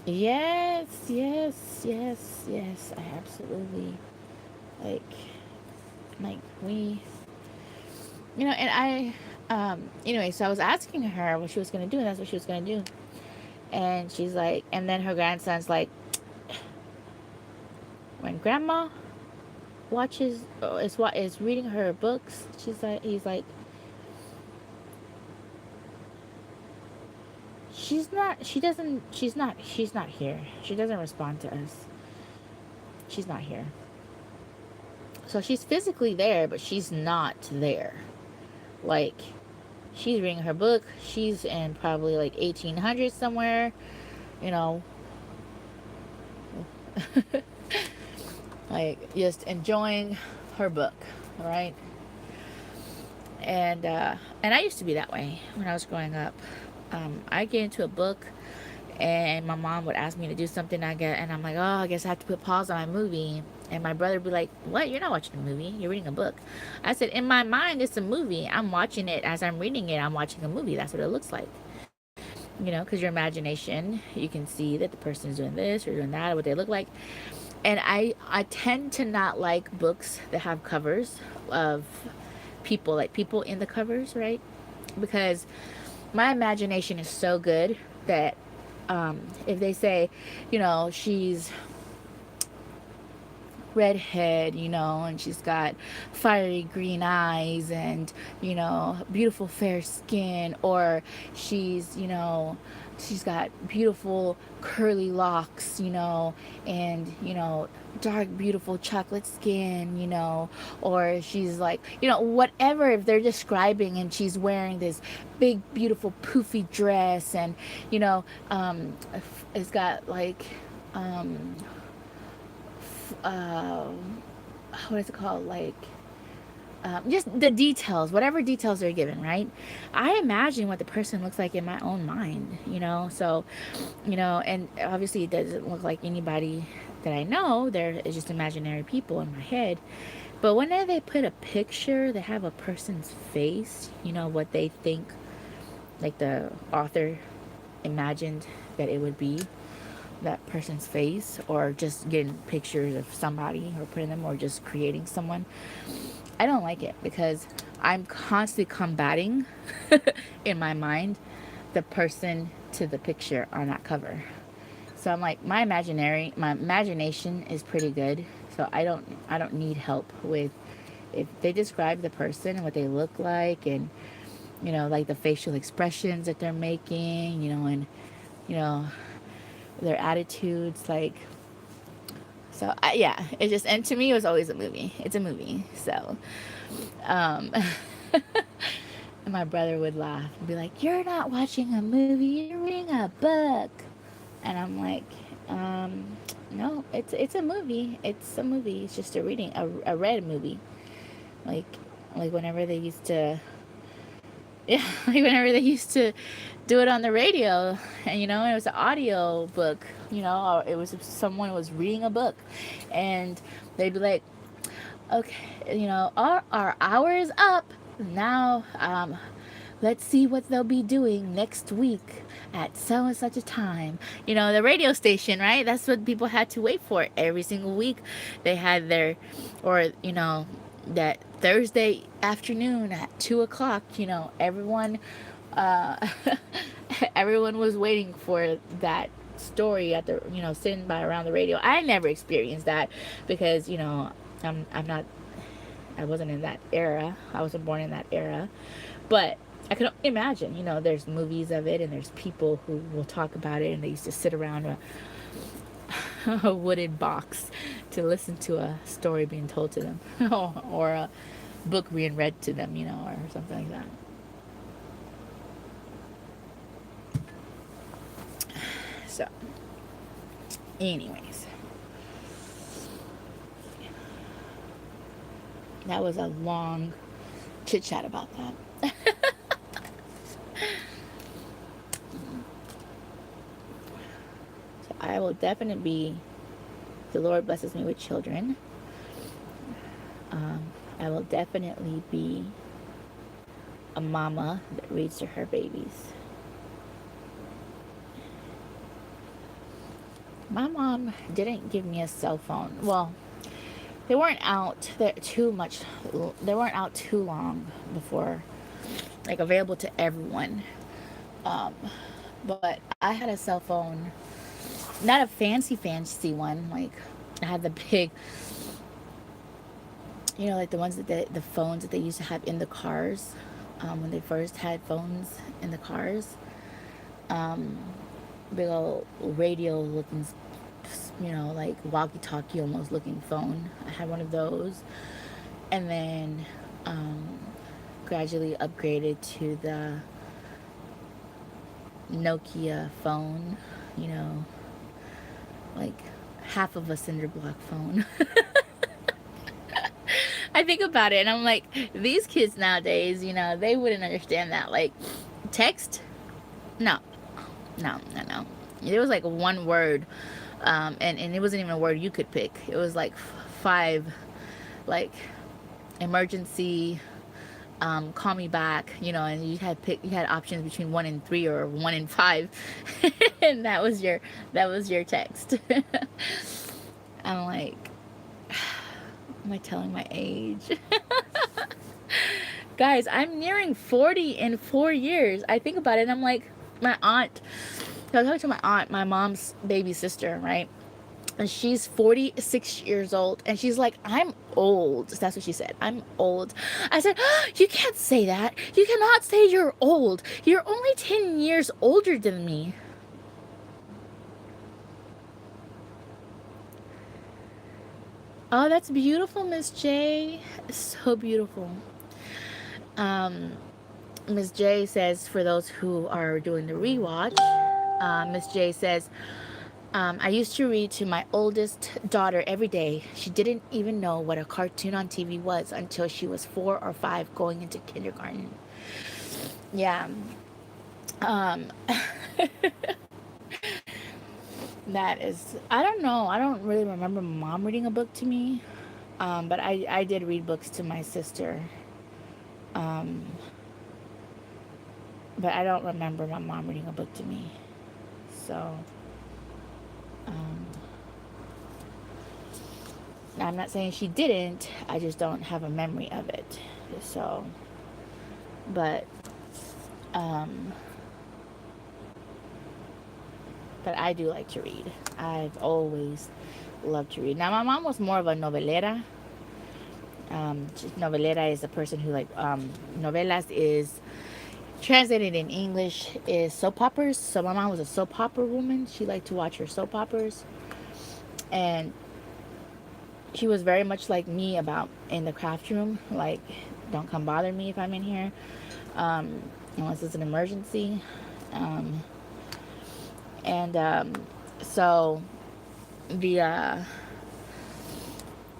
yes, yes, yes, yes. I absolutely like we, and anyway. So I was asking her what she was gonna do, and that's what she was gonna do. And she's like, and then her grandson's like, when grandma watches is reading her books, he's like, she's not here. She doesn't respond to us. She's not here. So she's physically there, but she's not there. Like, she's reading her book. She's in probably like 1800s somewhere, like just enjoying her book, right? And I used to be that way when I was growing up. I get into a book, and my mom would ask me to do something. And I'm like, oh, I guess I have to put pause on my movie. And my brother would be like, what? You're not watching a movie. You're reading a book. I said, in my mind, it's a movie. I'm watching it as I'm reading it. I'm watching a movie. That's what it looks like. Because your imagination, you can see that the person is doing this or doing that, or what they look like. And I tend to not like books that have covers of people, like people in the covers, right? Because my imagination is so good that if they say, she's redhead, you know, and she's got fiery green eyes and, you know, beautiful fair skin, or she's, you know, she's got beautiful curly locks, you know, and, you know, dark beautiful chocolate skin, you know, or she's like, you know, whatever, if they're describing, and she's wearing this big beautiful poofy dress, and, you know, it's got like, um what is it called, like, just the details, whatever details they're given, right? I imagine what the person looks like in my own mind, you know. So, you know, and obviously it doesn't look like anybody that I know. They're it's just imaginary people in my head. But whenever they put a picture, they have a person's face, you know, what they think, like the author imagined that it would be that person's face, or just getting pictures of somebody or putting them, or just creating someone. I don't like it because I'm constantly combating in my mind the person to the picture on that cover. So I'm like, my imagination is pretty good. So I don't need help with if they describe the person and what they look like, and, you know, like the facial expressions that they're making, you know, and, you know, their attitudes, like, so yeah, it just, and to me it was always a movie. It's a movie. So um and my brother would laugh and be like, "You're not watching a movie, you're reading a book." And I'm like, no, it's a movie. It's a movie. It's just a reading, a read movie. Like like whenever they used to, yeah, like whenever they used to do it on the radio, and, you know, it was an audio book, you know, or it was someone was reading a book, and they'd be like, okay, you know, our hour is up now. Let's see what they'll be doing next week at so and such a time. You know, the radio station, right? That's what people had to wait for every single week. They had their, or, you know, that Thursday afternoon at 2 o'clock, you know, everyone, uh, everyone was waiting for that story at the, you know, sitting by around the radio. I never experienced that because, you know, I'm not, I wasn't in that era. I wasn't born in that era. But I can imagine, you know, there's movies of it, and there's people who will talk about it, and they used to sit around a wooden box to listen to a story being told to them, or a book being read to them, you know, or something like that. So, anyways, that was a long chit chat about that. So I will definitely be, the Lord blesses me with children. I will definitely be a mama that reads to her babies. My mom didn't give me a cell phone. Well, they weren't out too much. They weren't out too long before, like, available to everyone. Um, but I had a cell phone, not a fancy one. Like, I had the big, you know, like the ones that the phones that they used to have in the cars, when they first had phones in the cars. Um, Big old radio looking, you know, like walkie-talkie almost looking phone. I had one of those, and then gradually upgraded to the Nokia phone, you know, like half of a cinder block phone. I think about it and I'm like, these kids nowadays, you know, they wouldn't understand that. Like, text? No. No, no, no. It was like one word, and it wasn't even a word you could pick. It was like five, like, emergency, call me back, you know, and you had options between 1 and 3 or 1 and 5, and that was your text. I'm like, am I telling my age? Guys, I'm nearing 40 in 4 years. I think about it and I'm like, my aunt, I was talking to my aunt, my mom's baby sister, right? And she's 46 years old. And she's like, I'm old. That's what she said. I'm old. I said, oh, you can't say that. You cannot say you're old. You're only 10 years older than me. Oh, that's beautiful, Miss J. So beautiful. Um, Miss J says, for those who are doing the rewatch, Miss J says, I used to read to my oldest daughter every day. She didn't even know what a cartoon on TV was until she was 4 or 5 going into kindergarten. Yeah. Um, that is, I don't know. I don't really remember my mom reading a book to me. But I did read books to my sister. Um, but I don't remember my mom reading a book to me. So, um, I'm not saying she didn't. I just don't have a memory of it. So, but, um, but I do like to read. I've always loved to read. Now, my mom was more of a novelera. Novelera is a person who novelas is translated in English is soap operas. So my mom was a soap opera woman. She liked to watch her soap operas, and she was very much like me about in the craft room. Like, don't come bother me if I'm in here, um, unless it's an emergency. Um, and so the uh,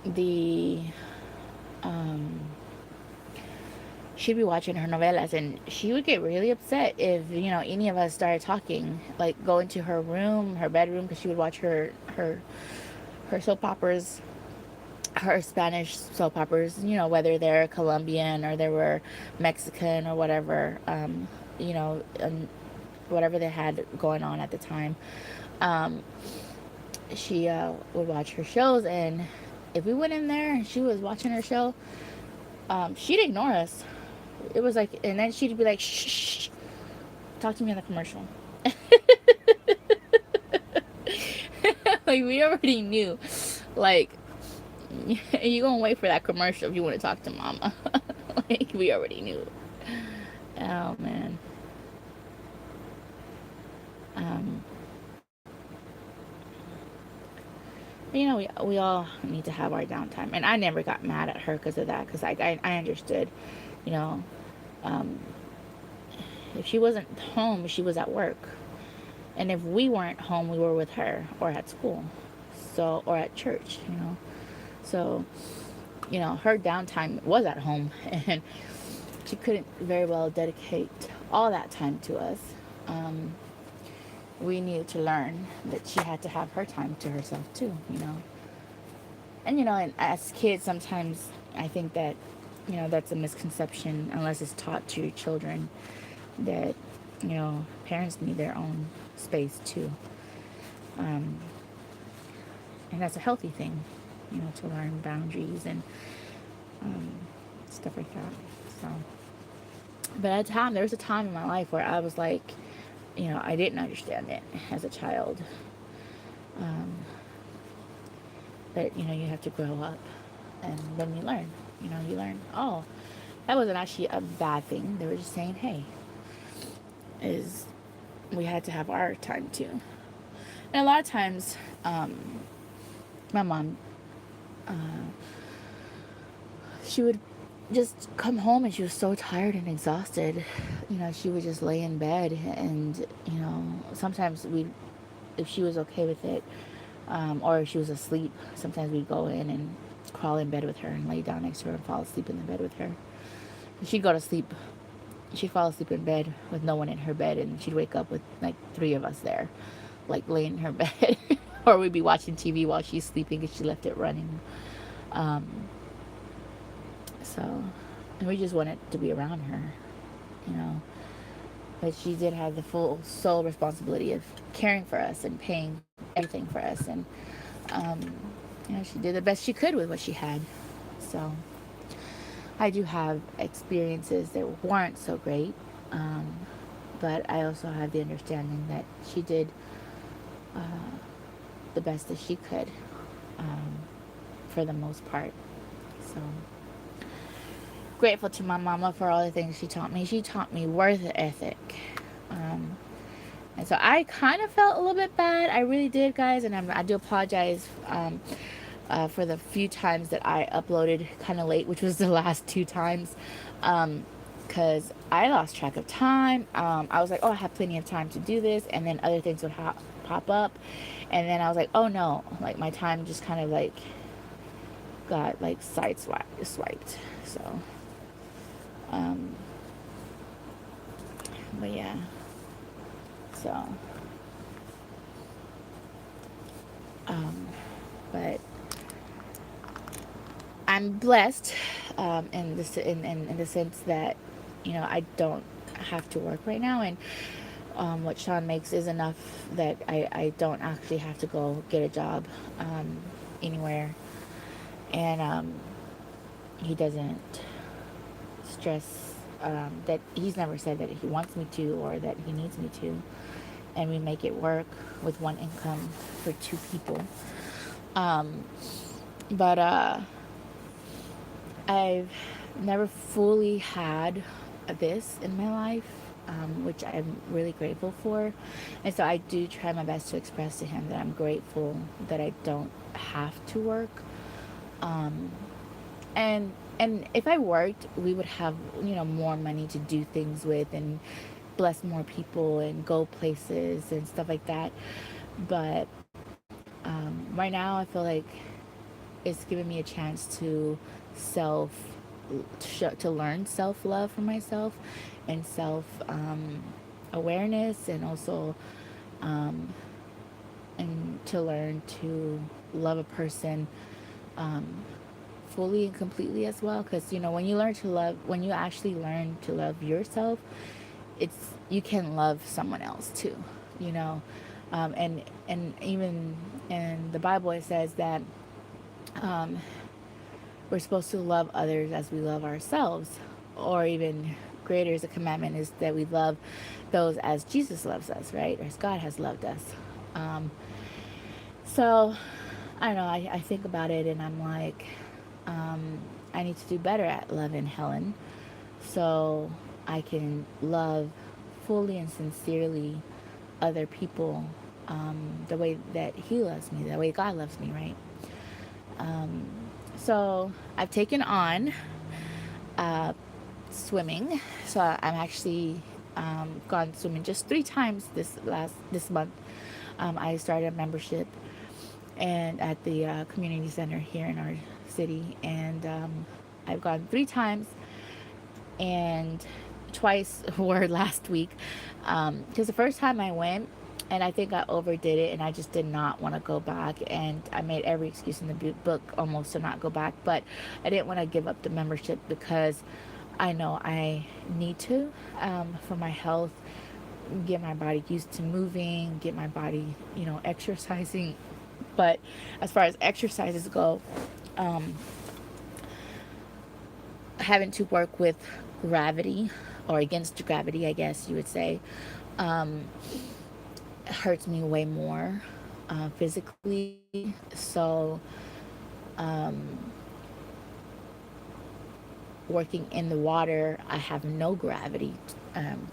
the she'd be watching her novelas, and she would get really upset if any of us started talking, like go into her room, her bedroom, because she would watch her soap operas, her Spanish soap operas, whether they're Colombian or they were Mexican or whatever, and whatever they had going on at the time. um, she would watch her shows, and if we went in there and she was watching her show, she'd ignore us. It was like, and then she'd be like, shh, shh, shh, talk to me in the commercial. Like, we already knew, like, you gonna wait for that commercial if you want to talk to mama. Like, we already knew. Oh man. um we all need to have our downtime, and I never got mad at her because of that, because I understood, you know um if she wasn't home, she was at work. And if we weren't home, we were with her or at school. So, or at church, So, her downtime was at home, and she couldn't very well dedicate all that time to us. Um, we needed to learn that she had to have her time to herself too. And as kids, sometimes I think that, that's a misconception, unless it's taught to your children, that, parents need their own space too. Um, and that's a healthy thing, to learn boundaries and um, stuff like that. So, but there was a time in my life where I was like, I didn't understand it as a child. Um, but you have to grow up, and then you learn. You learn. Oh, that wasn't actually a bad thing. They were just saying, hey, is we had to have our time too. And a lot of times, my mom, uh, she would just come home and she was so tired and exhausted. She would just lay in bed, and sometimes if she was okay with it, or if she was asleep, sometimes we'd go in and crawl in bed with her and lay down next to her and fall asleep in the bed with her. And she'd go to sleep. She'd fall asleep in bed with no one in her bed, and she'd wake up with like 3 of us there, like laying in her bed. Or we'd be watching TV while she's sleeping because she left it running. Um, so, and we just wanted to be around her, you know. But she did have the full sole responsibility of caring for us and paying everything for us. And, um, she did the best she could with what she had. So, I do have experiences that weren't so great. But I also have the understanding that she did the best that she could, um, for the most part. So grateful to my mama for all the things she taught me. She taught me work ethic. Um, and so I kind of felt a little bit bad. I really did, guys. And I do apologize for the few times that I uploaded kind of late, which was the last 2 times. Because I lost track of time. I was like, oh, I have plenty of time to do this. And then other things would pop up. And then I was like, oh no, like my time just kind of like got like swiped. So, um, but yeah, so, but I'm blessed, in the sense that, I don't have to work right now, and what Sean makes is enough that I don't actually have to go get a job anywhere, and he doesn't stress that he's never said that he wants me to or that he needs me to, and we make it work with one income for 2 people. But I've never fully had this in my life, which I'm really grateful for. And so I do try my best to express to him that I'm grateful that I don't have to work. Um, and if I worked, we would have, more money to do things with and bless more people and go places and stuff like that. But right now, I feel like it's given me a chance to self to learn self-love for myself, and self awareness, and also um, and to learn to love a person um, fully and completely as well. Because when you actually learn to love yourself, you can love someone else too, you know. And even in the Bible it says that um, we're supposed to love others as we love ourselves, or even greater is a commandment is that we love those as Jesus loves us, right? Or as God has loved us. Um, so I don't know. I think about it and I'm like, I need to do better at loving Helen, so I can love fully and sincerely other people, the way that He loves me, the way God loves me, right? Um, so I've taken on uh, swimming. So I'm actually gone swimming just 3 times this month. I started a membership and at the community center here in our city, and I've gone 3 times, and twice were last week. Because the first time I went, and I think I overdid it, and I just did not want to go back, and I made every excuse in the book almost to not go back, but I didn't want to give up the membership because I know I need to, for my health, get my body used to moving, get my body, exercising. But as far as exercises go, um, having to work with gravity, or against gravity, I guess you would say, um, hurts me way more physically. So working in the water, I have no gravity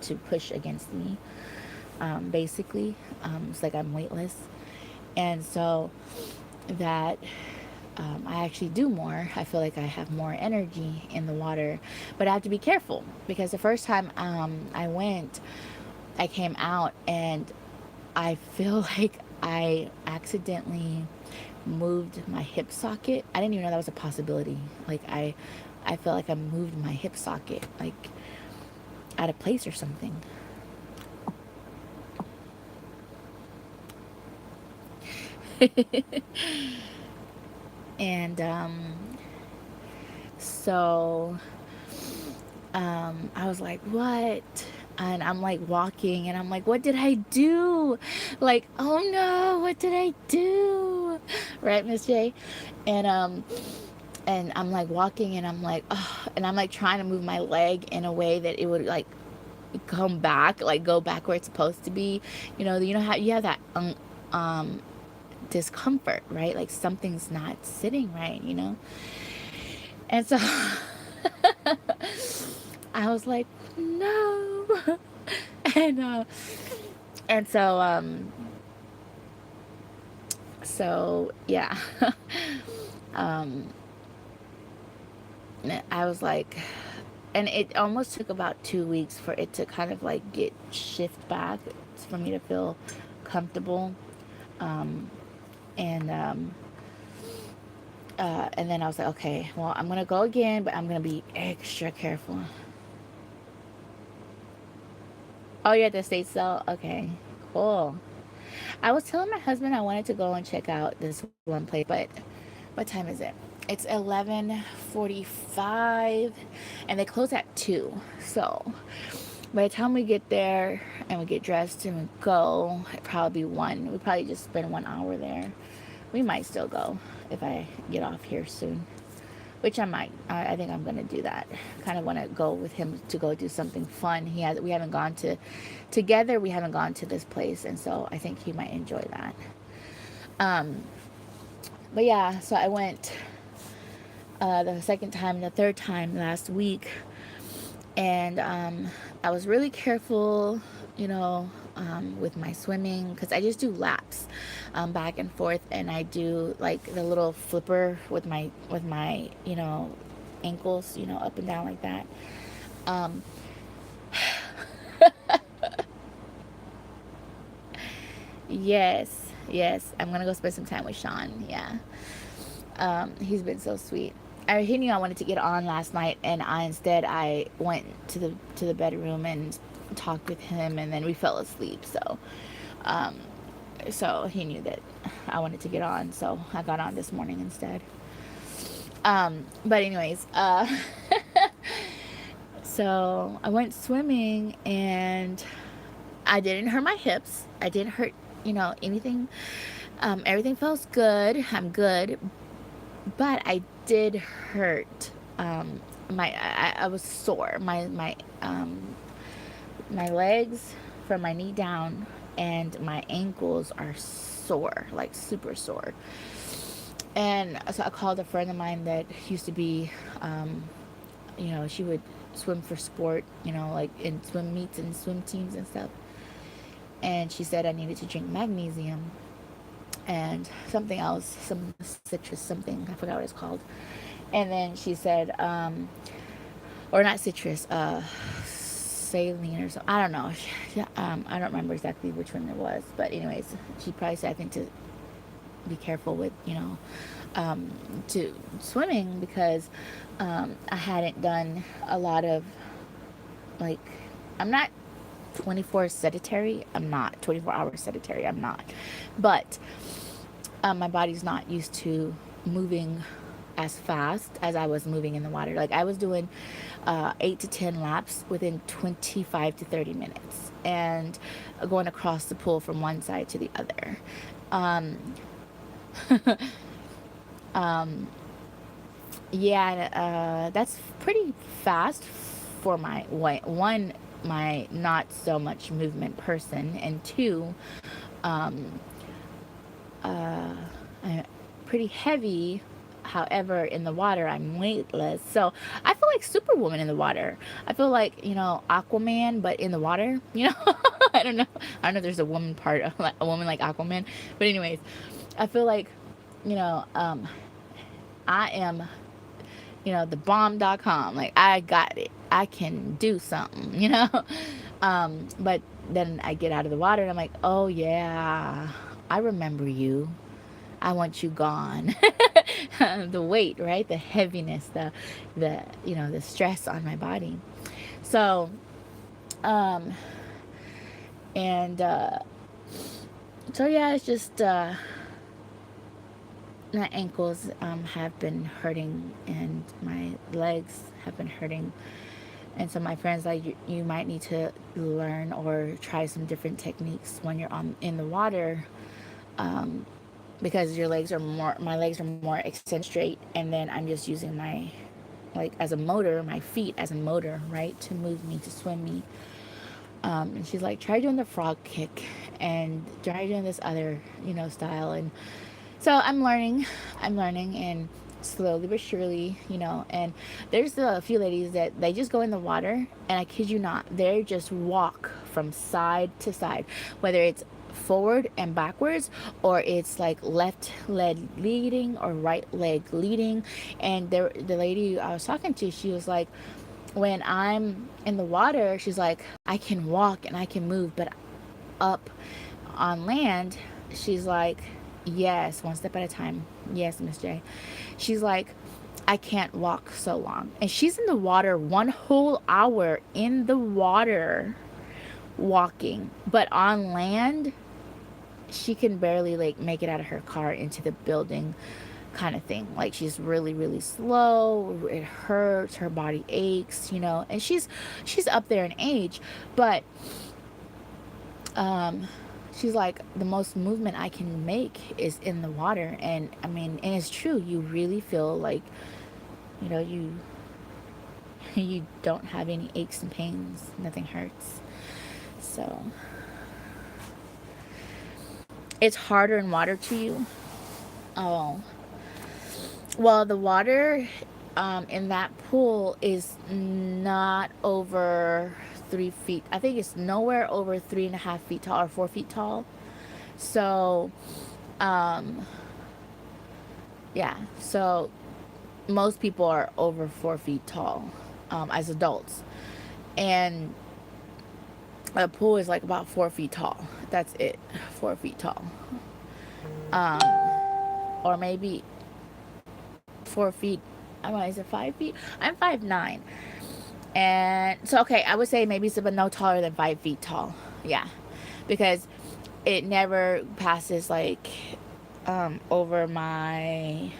to push against me. Basically, it's like I'm weightless, and so that I actually do more. I feel like I have more energy in the water, but I have to be careful because the first time I went, I came out and I feel like I accidentally moved my hip socket. I didn't even know that was a possibility. Like I felt like I moved my hip socket like out of place or something. And so I was like, what? And I'm like walking and I'm like, what did I do? Like, oh no, what did I do? Right, Miss J? And and I'm like walking and I'm like, oh, and I'm like trying to move my leg in a way that it would like come back, like go back where it's supposed to be. You know how you have that discomfort, right? Like something's not sitting right, you know? And so I was like, no. and and so yeah. um I was like, and it almost took about 2 weeks for it to kind of like get shift back for me to feel comfortable. um and and then I was like, okay, well, I'm gonna go again, but I'm gonna be extra careful. Oh, you're at the state cell? Okay, cool. I was telling my husband I wanted to go and check out this one place, but what time is it? It's 11:45, and they close at 2. So by the time we get there and we get dressed and we go, it probably be 1. We probably just spend 1 hour there. We might still go if I get off here soon, which I might. I think I'm gonna do that. Kind of want to go with him to go do something fun. We haven't gone to together. We haven't gone to this place, and so I think he might enjoy that. Um, but yeah, so I went the second time, the third time last week, and I was really careful, you know, with my swimming, because I just do laps, back and forth, and I do like the little flipper with my ankles, up and down like that. Um, yes, yes, I'm gonna go spend some time with Sean. Yeah, he's been so sweet. He knew I wanted to get on last night, and I went to the bedroom and talked with him, and then we fell asleep. Um, so he knew that I wanted to get on, so I got on this morning instead. But anyways, so I went swimming, and I didn't hurt my hips. I didn't hurt, anything. Everything feels good. I'm good, but I did hurt. I was sore. My legs from my knee down and my ankles are sore, like super sore. And so I called a friend of mine that used to be, she would swim for sport, like in swim meets and swim teams and stuff. And she said I needed to drink magnesium and something else, some citrus something, I forgot what it's called. And then she said, or not citrus, saline or something, I don't know. I don't remember exactly which one it was, but anyways, she probably said I think to be careful with, to swimming, because I hadn't done a lot of, like, I'm not 24 sedentary, I'm not 24 hours sedentary, I'm not, but my body's not used to moving as fast as I was moving in the water. Like, I was doing 8 to 10 laps within 25 to 30 minutes, and going across the pool from one side to the other. um, um, yeah, that's pretty fast for my my not so much movement person, and two, um, uh, I'm pretty heavy. However, in the water, I'm weightless. So I feel like Superwoman in the water. I feel like, Aquaman, but in the water, I don't know. I don't know if there's a woman part, of, like, a woman like Aquaman. But anyways, I feel like, you know, um, I am, the bomb.com. Like, I got it. I can do something, but then I get out of the water and I'm like, oh yeah, I remember you. I want you gone. The weight, right? The heaviness, the stress on my body. So, um, and, so yeah, it's just, my ankles, have been hurting, and my legs have been hurting. And so my friends like, you might need to learn or try some different techniques when you're in the water, because my legs are more extended straight, and then I'm just using my feet as a motor, right, to move me, to swim me. And she's like, try doing the frog kick and try doing this other, style. And so I'm learning, and slowly but surely, and there's a few ladies that they just go in the water, and I kid you not, they just walk from side to side, whether it's forward and backwards, or it's like left leg leading or right leg leading. And the lady I was talking to, she was like, when I'm in the water, she's like, I can walk and I can move, but up on land, she's like, yes, one step at a time. Yes, Miss J. She's like, I can't walk so long. And she's in the water 1 whole hour in the water walking. But on land, she can barely like make it out of her car into the building, kind of thing. Like, she's really, really slow. It hurts. Her body aches, and she's up there in age, but she's like, the most movement I can make is in the water. And I mean, and it's true, you really feel like, you you don't have any aches and pains, nothing hurts. So it's harder in water to you. Oh, well, the water in that pool is not over 3 feet. I think it's nowhere over 3.5 feet tall or 4 feet tall. So yeah, so most people are over 4 feet tall as adults, and a pool is like about 4 feet tall. That's it, 4 feet tall, or maybe 4 feet. I don't know, is it 5 feet? I'm 5'9", and so okay, I would say maybe it's about no taller than 5 feet tall. Yeah, because it never passes like over my.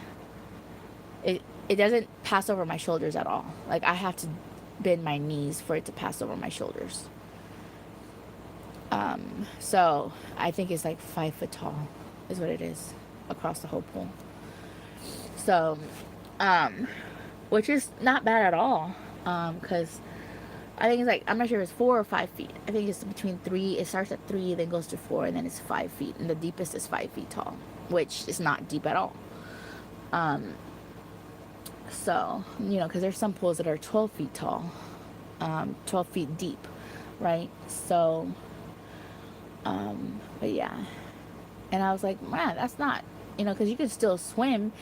It doesn't pass over my shoulders at all. Like, I have to bend my knees for it to pass over my shoulders. So I think it's like 5 foot tall is what it is across the whole pool. So, which is not bad at all. Cause I think it's like, I'm not sure if it's 4 or 5 feet. I think it's between 3. It starts at 3, then goes to 4, and then it's 5 feet. And the deepest is 5 feet tall, which is not deep at all. So, because there's some pools that are 12 feet tall, 12 feet deep, right? So, but yeah. And I was like, man, that's not, because you can still swim,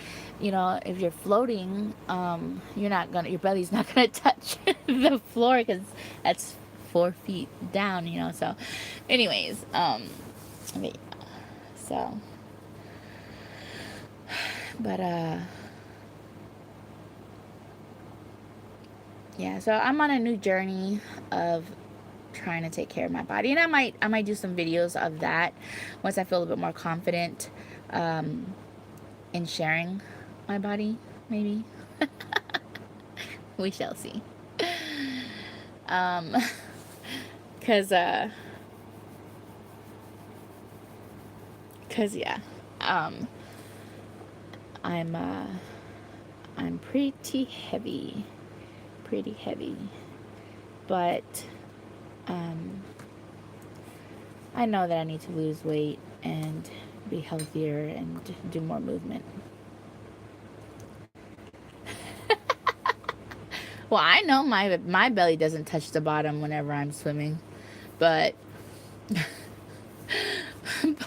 if you're floating, your belly's not gonna touch the floor, because that's 4 feet down, so anyways, okay, so, but, yeah, so I'm on a new journey of trying to take care of my body, and I might do some videos of that once I feel a little bit more confident in sharing my body, maybe. We shall see. Cause yeah, I'm pretty heavy, but I know that I need to lose weight and be healthier and do more movement. Well, I know my belly doesn't touch the bottom whenever I'm swimming, but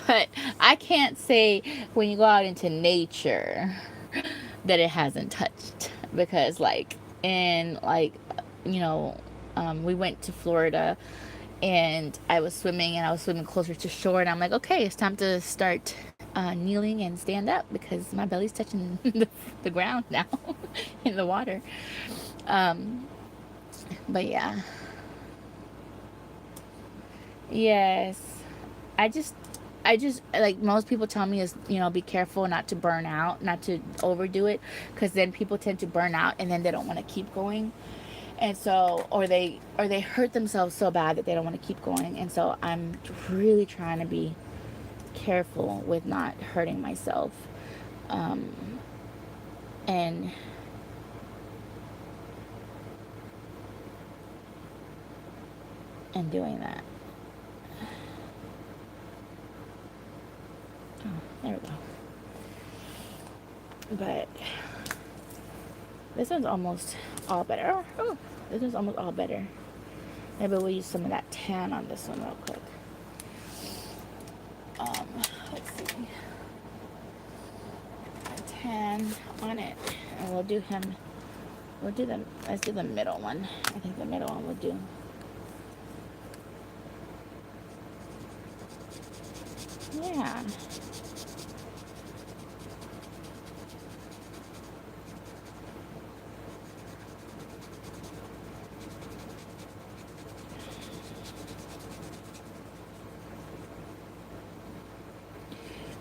but I can't say when you go out into nature that it hasn't touched, because like we went to Florida, and I was swimming closer to shore, and I'm like, okay, it's time to start kneeling and stand up, because my belly's touching the ground now in the water. But yeah. Yes. I just like most people tell me is, be careful not to burn out, not to overdo it, because then people tend to burn out and then they don't want to keep going. And so, or they hurt themselves so bad that they don't want to keep going. And so I'm really trying to be careful with not hurting myself. And and doing that. Oh, there we go. But this one's almost all better. Oh, this one's almost all better. Maybe we'll use some of that tan on this one real quick. Let's see. A tan on it. And we'll do him. Let's do the middle one. I think the middle one will do. Yeah.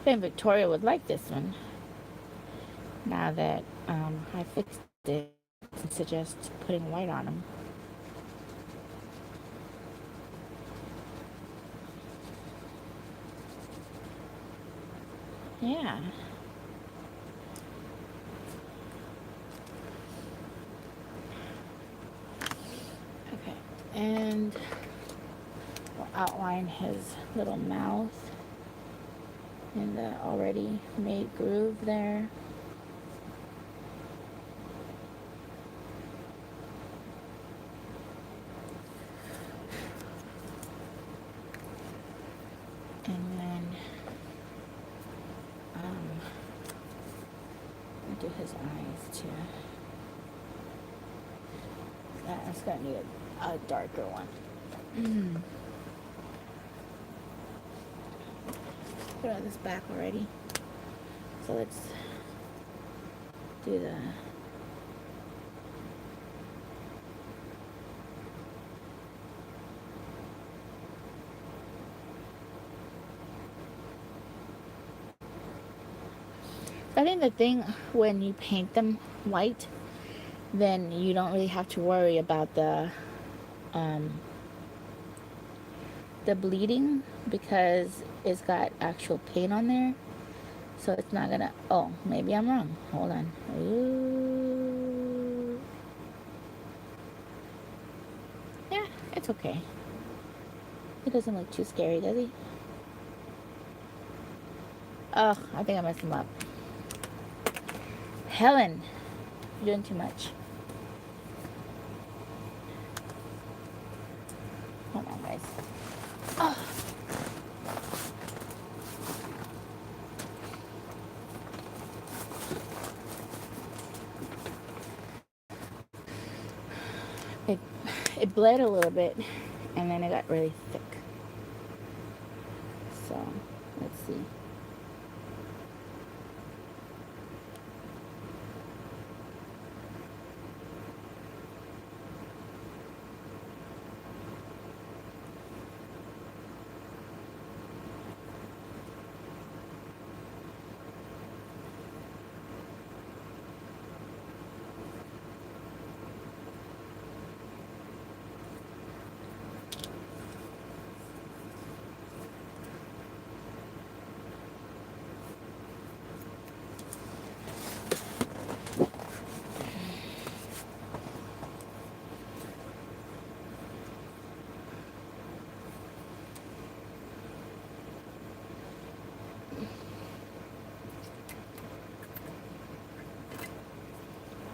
I think Victoria would like this one. Now that I fixed it, I suggest putting white on them. Yeah. Okay. And we'll outline his little mouth in the already made groove there. And then do his eyes too. That's gonna need a darker one. Put on this back already. So let's do the I think the thing when you paint them white, then you don't really have to worry about the bleeding because it's got actual paint on there. So it's not gonna, oh, maybe I'm wrong. Hold on. Ooh. Yeah, it's okay. He doesn't look too scary, does he? Oh, I think I messed him up. Helen, you're doing too much. Hold on, guys. Oh. It bled a little bit, and then it got really thick. So, let's see.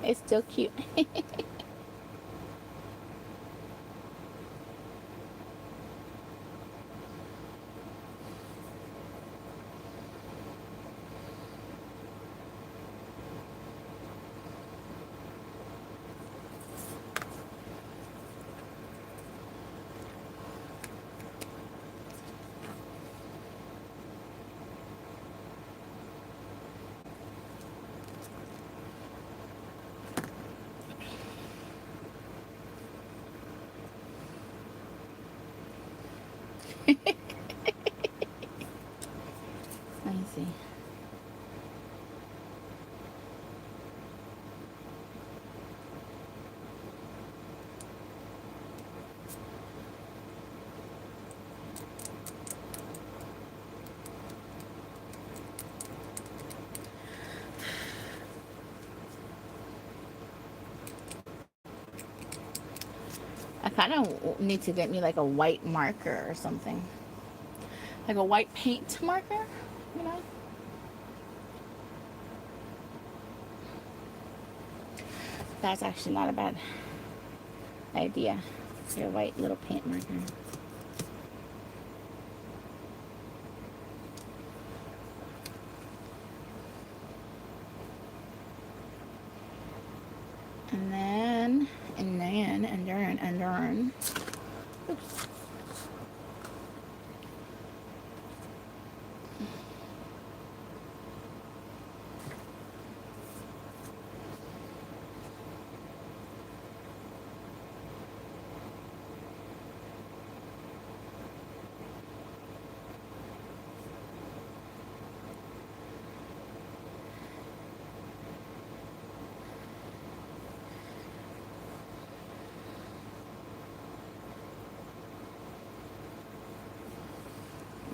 It's still cute. I kind of need to get me like a white marker or something. Like a white paint marker, you know? That's actually not a bad idea. Your white little paint marker. And then, and then. Oops.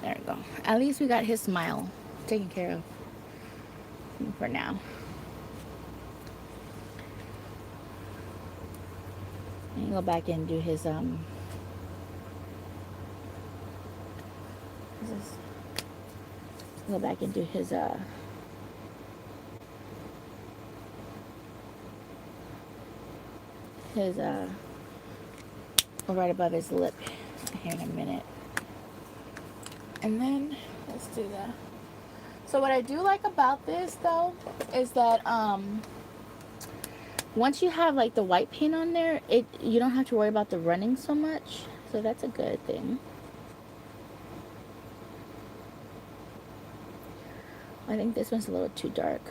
There we go. At least we got his smile taken care of for now. And go back and do his go back and do his right above his lip here in a minute. And then let's do that. So what I do like about this though is that once you have like the white paint on there, you don't have to worry about the running so much. So that's a good thing. I think this one's a little too dark.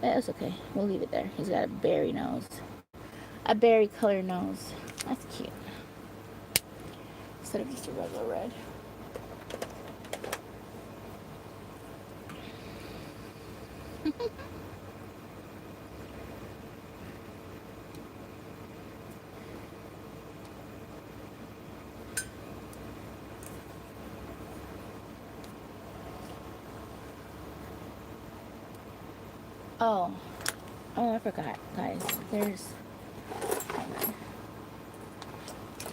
That's okay. We'll leave it there. He's got a berry nose. A berry color nose. That's cute. Instead of just a regular red. Oh, I forgot, guys. There's,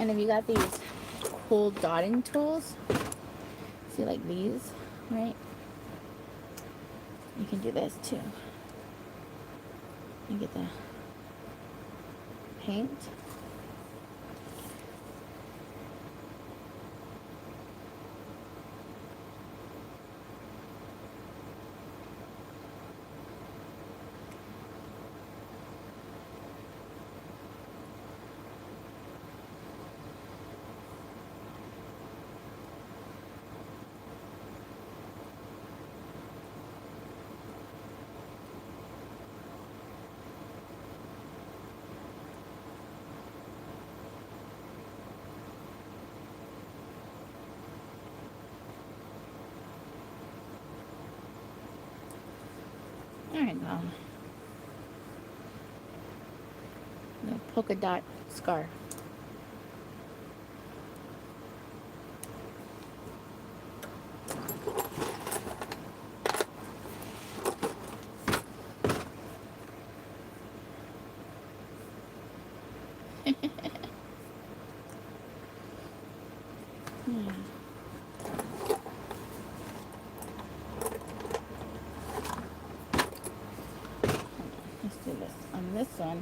and if you got these cool dotting tools, see like these, right? You can do this too. You get the paint. There you go. The polka dot scarf. Let's do this on this one.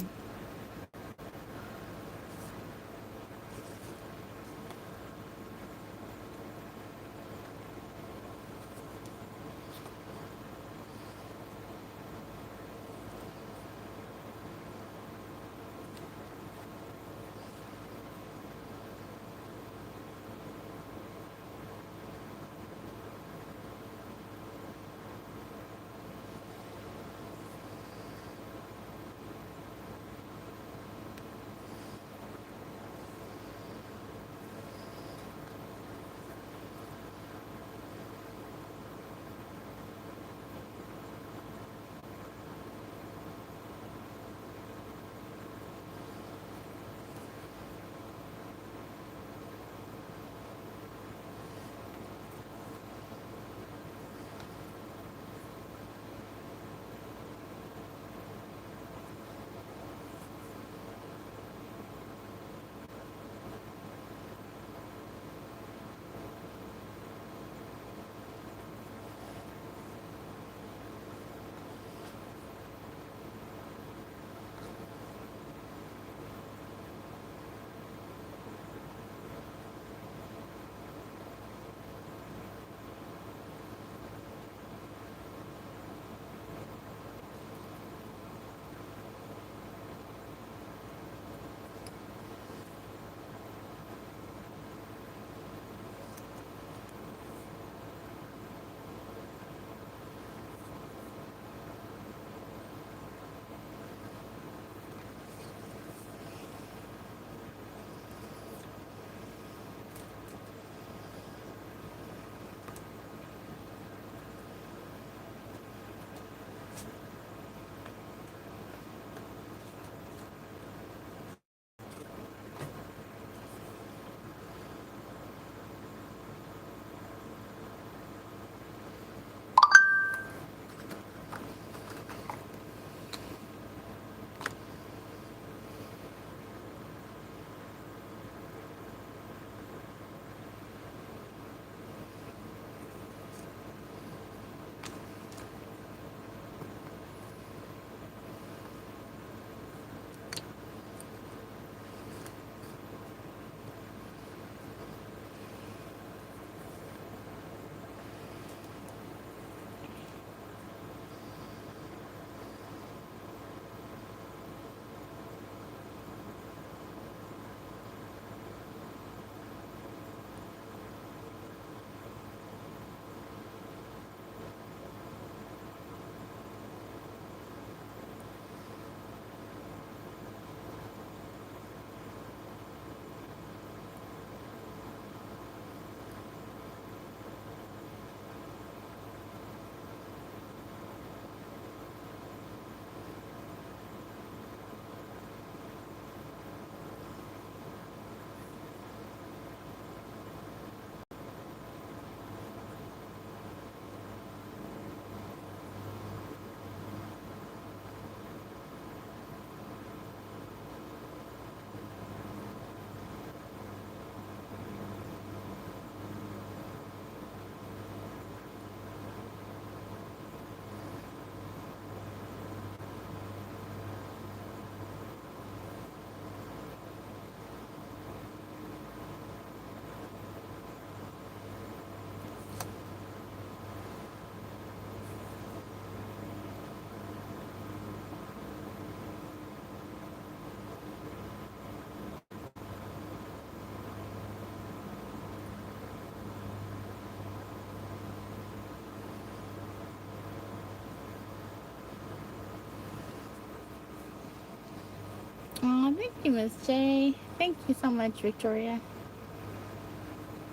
you, Miss J. Thank you so much, Victoria.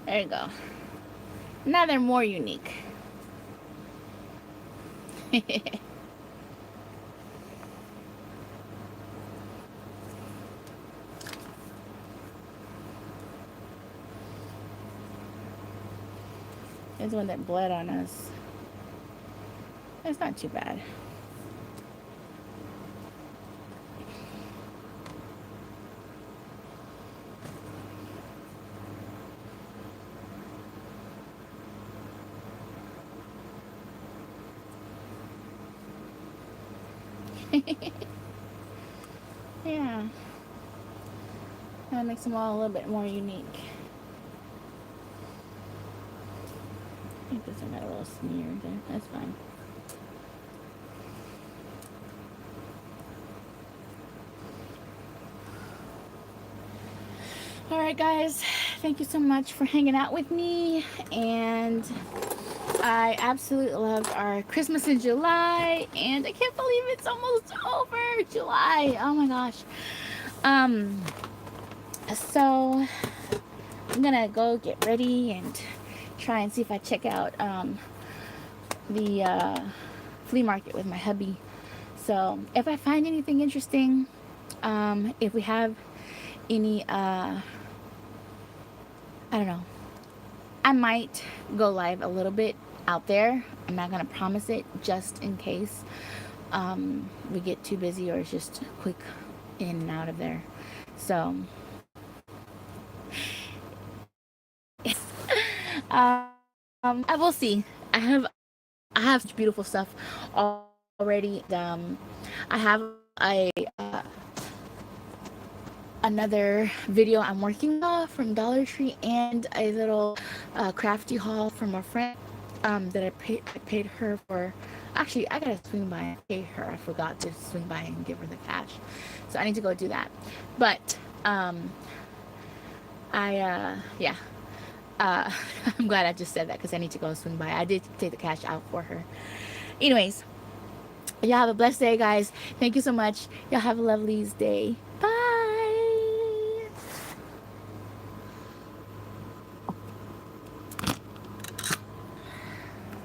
There you go. Now they're more unique. There's one that bled on us. It's not too bad. Yeah. That makes them all a little bit more unique. I think this one got a little smeared there. That's fine. Alright guys, thank you so much for hanging out with me, and I absolutely loved our Christmas in July, and I can't believe it's almost over. July, oh my gosh. So I'm gonna go get ready and try and see if I check out the flea market with my hubby. So if I find anything interesting, if we have any I don't know, I might go live a little bit out there. I'm not gonna promise it, just in case we get too busy or it's just quick in and out of there. So I will see. I have such beautiful stuff already. I have a another video I'm working on from Dollar Tree, and a little crafty haul from a friend that I paid her for. Actually, I gotta swing by and pay her. I forgot to swing by and give her the cash, so I need to go do that. But yeah. I'm glad I just said that, because I need to go swing by. I did take the cash out for her. Anyways, y'all have a blessed day, guys. Thank you so much. Y'all have a lovely day. Bye.